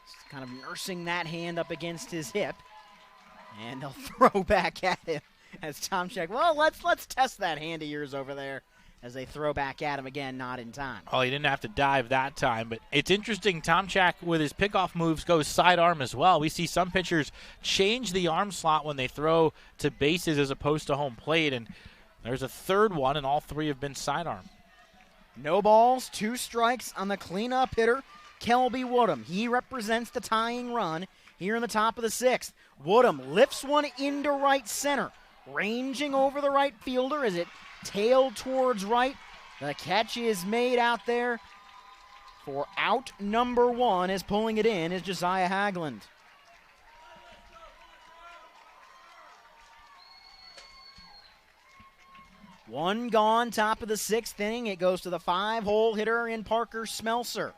S1: Just kind of nursing that hand up against his hip. And they'll throw back at him as Tomchak. Well, let's test that hand of yours over there. as they throw back at him again, not in time.
S2: Oh, he didn't have to dive that time, but it's interesting. Tomchak, with his pickoff moves, goes sidearm as well. We see some pitchers change the arm slot when they throw to bases as opposed to home plate, and there's a third one, and all three have been sidearm.
S1: No balls, 2 strikes on the cleanup hitter, Kelby Woodham. He represents the tying run here in the top of the 6th. Woodham lifts one into right center, ranging over the right fielder as it tailed towards right. The catch is made out there for out number 1, as pulling it in is Josiah Hagland. One gone, top of the 6th inning. It goes to the 5-hole hitter in Parker Smeltzer.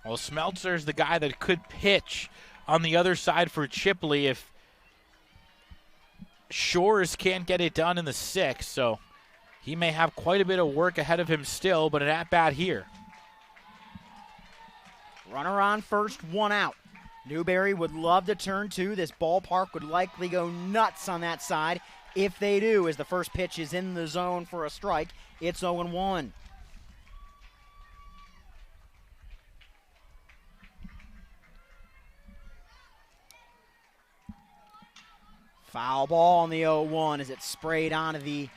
S2: Well, Smeltzer's the guy that could pitch on the other side for Chipley if Shores can't get it done in the 6th, so he may have quite a bit of work ahead of him still, but an at-bat here.
S1: Runner on first, 1 out. Newberry would love to turn 2. This ballpark would likely go nuts on that side. If they do, as the first pitch is in the zone for a strike, it's 0-1. Foul ball on the 0-1 as it's sprayed onto the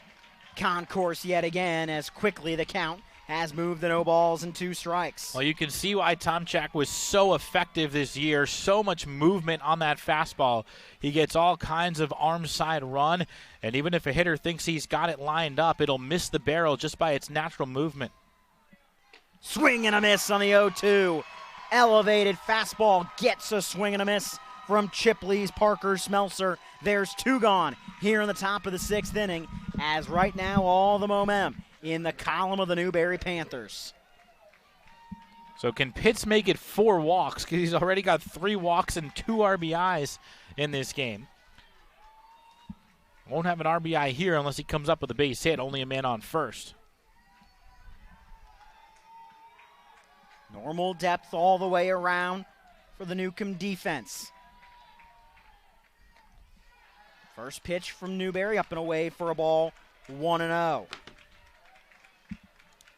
S1: concourse yet again, as quickly the count has moved to no balls and 2 strikes.
S2: Well, you can see why Tomchak was so effective this year. So much movement on that fastball. He gets all kinds of arm side run, and even if a hitter thinks he's got it lined up, it'll miss the barrel just by its natural movement.
S1: Swing and a miss on the 0-2. Elevated fastball gets a swing and a miss from Chipley's Parker Smeltzer. There's 2 gone here in the top of the 6th inning, as right now all the momentum in the column of the Newberry Panthers.
S2: So can Pitts make it 4 walks, because he's already got 3 walks and 2 RBIs in this game. Won't have an RBI here unless he comes up with a base hit, only a man on first.
S1: Normal depth all the way around for the Newcomb defense. First pitch from Newberry, up and away for a ball, 1-0.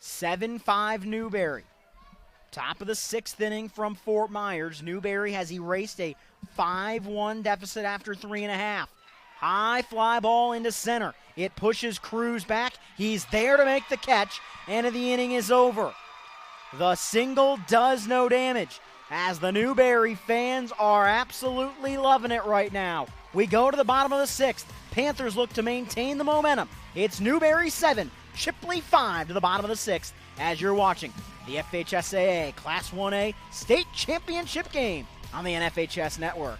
S1: 7-5 Newberry. Top of the 6th inning from Fort Myers. Newberry has erased a 5-1 deficit after 3.5. High fly ball into center. It pushes Cruz back. He's there to make the catch, and the inning is over. The single does no damage, as the Newberry fans are absolutely loving it right now. We go to the bottom of the 6th. Panthers look to maintain the momentum. It's Newberry 7, Chipley 5 to the bottom of the 6th, as you're watching the FHSAA Class 1A State Championship game on the NFHS Network.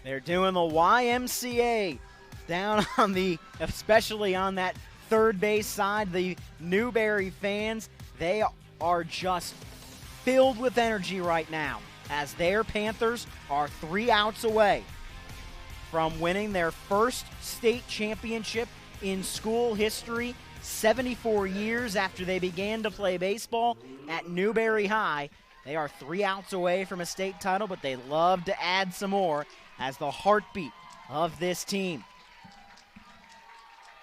S1: They're doing the YMCA down on the, especially on that third base side. The Newberry fans, they are just filled with energy right now, as their Panthers are 3 outs away from winning their first state championship in school history, 74 years after they began to play baseball at Newberry High. They are 3 outs away from a state title, but they love to add some more, as the heartbeat of this team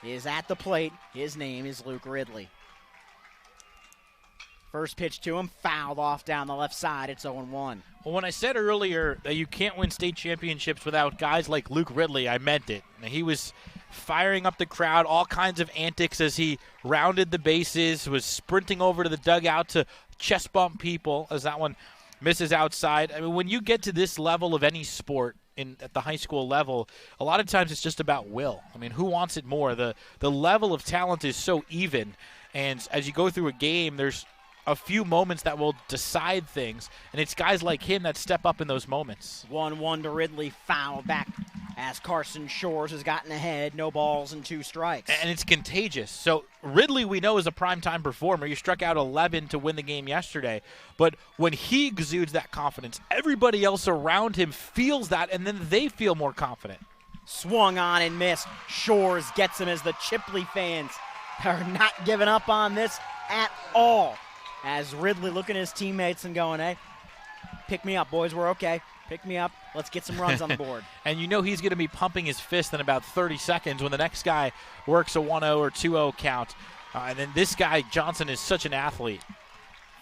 S1: is at the plate. His name is Luke Ridley. First pitch to him, fouled off down the left side. It's 0-1.
S2: Well, when I said earlier that you can't win state championships without guys like Luke Ridley, I meant it. Now, he was firing up the crowd, all kinds of antics as he rounded the bases, was sprinting over to the dugout to chest bump people as that one misses outside. I mean, when you get to this level of any sport at the high school level, a lot of times it's just about will. I mean, who wants it more? The level of talent is so even, and as you go through a game, there's a few moments that will decide things, and it's guys like him that step up in those moments.
S1: 1-1 to Ridley, foul back as Carson Shores has gotten ahead. No balls and 2 strikes.
S2: And it's contagious. So Ridley, we know, is a primetime performer. He struck out 11 to win the game yesterday. But when he exudes that confidence, everybody else around him feels that, and then they feel more confident.
S1: Swung on and missed. Shores gets him as the Chipley fans are not giving up on this at all. As Ridley looking at his teammates and going, hey, pick me up, boys, we're okay. Pick me up. Let's get some runs on the board.
S2: And you know he's going to be pumping his fist in about 30 seconds when the next guy works a 1-0 or 2-0 count. And then this guy, Johnson, is such an athlete.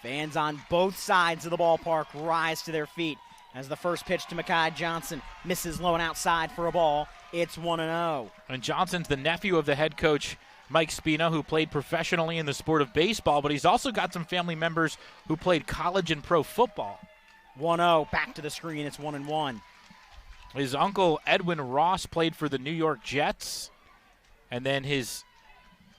S1: Fans on both sides of the ballpark rise to their feet as the first pitch to Mekhi Johnson misses low and outside for a ball. It's 1-0.
S2: And Johnson's the nephew of the head coach, Mike Spina, who played professionally in the sport of baseball, but he's also got some family members who played college and pro football.
S1: 1-0, back to the screen, it's 1-1.
S2: His uncle, Edwin Ross, played for the New York Jets, and then his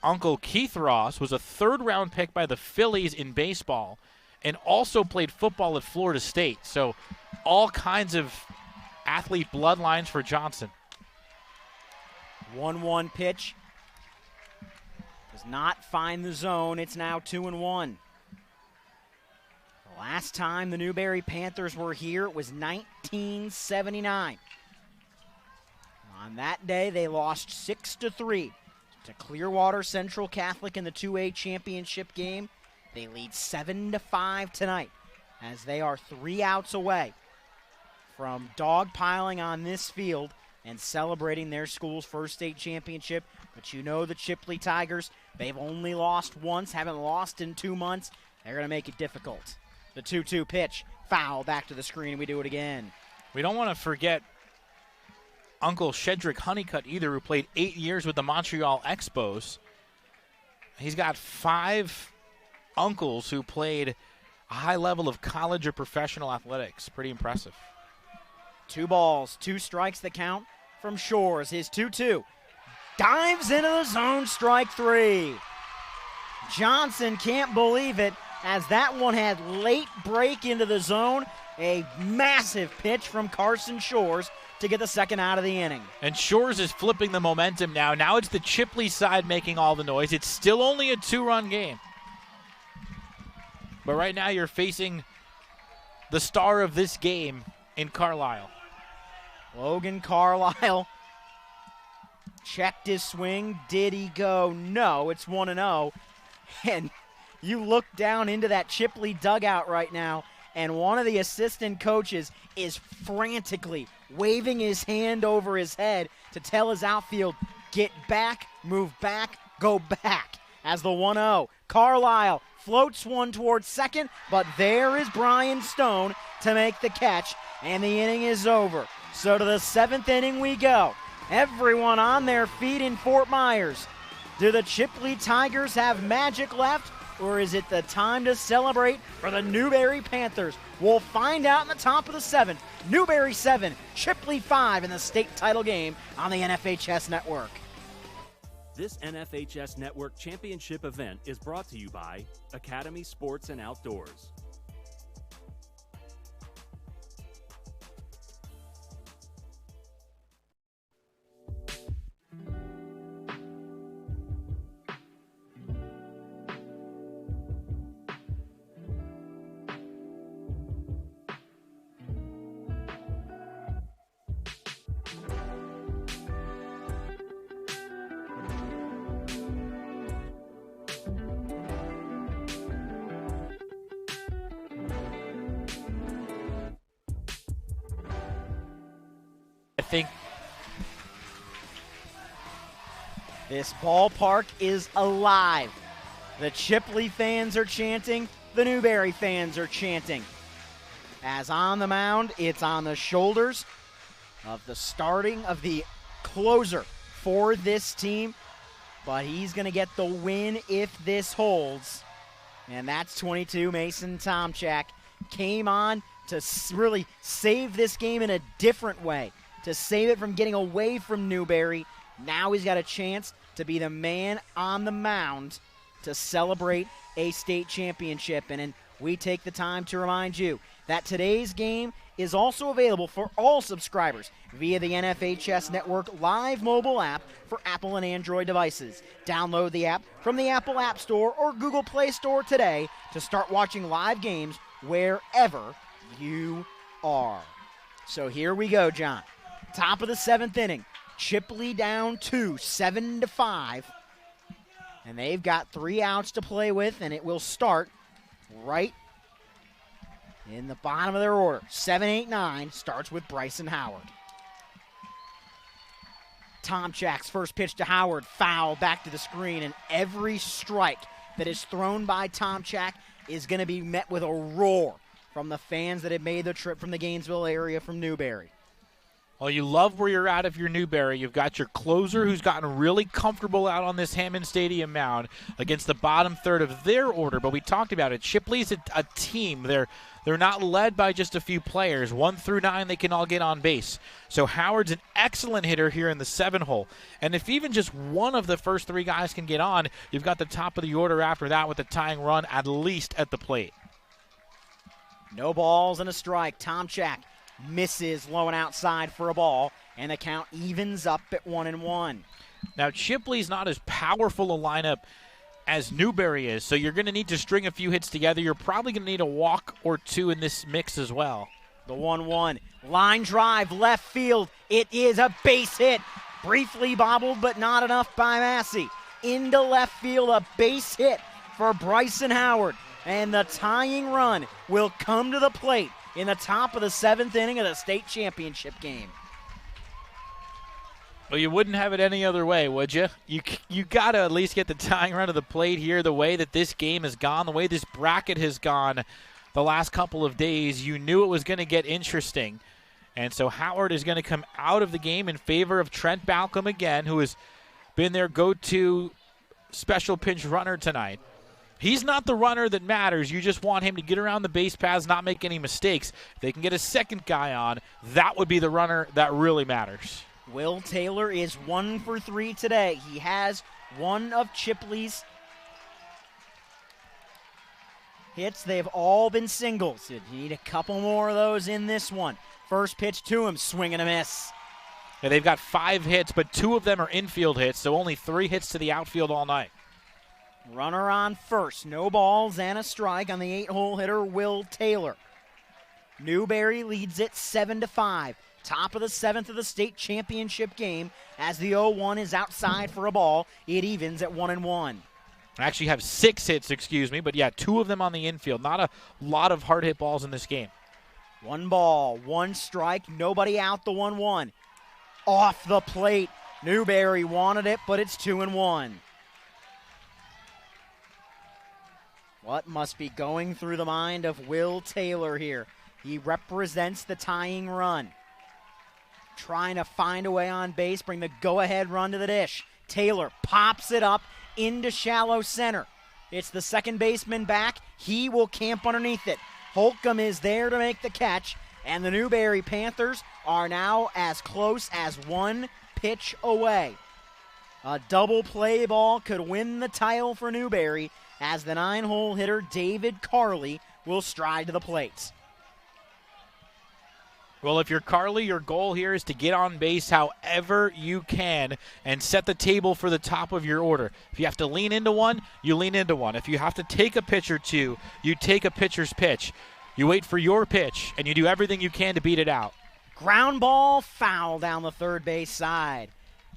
S2: uncle, Keith Ross, was a third-round pick by the Phillies in baseball and also played football at Florida State. So all kinds of athlete bloodlines for Johnson.
S1: 1-1 pitch. Does not find the zone. It's now 2-1. The last time the Newberry Panthers were here, it was 1979. On that day, they lost 6-3 to Clearwater Central Catholic in the 2A championship game. They lead 7-5 tonight as they are 3 outs away from dogpiling on this field and celebrating their school's first state championship. But you know the Chipley Tigers, they've only lost once, haven't lost in 2 months. They're going to make it difficult. The 2-2 pitch, foul, back to the screen, we do it again.
S2: We don't want to forget Uncle Shedrick Honeycutt either, who played 8 years with the Montreal Expos. He's got 5 uncles who played a high level of college or professional athletics. Pretty impressive.
S1: 2 balls, 2 strikes the count from Shores. His 2-2 dives into the zone, strike 3. Johnson can't believe it as that one had late break into the zone. A massive pitch from Carson Shores to get the second out of the inning.
S2: And Shores is flipping the momentum now. Now it's the Chipley side making all the noise. It's still only a 2-run game. But right now you're facing the star of this game in Carlisle.
S1: Logan Carlisle checked his swing. Did he go? No, it's 1-0. And you look down into that Chipley dugout right now, and one of the assistant coaches is frantically waving his hand over his head to tell his outfield, get back, move back, go back. As the 1-0, Carlisle floats one towards second, but there is Brian Stone to make the catch, and the inning is over. So to the 7th inning we go. Everyone on their feet in Fort Myers. Do the Chipley Tigers have magic left, or is it the time to celebrate for the Newberry Panthers? We'll find out in the top of the 7th. Newberry 7, Chipley 5 in the state title game on the NFHS Network.
S3: This NFHS Network Championship event is brought to you by Academy Sports and Outdoors.
S2: I think
S1: this ballpark is alive. The Chipley fans are chanting, the Newberry fans are chanting. As on the mound, it's on the shoulders of the closer for this team, but he's going to get the win if this holds, and that's 22. Mason Tomchak came on to really save this game in a different way, to save it from getting away from Newberry. Now he's got a chance to be the man on the mound to celebrate a state championship. And we take the time to remind you that today's game is also available for all subscribers via the NFHS Network live mobile app for Apple and Android devices. Download the app from the Apple App Store or Google Play Store today to start watching live games wherever you are. So here we go, John. Top of the 7th inning. Chipley down 2, 7-5. And they've got 3 outs to play with, and it will start right in the bottom of their order. 7-8-9 starts with Bryson Howard. Tomchak's first pitch to Howard, foul back to the screen, and every strike that is thrown by Tomchak is going to be met with a roar from the fans that have made the trip from the Gainesville area from Newberry.
S2: Well, you love where you're at if you're Newberry. You've got your closer who's gotten really comfortable out on this Hammond Stadium mound against the bottom third of their order. But we talked about it. Chipley's a team. They're not led by just a few players. 1 through 9, they can all get on base. So Howard's an excellent hitter here in the 7-hole. And if even just one of the first 3 guys can get on, you've got the top of the order after that with the tying run at least at the plate.
S1: No balls and a strike. Tomchak misses low and outside for a ball, and the count evens up at 1-1.
S2: Now, Chipley's not as powerful a lineup as Newberry is, so you're going to need to string a few hits together. You're probably going to need a walk or 2 in this mix as well.
S1: The 1-1. Line drive, left field. It is a base hit. Briefly bobbled, but not enough by Massey. Into left field, a base hit for Bryson Howard. And the tying run will come to the plate in the top of the 7th inning of the state championship game.
S2: Well, you wouldn't have it any other way, would you? You got to at least get the tying run to the plate here. The way that this game has gone, the way this bracket has gone the last couple of days, you knew it was going to get interesting. And so Howard is going to come out of the game in favor of Trent Balcom again, who has been their go-to special pinch runner tonight. He's not the runner that matters. You just want him to get around the base paths, not make any mistakes. If they can get a second guy on, that would be the runner that really matters.
S1: Will Taylor is 1 for 3 today. He has one of Chipley's hits. They've all been singles. You need a couple more of those in this one. First pitch to him, swing and a miss.
S2: Yeah, they've got 5 hits, but 2 of them are infield hits, so only 3 hits to the outfield all night.
S1: Runner on first. No balls and a strike on the 8-hole hitter, Will Taylor. Newberry leads it 7-5. Top of the 7th of the state championship game as the 0-1 is outside for a ball. It evens at 1-1.
S2: I actually have 6 hits, but yeah, 2 of them on the infield. Not a lot of hard hit balls in this game.
S1: 1 ball, 1 strike, nobody out, the 1-1. Off the plate. Newberry wanted it, but it's 2-1. What must be going through the mind of Will Taylor here? He represents the tying run. Trying to find a way on base, bring the go-ahead run to the dish. Taylor pops it up into shallow center. It's the second baseman back. He will camp underneath it. Holcomb is there to make the catch, and the Newberry Panthers are now as close as 1 pitch away. A double play ball could win the title for Newberry as the 9-hole hitter David Carley will stride to the plate.
S2: Well, if you're Carley, your goal here is to get on base however you can and set the table for the top of your order. If you have to lean into one, you lean into one. If you have to take a pitch or two, you take a pitcher's pitch. You wait for your pitch, and you do everything you can to beat it out.
S1: Ground ball, foul down the third base side.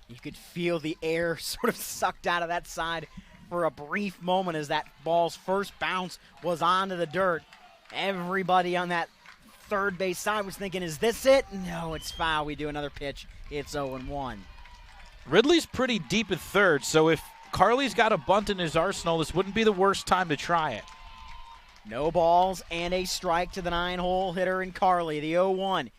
S1: You could feel the air sort of sucked out of that side for a brief moment as that ball's first bounce was onto the dirt. Everybody on that third base side was thinking, is this it? No, it's foul. We do another pitch. It's 0-1.
S2: Ridley's pretty deep at third, so if Carley's got a bunt in his arsenal, this wouldn't be the worst time to try it.
S1: No balls and a strike to the 9-hole hitter in Carly. The 0-1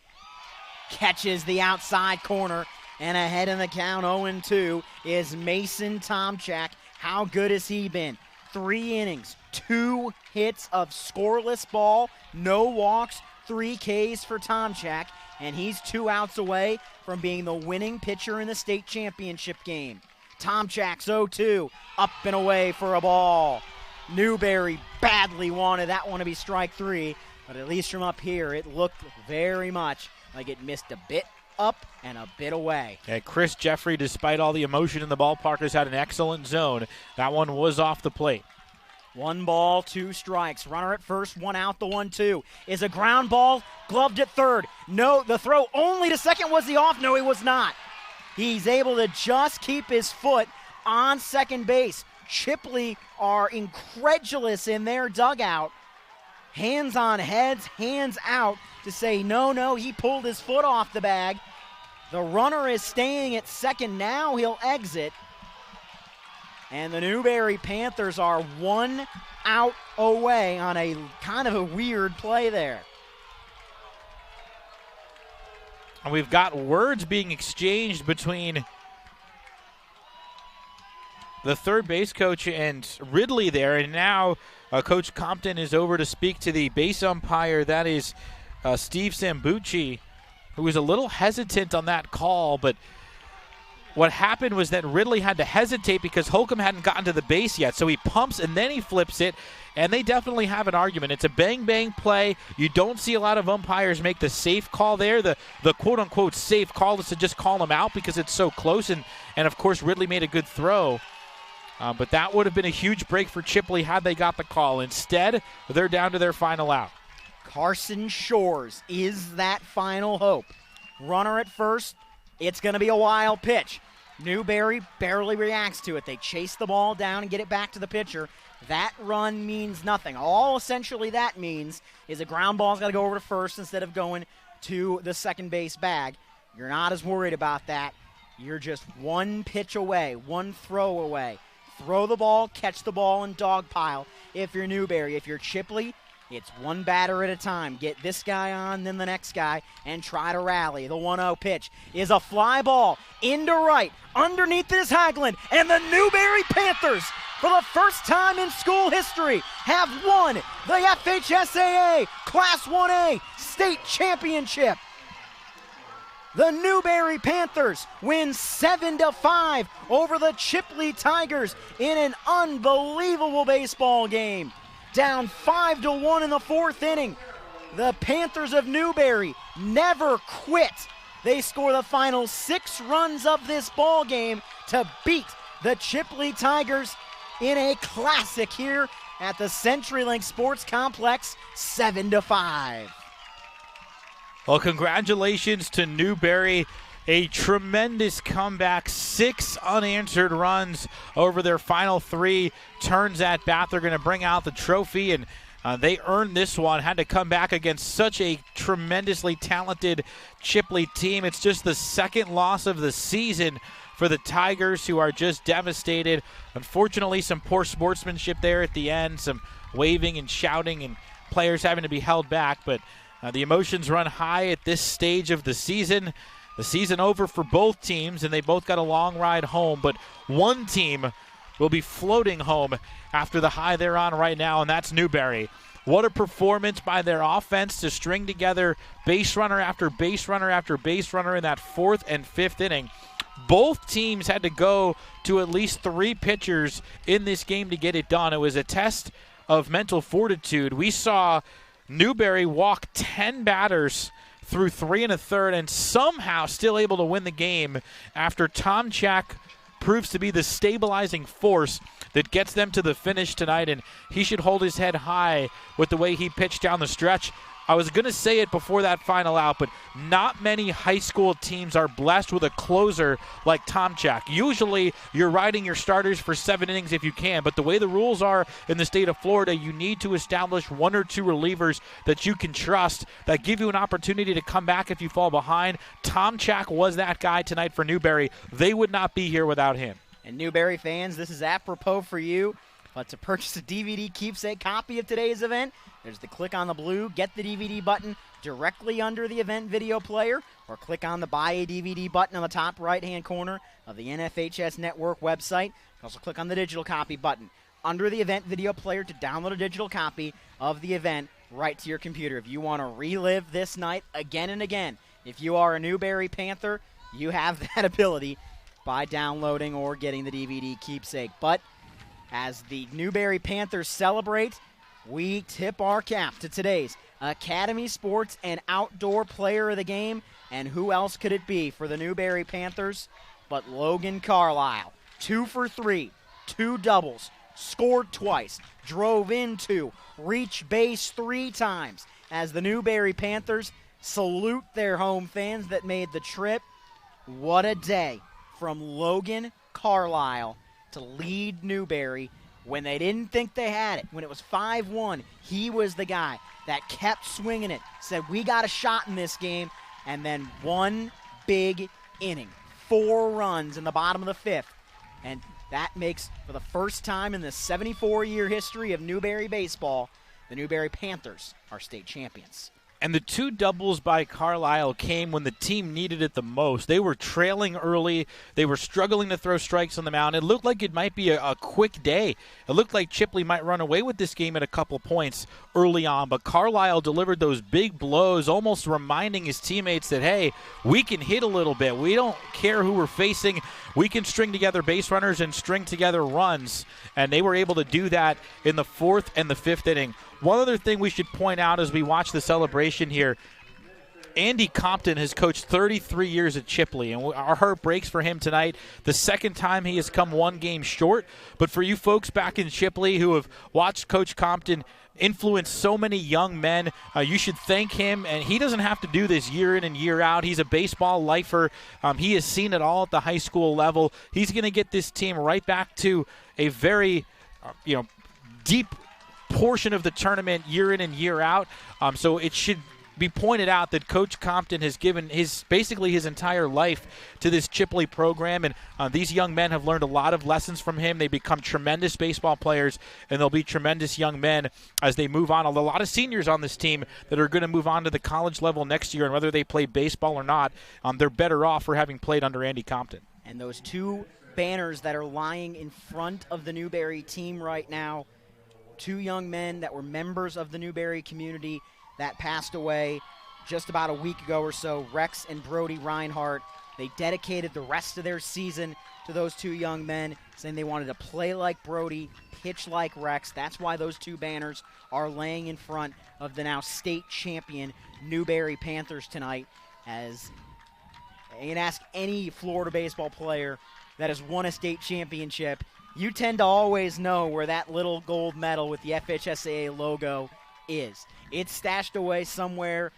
S1: catches the outside corner, and ahead in the count 0-2 is Mason Tomchak. How good has he been? 3 innings, 2 hits of scoreless ball, no walks, 3 Ks for Tomchak, and he's 2 outs away from being the winning pitcher in the state championship game. Tomchak's 0-2, up and away for a ball. Newberry badly wanted that one to be strike 3, but at least from up here, it looked very much like it missed a bit up and a bit away.
S2: Yeah, Chris Jeffrey, despite all the emotion in the ballpark, has had an excellent zone. That one was off the plate.
S1: 1 ball, 2 strikes. Runner at first, 1 out. The 1-2 is a ground ball, gloved at third. No, the throw only to second. Was he off? No, he was not. He's able to just keep his foot on second base. Chipley are incredulous in their dugout. Hands on heads, hands out to say no, he pulled his foot off the bag. The runner is staying at second. Now he'll exit. And the Newberry Panthers are 1 out away on a kind of a weird play there.
S2: And we've got words being exchanged between the third base coach and Ridley there. And now Coach Compton is over to speak to the base umpire. That is Steve Sambucci, who was a little hesitant on that call, but what happened was that Ridley had to hesitate because Holcomb hadn't gotten to the base yet. So he pumps and then he flips it, and they definitely have an argument. It's a bang-bang play. You don't see a lot of umpires make the safe call there. The quote-unquote safe call is to just call him out because it's so close, and of course Ridley made a good throw. But that would have been a huge break for Chipley had they got the call. Instead, they're down to their final out.
S1: Carson Shores is that final hope. Runner at first, it's going to be a wild pitch. Newberry barely reacts to it. They chase the ball down and get it back to the pitcher. That run means nothing. All essentially that means is a ground ball's got to go over to first instead of going to the second base bag. You're not as worried about that. You're just 1 pitch away, 1 throw away. Throw the ball, catch the ball, and dogpile if you're Newberry. If you're Chipley, it's 1 batter at a time. Get this guy on, then the next guy, and try to rally. The 1-0 pitch is a fly ball into right. Underneath it is Haglund, and the Newberry Panthers, for the first time in school history, have won the FHSAA Class 1A State Championship. The Newberry Panthers win 7-5 over the Chipley Tigers in an unbelievable baseball game. Down 5-1 in the 4th inning. The Panthers of Newberry never quit. They score the final 6 runs of this ball game to beat the Chipley Tigers in a classic here at the CenturyLink Sports Complex, 7-5.
S2: Well, congratulations to Newberry. A tremendous comeback, 6 unanswered runs over their final 3 turns at bat. They're going to bring out the trophy, and they earned this one. Had to come back against such a tremendously talented Chipley team. It's just the 2nd loss of the season for the Tigers, who are just devastated. Unfortunately, some poor sportsmanship there at the end, some waving and shouting and players having to be held back, but the emotions run high at this stage of the season. The season over for both teams, and they both got a long ride home, but one team will be floating home after the high they're on right now, and that's Newberry. What a performance by their offense to string together base runner after base runner after base runner in that 4th and 5th inning. Both teams had to go to at least 3 pitchers in this game to get it done. It was a test of mental fortitude. We saw Newberry walk 10 batters through 3 1/3 and somehow still able to win the game after Tomchak proves to be the stabilizing force that gets them to the finish tonight, and he should hold his head high with the way he pitched down the stretch. I was going to say it before that final out, but not many high school teams are blessed with a closer like Tomchak. Usually, you're riding your starters for 7 innings if you can, but the way the rules are in the state of Florida, you need to establish 1 or 2 relievers that you can trust, that give you an opportunity to come back if you fall behind. Tomchak was that guy tonight for Newberry. They would not be here without him.
S1: And Newberry fans, this is apropos for you. But to purchase a DVD keepsake copy of today's event, there's the click on the blue Get the DVD button directly under the event video player, or click on the Buy a DVD button on the top right-hand corner of the NFHS Network website. You can also click on the digital copy button under the event video player to download a digital copy of the event right to your computer. If you want to relive this night again and again, if you are a Newberry Panther, you have that ability by downloading or getting the DVD keepsake. But as the Newberry Panthers celebrate, we tip our cap to today's Academy Sports and Outdoor Player of the Game. And who else could it be for the Newberry Panthers but Logan Carlisle? 2 for 3, 2 doubles, scored twice, drove in 2, reached base 3 times. As the Newberry Panthers salute their home fans that made the trip. What a day from Logan Carlisle to lead Newberry when they didn't think they had it. When it was 5-1, he was the guy that kept swinging it, said, we got a shot in this game, and then one big inning, 4 runs in the bottom of the 5th. And that makes, for the first time in the 74-year history of Newberry baseball, the Newberry Panthers are state champions.
S2: And the 2 doubles by Carlisle came when the team needed it the most. They were trailing early. They were struggling to throw strikes on the mound. It looked like it might be a quick day. It looked like Chipley might run away with this game at a couple points early on. But Carlisle delivered those big blows, almost reminding his teammates that, hey, we can hit a little bit. We don't care who we're facing. We can string together base runners and string together runs. And they were able to do that in the 4th and the 5th inning. One other thing we should point out as we watch the celebration here, Andy Compton has coached 33 years at Chipley, and our heart breaks for him tonight. The second time he has come 1 game short. But for you folks back in Chipley who have watched Coach Compton influence so many young men, you should thank him. And he doesn't have to do this year in and year out. He's a baseball lifer. He has seen it all at the high school level. He's going to get this team right back to a very deep portion of the tournament year in and year out. So it should be pointed out that Coach Compton has given basically his entire life to this Chipley program, and these young men have learned a lot of lessons from him. They become tremendous baseball players, and they'll be tremendous young men as they move on. A lot of seniors on this team that are going to move on to the college level next year, and whether they play baseball or not, they're better off for having played under Andy Compton.
S1: And those 2 banners that are lying in front of the Newberry team right now, 2 young men that were members of the Newberry community that passed away just about a week ago or so, Rex and Brody Reinhardt. They dedicated the rest of their season to those 2 young men, saying they wanted to play like Brody, pitch like Rex. That's why those 2 banners are laying in front of the now state champion Newberry Panthers tonight. As you can ask any Florida baseball player that has won a state championship, you tend to always know where that little gold medal with the FHSAA logo is. It's stashed away somewhere,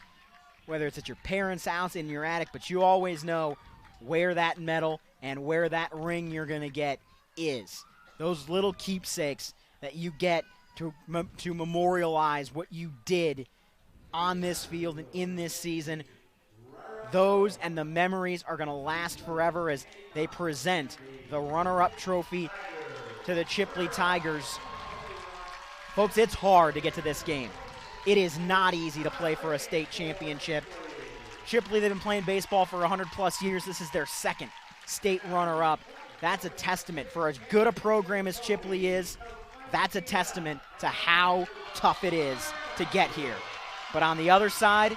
S1: whether it's at your parents' house, in your attic, but you always know where that medal and where that ring you're going to get is. Those little keepsakes that you get to memorialize what you did on this field and in this season, those and the memories are going to last forever as they present the runner-up trophy to the Chipley Tigers. Folks, it's hard to get to this game. It is not easy to play for a state championship. Chipley, they've been playing baseball for 100-plus years. This is their 2nd state runner-up. That's a testament. For as good a program as Chipley is, that's a testament to how tough it is to get here. But on the other side,